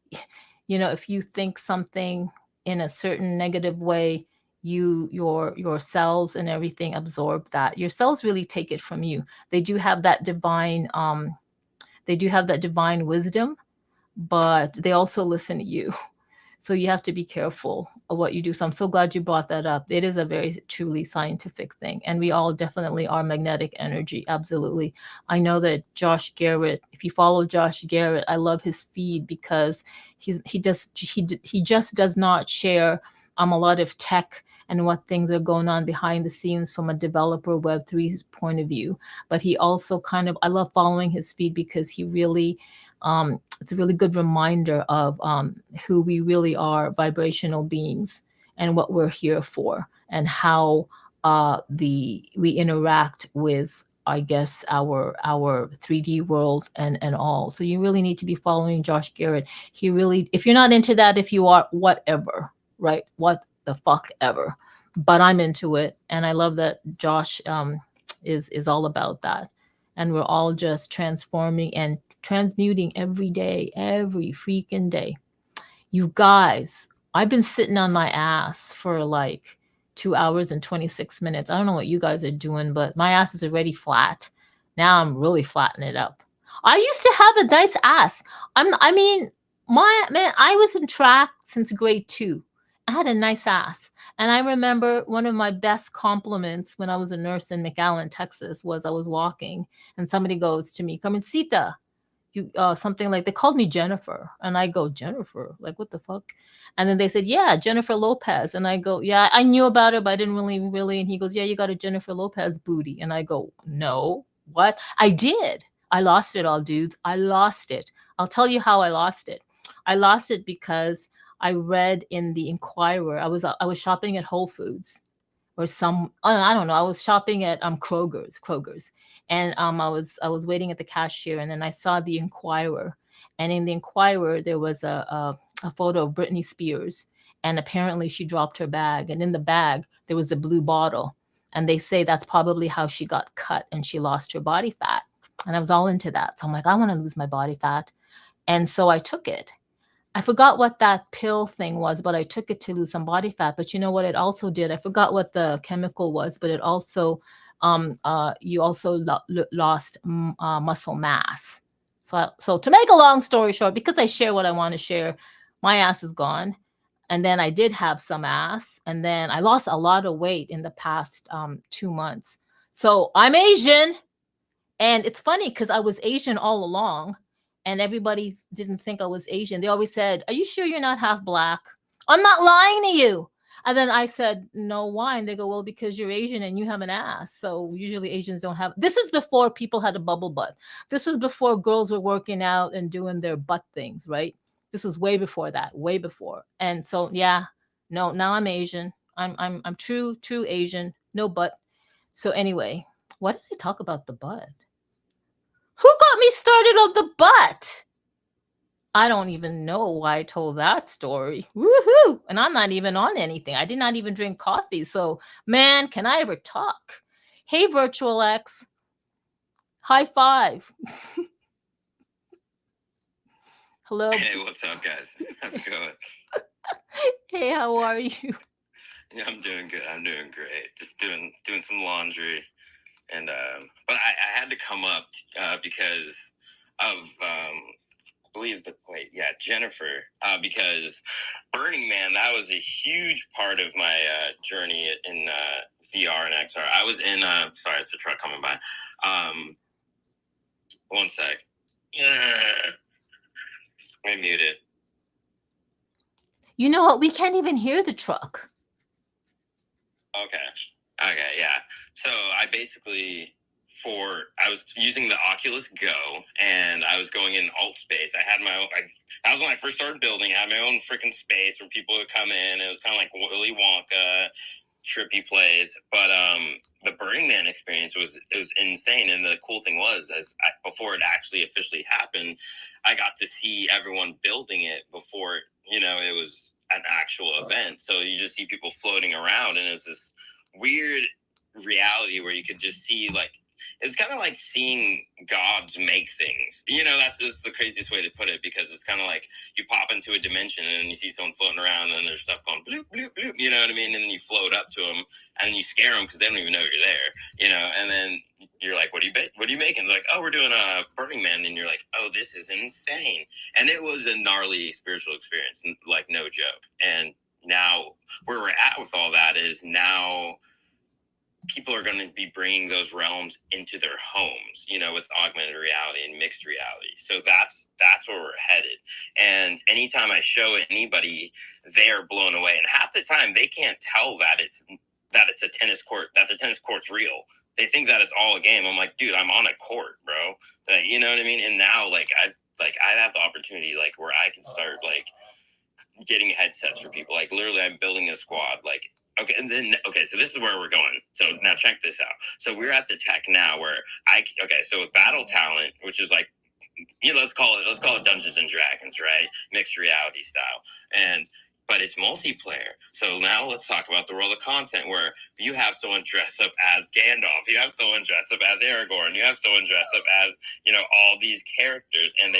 if you think something in a certain negative way, your cells and everything absorb that. Your cells really take it from you. They do have that divine wisdom, but they also listen to you. So you have to be careful of what you do. So I'm so glad you brought that up. It is a very truly scientific thing. And we all definitely are magnetic energy. Absolutely. I know that Josh Garrett, if you follow Josh Garrett, I love his feed, because he just does not share a lot of tech and what things are going on behind the scenes from a developer Web3 point of view. But he also I love following his feed, because he really, it's a really good reminder of who we really are, vibrational beings, and what we're here for, and how we interact with, I guess, our 3D world and all. So you really need to be following Josh Garrett. He really, if you're not into that, if you are, whatever, right? What the fuck ever. But I'm into it, and I love that Josh is all about that. And we're all just transforming and transmuting every day, every freaking day. You guys, I've been sitting on my ass for like 2 hours and 26 minutes. I don't know what you guys are doing, but my ass is already flat. Now I'm really flattening it up. I used to have a nice ass. I mean, my man, I was in track since grade 2. I had a nice ass. And I remember one of my best compliments when I was a nurse in McAllen, Texas, was I was walking and somebody goes to me, Carmencita, you something like, they called me Jennifer, and I go, Jennifer, like what the fuck? And then they said, yeah, Jennifer Lopez, and I go, yeah, I knew about her, but I didn't really. And he goes, yeah, you got a Jennifer Lopez booty, and I go, no, what? I did. I lost it all, dudes. I lost it. I'll tell you how I lost it. I lost it because I read in the Inquirer. I was shopping at Whole Foods or some, I don't know. I was shopping at Kroger's, and I was waiting at the cashier, and then I saw the Inquirer, and in the Inquirer there was a photo of Britney Spears, and apparently she dropped her bag, and in the bag there was a blue bottle, and they say that's probably how she got cut and she lost her body fat, and I was all into that. So I'm like, I want to lose my body fat, and so I took it. I forgot what that pill thing was, but I took it to lose some body fat. But you know what it also did? I forgot what the chemical was, but it also, you also lost muscle mass. So to make a long story short, because I share what I want to share, my ass is gone. And then I did have some ass, and then I lost a lot of weight in the past 2 months. So I'm Asian, and it's funny because I was Asian all along, and everybody didn't think I was Asian. They always said, are you sure you're not half black? I'm not lying to you. And then I said, no, why? And they go, well, because you're Asian and you have an ass. So usually Asians don't have. This is before people had a bubble butt. This was before girls were working out and doing their butt things, right? This was way before that, way before. And so, yeah, no, now I'm Asian. I'm true Asian, no butt. So anyway, why did I talk about the butt? Who got me started on the butt? I don't even know why I told that story. Woohoo! And I'm not even on anything. I did not even drink coffee. So, man, can I ever talk? Hey, Virtual X. High five. Hello. Hey, what's up, guys? How's it going? Hey, how are you? Yeah, I'm doing good. I'm doing great. Just doing some laundry, and but I had to come up because of I believe Jennifer, because Burning Man, that was a huge part of my journey in VR and XR. I was in sorry, it's a truck coming by. One sec. I muted. You know what? We can't even hear the truck. Okay, yeah. So I basically, I was using the Oculus Go, and I was going in alt space. I had my own, that was when I first started building. I had my own freaking space where people would come in. It was kind of like Willy Wonka, trippy plays. But the Burning Man experience was insane. And the cool thing was, before it actually officially happened, I got to see everyone building it before, it was an actual event. So you just see people floating around, and it was this weird reality where you could just see, like, it's kind of like seeing gods make things. That's the craziest way to put it, because it's kind of like you pop into a dimension and you see someone floating around and there's stuff going bloop, bloop, bloop, you know what I mean? And then you float up to them and you scare them because they don't even know you're there, and then you're like, what are you making? They're like, oh, we're doing a Burning Man. And you're like, oh, this is insane. And it was a gnarly spiritual experience, like no joke. And now where we're at with all that is now people are going to be bringing those realms into their homes, with augmented reality and mixed reality. So that's where we're headed. And anytime I show anybody, they're blown away. And half the time they can't tell that it's a tennis court, that the tennis court's real. They think that it's all a game. I'm like, dude, I'm on a court, bro. Like, you know what I mean? And now, I have the opportunity, like, where I can start, like, getting headsets for people. Like, literally, I'm building a squad, like, okay, so this is where we're going. So now check this out. So we're at the tech now where so with Battle Talent, which is like, let's call it Dungeons and Dragons, right? Mixed reality style. but it's multiplayer. So now let's talk about the world of content where you have someone dressed up as Gandalf, you have someone dressed up as Aragorn, you have someone dressed up as, all these characters, and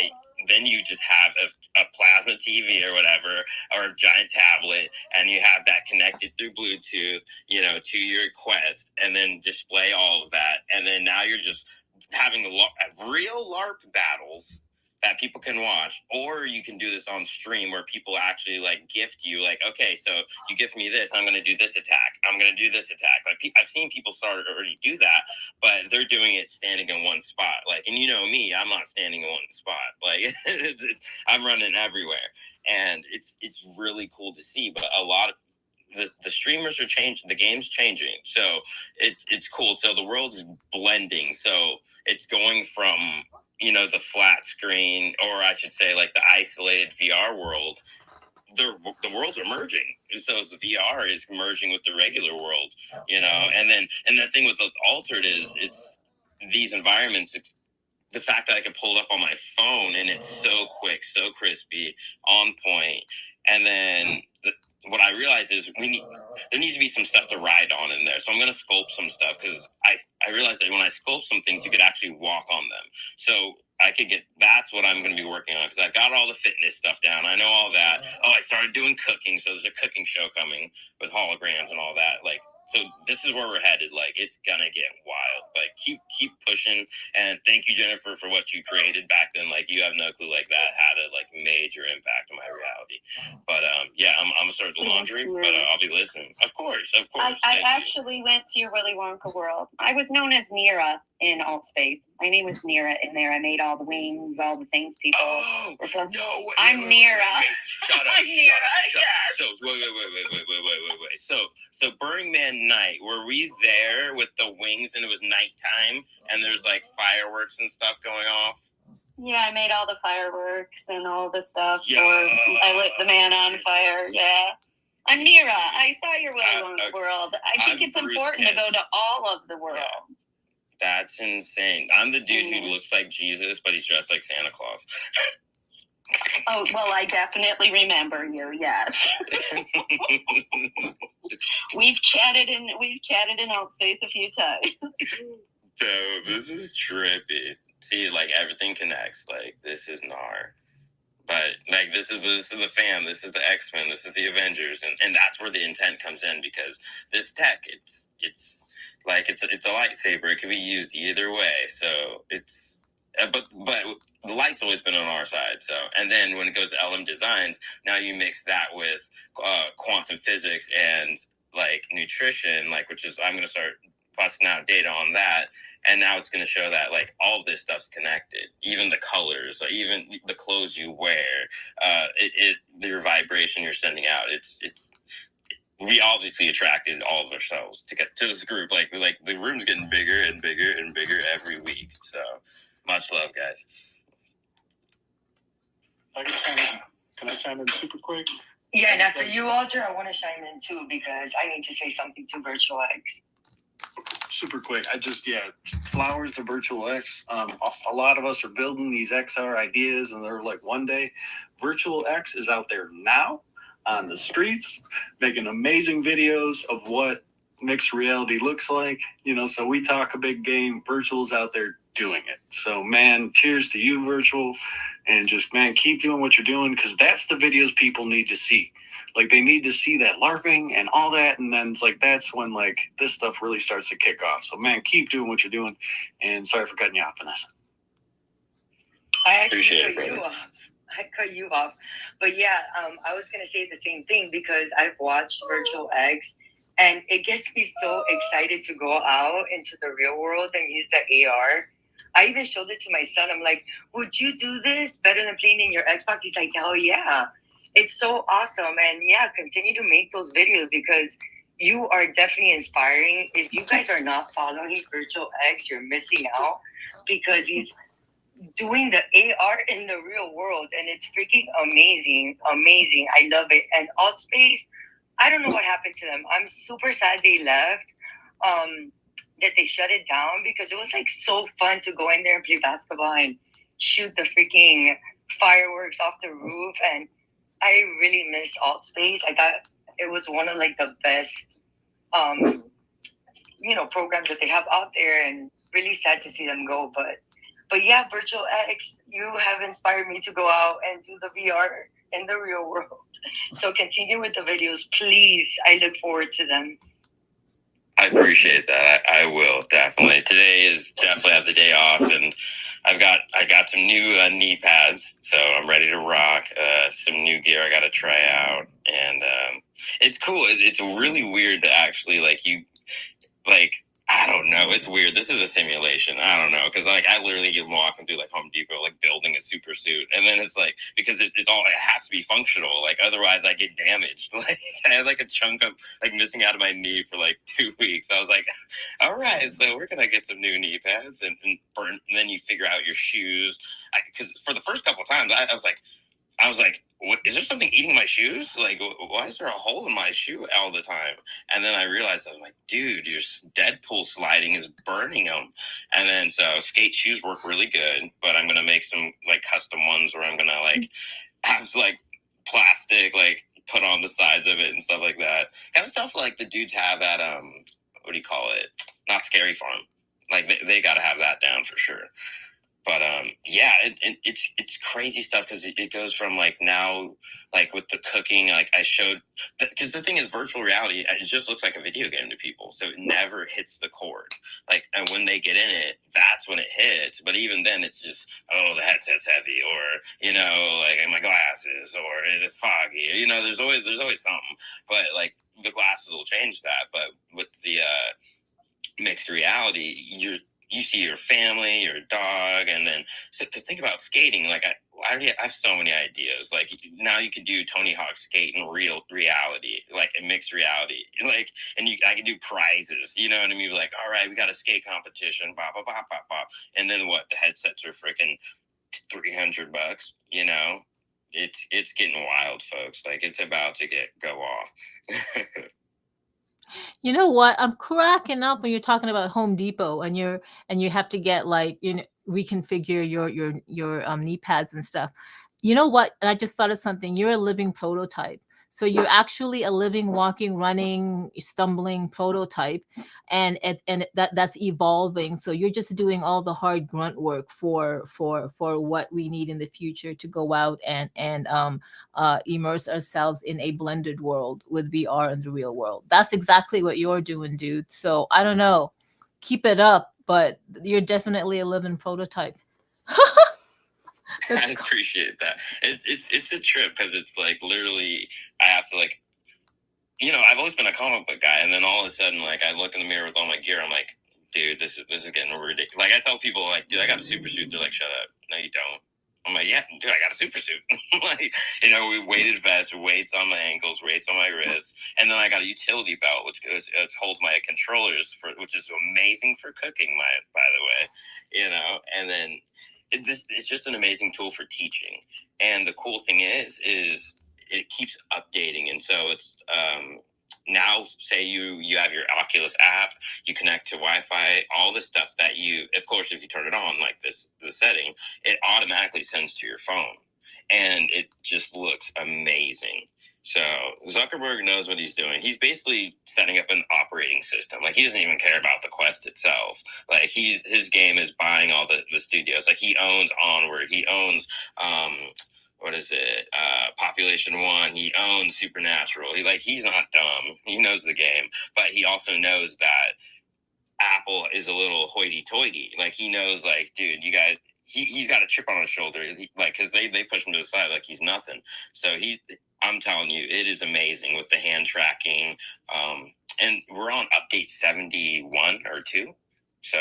then you just have a plasma TV or whatever, or a giant tablet, and you have that connected through Bluetooth, to your Quest, and then display all of that. And then now you're just having real LARP battles that people can watch, or you can do this on stream where people actually gift you, okay, so you gift me this, I'm going to do this attack, I'm going to do this attack. I've seen people start already do that, but they're doing it standing in one spot. And me, I'm not standing in one spot. I'm running everywhere, and it's really cool to see. But a lot of the streamers are changing, the game's changing, so it's cool. So the world is blending, so it's going from the flat screen, or I should say the isolated VR world. The worlds are merging, so the VR is merging with the regular world, and the thing with the Altered is it's these environments. The fact that I can pull it up on my phone and it's so quick, so crispy, on point. And then what I realized is there needs to be some stuff to ride on in there. So I'm going to sculpt some stuff, because I realized that when I sculpt some things, you could actually walk on them. So that's what I'm going to be working on, because I've got all the fitness stuff down. I know all that. Oh, I started doing cooking. So there's a cooking show coming with holograms and all that. So this is where we're headed. It's gonna get wild. Keep pushing, and thank you, Jennifer, for what you created back then. You have no clue that had a major impact on my reality. But yeah, I'm gonna start the laundry, but I'll be listening. Of course. I actually went to your Willy Wonka world. I was known as Nira in Alt Space. My name was Nira in there. I made all the wings, all the things people. Oh no! I'm Nira. Shut up! I'm Nira. Shut up. So wait. So Burning Man night, were we there with the wings and it was nighttime and there's fireworks and stuff going off? Yeah, I made all the fireworks and all the stuff. Yeah. Or I lit the man on fire. Yeah. I'm Nira. I saw your Willy Wonka world. I think it's important to go to all of the world. Yeah. That's insane. I'm the dude who looks like Jesus, but he's dressed like Santa Claus. Oh, well, I definitely remember you. Yes. We've chatted in Alt Space a few times. So this is trippy. See, everything connects. This is NAR. But this is the fam, this is the X-Men, this is the Avengers, and that's where the intent comes in, because this tech, it's a lightsaber. It can be used either way. So it's but the light's always been on our side. So, and then when it goes to LM Designs, now you mix that with quantum physics and nutrition, which is, I'm going to start busting out data on that, and now it's going to show that all of this stuff's connected, even the colors, even the clothes you wear, your vibration you're sending out. We obviously attracted all of ourselves to get to this group. The room's getting bigger and bigger and bigger every week. So much love, guys. Can I chime in super quick? Yeah, and after you, Alter, I want to chime in too, because I need to say something to Virtual X. Super quick. Flowers to Virtual X. A lot of us are building these XR ideas, and they're one day. Virtual X is out there now on the streets, making amazing videos of what mixed reality looks like. So we talk a big game. Virtual's out there doing it. So, man, cheers to you, Virtual. And just, man, keep doing what you're doing, because that's the videos people need to see. They need to see that LARPing and all that, and then it's that's when this stuff really starts to kick off. So, man, keep doing what you're doing, and sorry for cutting you off, Vanessa. I actually cut you off, but yeah, I was gonna say the same thing, because I've watched Virtual X, and it gets me so excited to go out into the real world and use the AR. I even showed it to my son. I'm like, would you do this better than playing in your Xbox? He's like, hell yeah. It's so awesome. And yeah, continue to make those videos, because you are definitely inspiring. If you guys are not following Virtual X, you're missing out, because he's doing the AR in the real world, and it's freaking amazing. I love it. And Alt Space, I don't know what happened to them. I'm super sad they left. That they shut it down, because it was so fun to go in there and play basketball and shoot the freaking fireworks off the roof. And I really miss Alt Space. I thought it was one of like the best, programs that they have out there, and really sad to see them go. But yeah, Virtual X, you have inspired me to go out and do the VR in the real world. So continue with the videos, please. I look forward to them. I appreciate that. I will definitely. Today is definitely have the day off, and I got some new knee pads, so I'm ready to rock. Some new gear I got to try out, and it's cool. It's really weird to actually I don't know. It's weird. This is a simulation. I don't know. Because, I literally get walking through, Home Depot, building a super suit. And then it's, because it has to be functional. Otherwise I get damaged. I had, a chunk of, missing out of my knee for, 2 weeks. I was like, all right, so we're going to get some new knee pads and then you figure out your shoes. Because for the first couple of times, I was like, what, is there something eating my shoes? Why is there a hole in my shoe all the time? And then I realized, I was like, dude, your Deadpool sliding is burning them. And then, so skate shoes work really good, but I'm going to make some, custom ones where I'm going to, have, plastic, put on the sides of it and stuff like that. Kind of stuff the dudes have at, what do you call it? Not Scary Farm. They got to have that down for sure. But yeah, it's crazy stuff because it goes from now with the cooking, I showed, because the thing is, virtual reality, it just looks like a video game to people, so it never hits the chord. And when they get in it, that's when it hits. But even then, it's just, oh, the headset's heavy, or my glasses, or it's foggy. There's always something. But the glasses will change that. But with the mixed reality, you see your family, your dog, and then to think about skating, I have so many ideas. Now you can do Tony Hawk skate in real reality, in mixed reality, and I can do prizes. You know what I mean? All right, we got a skate competition, blah blah blah blah blah, and then what? The headsets are freaking $300. It's getting wild, folks. It's about to go off. You know what? I'm cracking up when you're talking about Home Depot and you have to get reconfigure your knee pads and stuff. You know what? And I just thought of something. You're a living prototype. So you're actually a living, walking, running, stumbling prototype, and that's evolving. So you're just doing all the hard grunt work for what we need in the future to go out and immerse ourselves in a blended world with VR and the real world. That's exactly what you're doing, dude. So I don't know, keep it up, but you're definitely a living prototype. I appreciate that. It's a trip because it's literally I have to I've always been a comic book guy, and then all of a sudden I look in the mirror with all my gear, I'm like, dude, this is getting ridiculous. I tell people dude, I got a super suit. They're like, shut up. No, you don't. I'm like, yeah, dude, I got a super suit. We weighted vest, weights on my ankles, weights on my wrists, and then I got a utility belt, which holds my controllers which is amazing for cooking, by the way, and then it's just an amazing tool for teaching. And the cool thing is it keeps updating, and so it's now say you have your Oculus app, you connect to Wi-Fi, all the stuff that of course, if you turn it on the setting, it automatically sends to your phone, and it just looks amazing. So Zuckerberg knows what he's doing. He's basically setting up an operating system. He doesn't even care about the Quest itself. His game is buying all the studios. He owns Onward. He owns what is it? Population One. He owns Supernatural. He's not dumb. He knows the game, but he also knows that Apple is a little hoity-toity. He knows, dude, you guys. He's got a chip on his shoulder. Because they push him to the side like he's nothing. So I'm telling you, it is amazing with the hand tracking. And we're on update 71 or 2. So,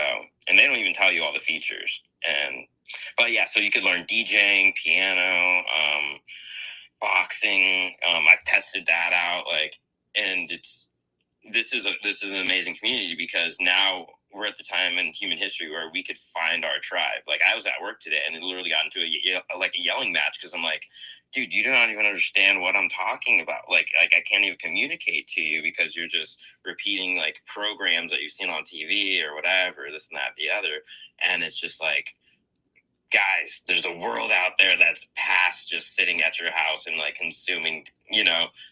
and they don't even tell you all the features. But yeah, so you could learn DJing, piano, boxing. I've tested that out. And this is an amazing community because now we're at the time in human history where we could find our tribe. I was at work today and it literally got into a yelling match because I'm like, dude, you do not even understand what I'm talking about. I can't even communicate to you because you're just repeating programs that you've seen on TV or whatever, this and that, the other. And it's just guys, there's a world out there that's past just sitting at your house and like consuming,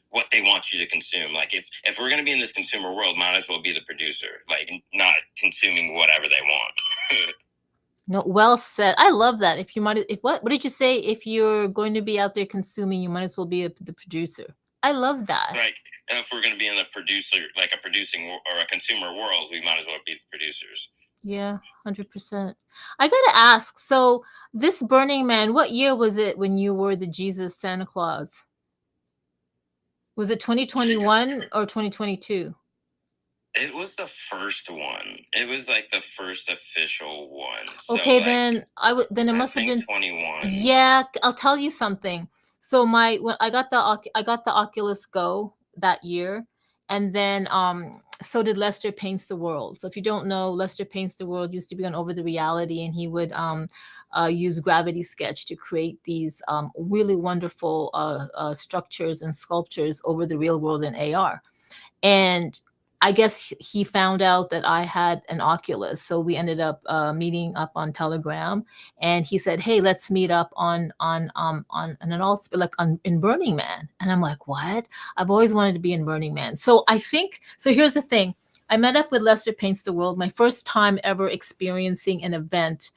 what they want you to consume. Like if we're gonna be in this consumer world, might as well be the producer, like not consuming whatever they want. No, well said. I love that. If you might, if what did you say? If you're going to be out there consuming, you might as well be the producer. I love that. Like if we're gonna be in a producing or a consumer world, we might as well be the producers. Yeah, 100%. I gotta ask. So this Burning Man, what year was it when you were the Jesus Santa Claus? Was it 2021 or 2022? It was the first one. It was like the first official one. Okay, so, then then it must have been 21. Yeah, I'll tell you something. So when I got the Oculus Go that year, and then so did Lester Paints the World. So if you don't know, Lester Paints the World used to be on Over the Reality, and he would use Gravity Sketch to create these really wonderful structures and sculptures over the real world in AR. And I guess he found out that I had an Oculus, so we ended up meeting up on Telegram, and he said, "Hey, let's meet up on in Burning Man." And I'm like, "What? I've always wanted to be in Burning Man." So I think so. Here's the thing: I met up with Lester Paints the World, my first time ever experiencing an event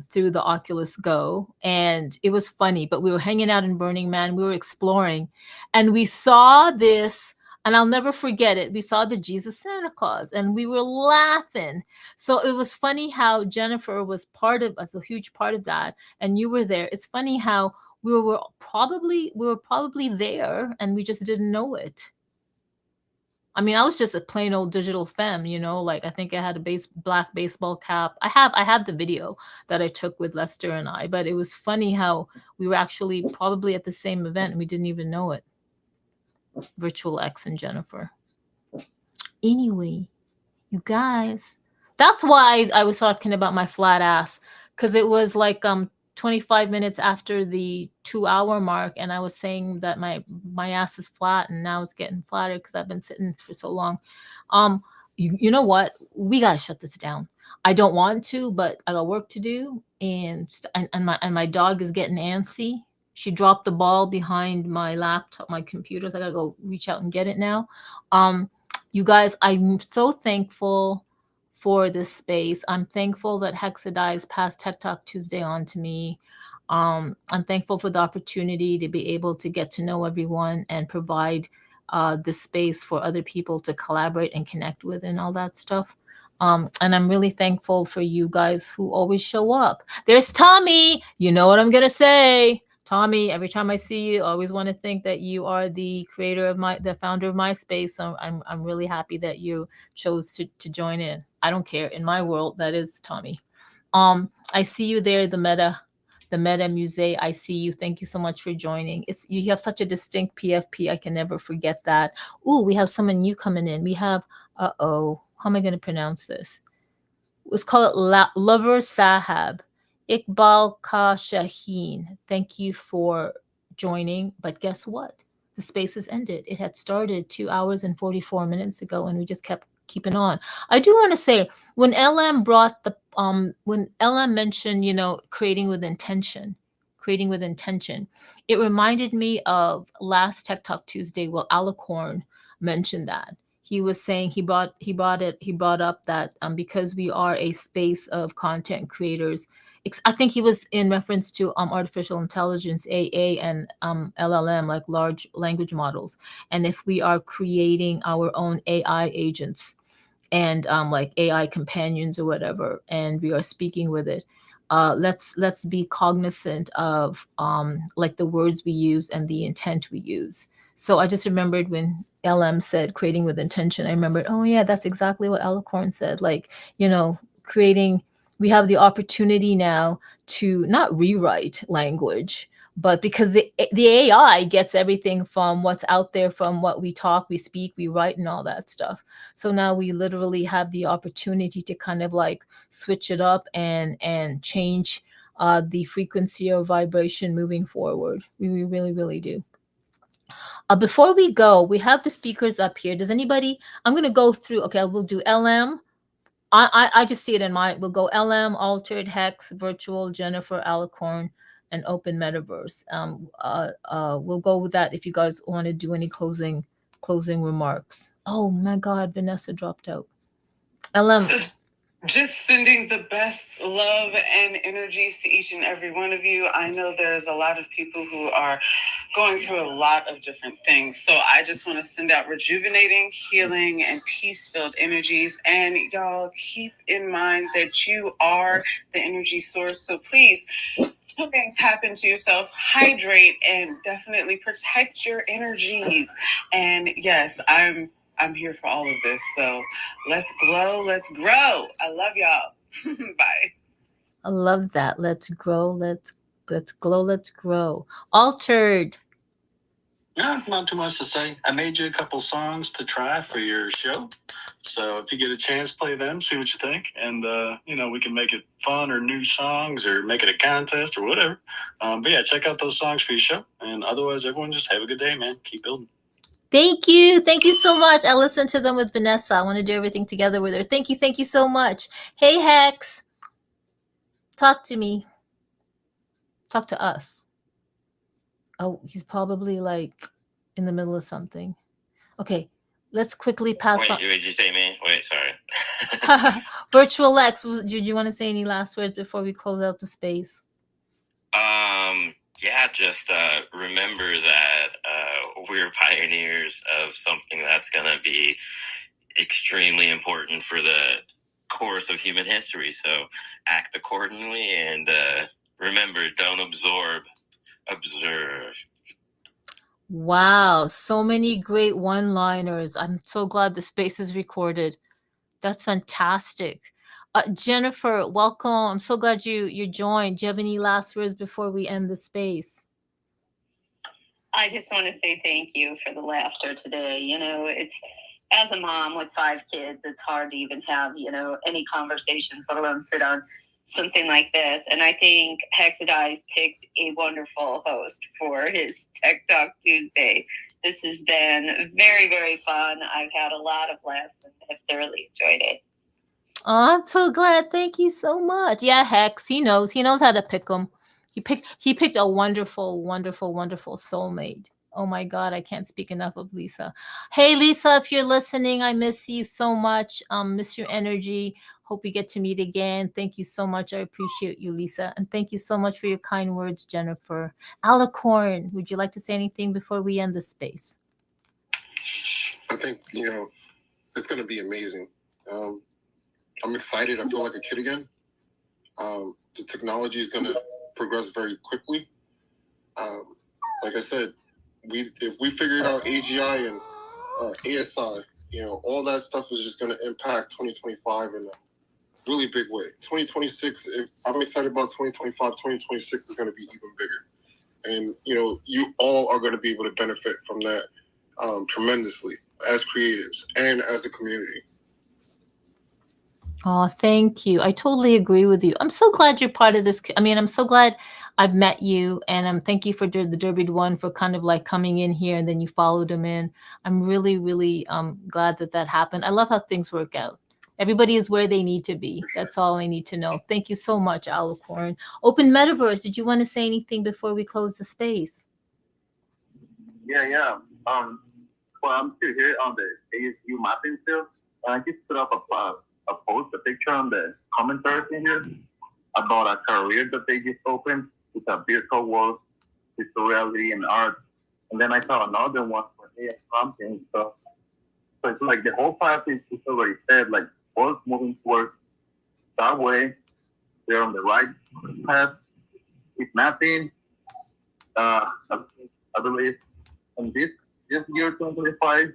through the Oculus Go, and it was funny. But we were hanging out in Burning Man, we were exploring, and we saw this. And I'll never forget it. We saw the Jesus Santa Claus and we were laughing. So it was funny how Jennifer was part of us, a huge part of that. And you were there. It's funny how we were probably there and we just didn't know it. I mean, I was just a plain old digital femme, like I think I had a black baseball cap. I have the video that I took with Lester and I, but it was funny how we were actually probably at the same event and we didn't even know it. Virtual X and Jennifer. Anyway, you guys, that's why I was talking about my flat ass, because it was like 25 minutes after the 2-hour mark, and I was saying that my ass is flat, and now it's getting flatter because I've been sitting for so long. You know what? We gotta shut this down. I don't want to, but I got work to do, and my dog is getting antsy. She dropped the ball behind my laptop, my computer. So I gotta go reach out and get it now. You guys, I'm so thankful for this space. I'm thankful that Hexadize passed Tech Talk Tuesday on to me. I'm thankful for the opportunity to be able to get to know everyone and provide the space for other people to collaborate and connect with and all that stuff. And I'm really thankful for you guys who always show up. There's Tommy. You know what I'm gonna say. Tommy, every time I see you, I always want to think that you are the creator of the founder of MySpace. So I'm really happy that you chose to join in. I don't care. In my world, that is Tommy. I see you there, the Meta Musée. I see you. Thank you so much for joining. You have such a distinct PFP. I can never forget that. Ooh, we have someone new coming in. We have, how am I going to pronounce this? Let's call it Lover Sahab. Iqbal Ka Shaheen, thank you for joining. But guess what? The space has ended. It had started 2 hours and 44 minutes ago, and we just kept keeping on. I do want to say, when LM brought when LM mentioned, creating with intention, it reminded me of last Tech Talk Tuesday. Well, Alicorn mentioned that. He was saying he brought up that because we are a space of content creators. I think he was in reference to artificial intelligence, AA, and LLM, like large language models. And if we are creating our own AI agents and like AI companions or whatever, and we are speaking with it, let's be cognizant of like the words we use and the intent we use. So I just remembered when LM said creating with intention, I remembered, oh yeah, that's exactly what Alicorn said. Like, creating, we have the opportunity now to not rewrite language, but because the AI gets everything from what's out there, from what we talk, we speak, we write, and all that stuff. So now we literally have the opportunity to kind of like switch it up and change the frequency or vibration moving forward. We really, really do. Before we go, we have the speakers up here. Does anybody, I'm going to go through, okay, we'll do LM, I just see it in my. We'll go LM, Altered, Hex, Virtual, Jennifer, Alicorn, and Open Metaverse. We'll go with that if you guys want to do any closing remarks. Oh my God, Vanessa dropped out. LM. Just sending the best love and energies to each and every one of you. I know there's a lot of people who are going through a lot of different things. So I just want to send out rejuvenating, healing, and peace-filled energies. And y'all keep in mind that you are the energy source. So please, two things happen to yourself: hydrate and definitely protect your energies. And yes, I'm here for all of this. So let's glow, let's grow. I love y'all. Bye. I love that. Let's grow. Let's glow. Let's grow. Altered. Yeah, not too much to say. I made you a couple songs to try for your show. So if you get a chance, play them, see what you think. And, we can make it fun or new songs or make it a contest or whatever. But yeah, check out those songs for your show. And otherwise, everyone just have a good day, man. Keep building. Thank you. Thank you so much. I listened to them with Vanessa. I want to do everything together with her. Thank you. Thank you so much. Hey, Hex. Talk to me. Talk to us. Oh, he's probably like in the middle of something. Okay, let's quickly pass Wait, on. did you say me? Wait, sorry. Virtual X, did you want to say any last words before we close out the space? Yeah, just remember that we're pioneers of something that's going to be extremely important for the course of human history. So act accordingly and remember, don't absorb, observe. Wow, so many great one-liners. I'm so glad the space is recorded. That's fantastic. Jennifer, welcome. I'm so glad you joined. Do you have any last words before we end the space? I just want to say thank you for the laughter today. It's, as a mom with 5 kids, it's hard to even have, any conversations, let alone sit on something like this. And I think Hexadice picked a wonderful host for his Tech Talk Tuesday. This has been very, very fun. I've had a lot of laughs and have thoroughly enjoyed it. Oh, I'm so glad. Thank you so much. Yeah, Hex, he knows how to pick them. He picked a wonderful, wonderful, wonderful soulmate. Oh my God, I can't speak enough of Lisa. Hey Lisa, if you're listening, I miss you so much. Miss your energy. Hope we get to meet again. Thank you so much. I appreciate you, Lisa. And thank you so much for your kind words, Jennifer. Alicorn, would you like to say anything before we end the space? I think, it's going to be amazing. I'm excited. I feel like a kid again. The technology is going to progress very quickly. Like I said, if we figured out AGI and ASI, all that stuff is just going to impact 2025 in a really big way. 2026, I'm excited about 2025. 2026 is going to be even bigger. And, you all are going to be able to benefit from that tremendously as creatives and as a community. Oh, thank you. I totally agree with you. I'm so glad you're part of this. I'm so glad I've met you, and thank you for the Derby one for kind of like coming in here and then you followed him in. I'm really, really glad that happened. I love how things work out. Everybody is where they need to be. That's all I need to know. Thank you so much, Alicorn. Open Metaverse, did you want to say anything before we close the space? Yeah. Well, I'm still here on the ASU mapping still. I just put up a post, a picture on the commentary in here about a career that they just opened. It's a virtual world, virtual reality and arts. And then I saw another one for AI prompting and stuff. So it's like the whole path is already said, like both moving towards that way. They're on the right path. It's mapping. I believe in this year 2025,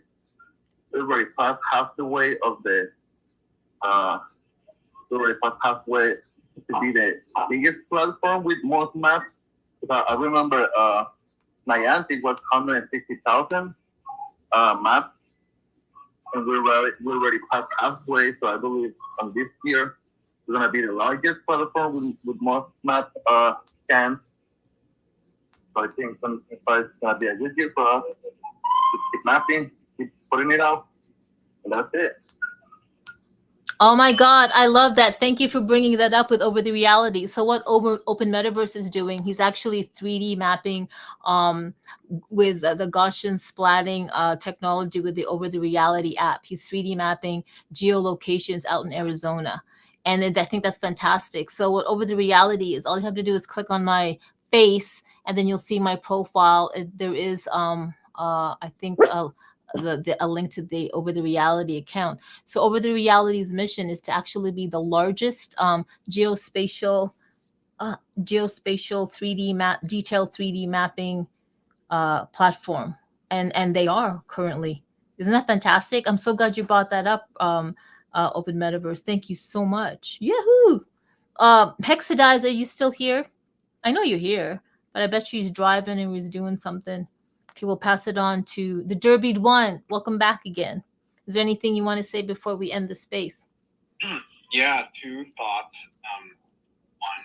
we already passed half the way of the halfway to be the biggest platform with most maps. I remember Niantic was 160,000 maps, and we're already past halfway. So I believe on this year we're gonna be the largest platform with most maps scans. So I think 2025 is gonna be a good year for us. Keep mapping, keep putting it out, and that's it. Oh my God, I love that. Thank you for bringing that up with Over the Reality. So what Open Metaverse is doing, he's actually 3D mapping um, with the Gaussian splatting technology with the Over the Reality app. He's 3D mapping geolocations out in Arizona. And then I think that's fantastic. So what Over the Reality is, all you have to do is click on my face and then you'll see my profile. There is, I think, a link to the Over the Reality account. So Over the Reality's mission is to actually be the largest geospatial 3D map, detailed 3D mapping platform, and they are currently. Isn't that fantastic? I'm so glad you brought that up, Open Metaverse. Thank you so much. Yahoo! Hexadize, are you still here? I know you're here, but I bet she's driving and was doing something. Okay, we'll pass it on to the Derbied One. Welcome back again. Is there anything you want to say before we end the space? Yeah, two thoughts. One,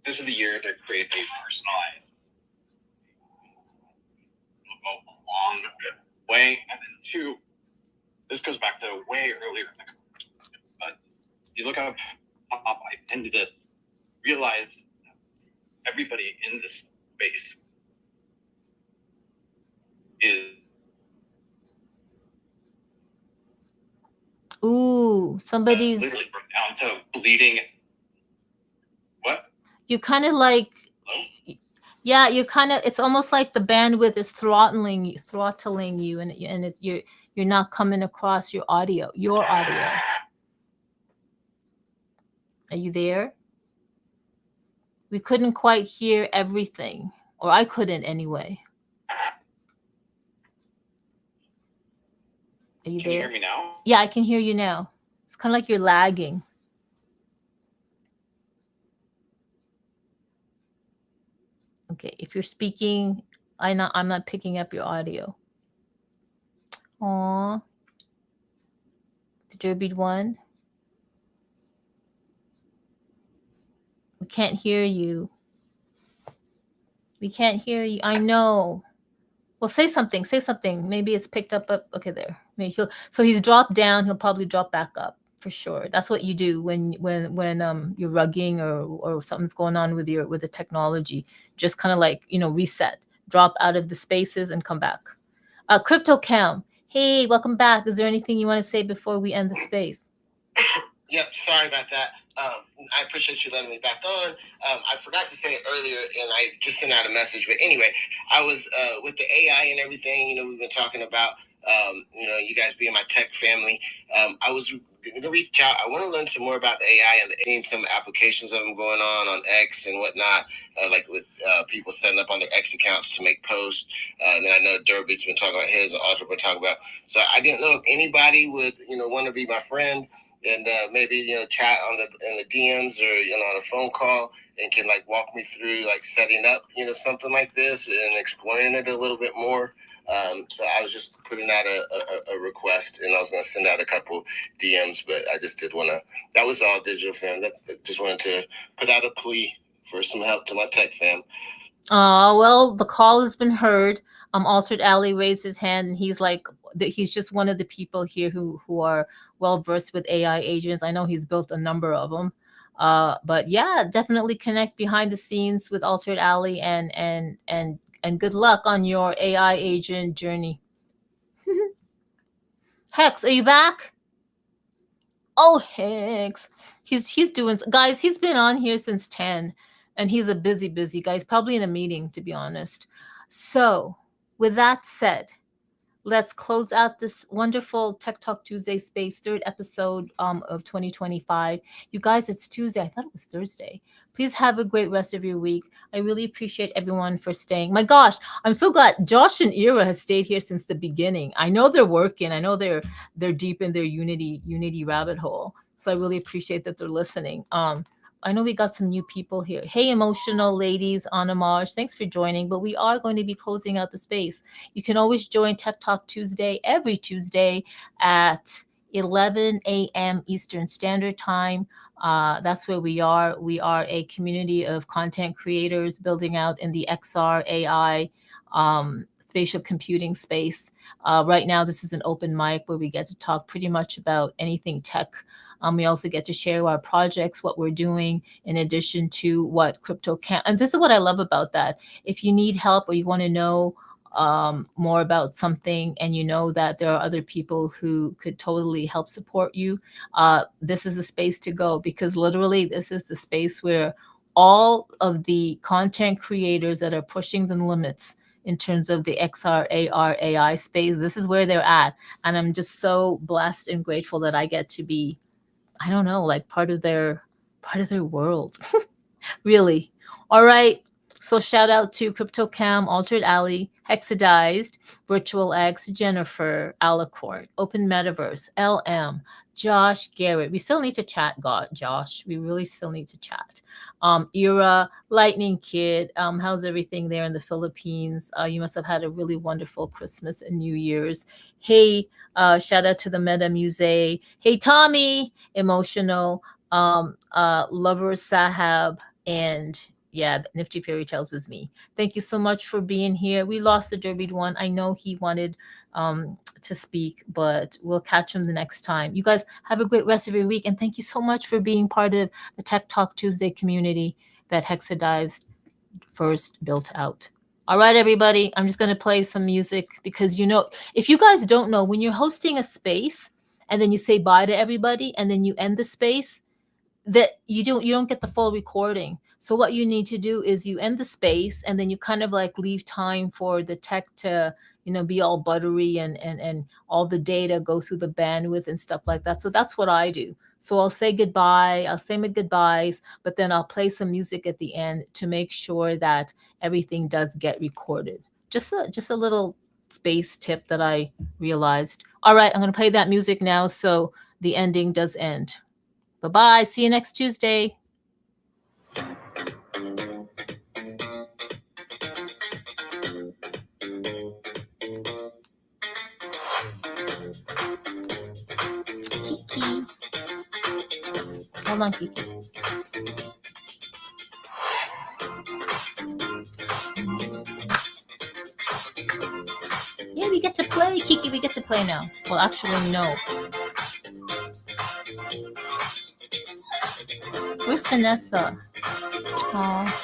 this is the year to create a personalized logo along the way. And then two, this goes back to way earlier. But you look up I tend to realize everybody in this space is Somebody's literally down to bleeding. What? You kind of like, yeah, you kind of. It's almost like the bandwidth is throttling you, and you're not coming across your audio. Are you there? We couldn't quite hear everything, or I couldn't anyway. Are you there? Can you hear me now? Yeah, I can hear you now. It's kind of like you're lagging. Okay, if you're speaking, I'm not picking up your audio. Aw. The Derbied One. We can't hear you. We can't hear you. I know. Well, say something. Say something. Maybe it's picked up. Okay, there. Maybe so he's dropped down. He'll probably drop back up for sure. That's what you do when you're rugging or something's going on with the technology. Just kind of like reset, drop out of the spaces and come back. CryptoCam. Hey, welcome back. Is there anything you want to say before we end the space? Yep, sorry about that. I appreciate you letting me back on. I forgot to say it earlier, and I just sent out a message. But anyway, I was with the AI and everything. We've been talking about, you guys being my tech family. I was going to reach out. I want to learn some more about the AI and seeing some applications of them going on X and whatnot, like with people setting up on their X accounts to make posts. And then I know Derby's been talking about his, and Audra been talking about. So I didn't know if anybody would, want to be my friend and maybe chat in the DMs or on a phone call and can like walk me through like setting up something like this and exploring it a little bit more. So I was just putting out a request, and I was going to send out a couple DMs, but I just did want to. That was all, Digital Fam. That just wanted to put out a plea for some help to my tech fam. Well, the call has been heard. Altered Alley raised his hand, and he's just one of the people here who are well versed with AI agents. I know he's built a number of them. But yeah, definitely connect behind the scenes with Altered Alley, and good luck on your AI agent journey. Hex, are you back? Oh, Hex. He's doing, guys, he's been on here since 10, and he's a busy guy. He's probably in a meeting, to be honest. So with that said, let's close out this wonderful Tech Talk Tuesday space, third episode of 2025. You guys, it's Tuesday. I thought it was Thursday. Please have a great rest of your week. I really appreciate everyone for staying. My gosh, I'm so glad Josh and Ira has stayed here since the beginning. I know they're working. I know they're deep in their Unity rabbit hole. So I really appreciate that they're listening. I know we got some new people here. Hey, emotional ladies on Homage, thanks for joining. But we are going to be closing out the space. You can always join Tech Talk Tuesday every Tuesday at 11 a.m. Eastern Standard Time. That's where we are. We are a community of content creators building out in the XR AI spatial computing space. Right now, this is an open mic where we get to talk pretty much about anything tech. We also get to share our projects, what we're doing, in addition to what crypto can. And this is what I love about that. If you need help or you want to know more about something, and you know that there are other people who could totally help support you, this is the space to go, because literally this is the space where all of the content creators that are pushing the limits in terms of the XR, AR, AI space, this is where they're at. And I'm just so blessed and grateful that I get to be, I don't know, like part of their world. Really. All right. So shout out to CryptoCam, Altered Alley, Hexadized, Virtual X, Jennifer, Alicorn, Open Metaverse, LM, Josh, Garrett. We still need to chat, God, Josh. We really still need to chat. Ira, Lightning Kid. How's everything there in the Philippines? You must have had a really wonderful Christmas and New Year's. Hey, shout out to the Meta Musée. Hey, Tommy, Emotional, Lover Sahab, and yeah, Nifty Fairy Tales is me. Thank you so much for being here. We lost the Derby one. I know he wanted to speak, but we'll catch him the next time. You guys have a great rest of your week, and thank you so much for being part of the Tech Talk Tuesday community that Hexadized first built out. All right, everybody, I'm just going to play some music because, you know, if you guys don't know, when you're hosting a space and then you say bye to everybody and then you end the space, that you don't get the full recording. So what you need to do is you end the space and then you kind of like leave time for the tech to, you know, be all buttery and all the data go through the bandwidth and stuff like that. So that's what I do. So I'll say goodbye, I'll say my goodbyes, but then I'll play some music at the end to make sure that everything does get recorded. Just a little space tip that I realized. All right, I'm going to play that music now so the ending does end. Bye-bye. See you next Tuesday. Kiki. Hold on, Kiki. Yeah, we get to play, Kiki. We get to play now. Well, actually, no. Where's Vanessa? Aw.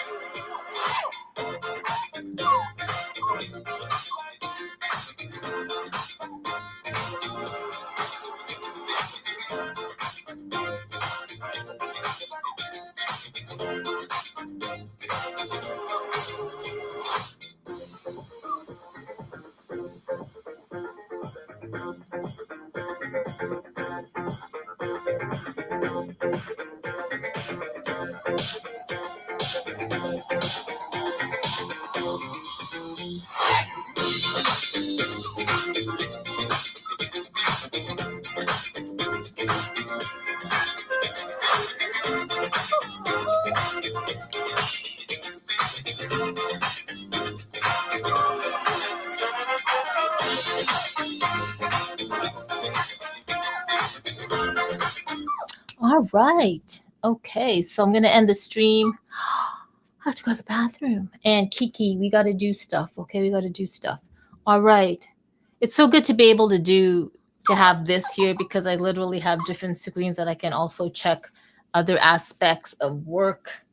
All right. Okay, so I'm going to end the stream. I have to go to the bathroom. And Kiki, we got to do stuff. Okay, we got to do stuff. All right. It's so good to be able to have this here because I literally have different screens that I can also check other aspects of work.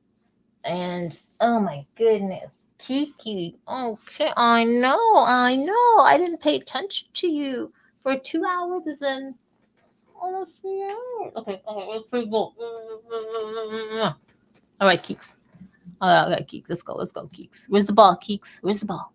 And oh my goodness, Kiki. Okay, I know. I didn't pay attention to you for 2 hours and then almost 3 hours. Okay, let's play ball. All right, Keeks. All right, Keeks. Let's go, Keeks. Where's the ball, Keeks? Where's the ball?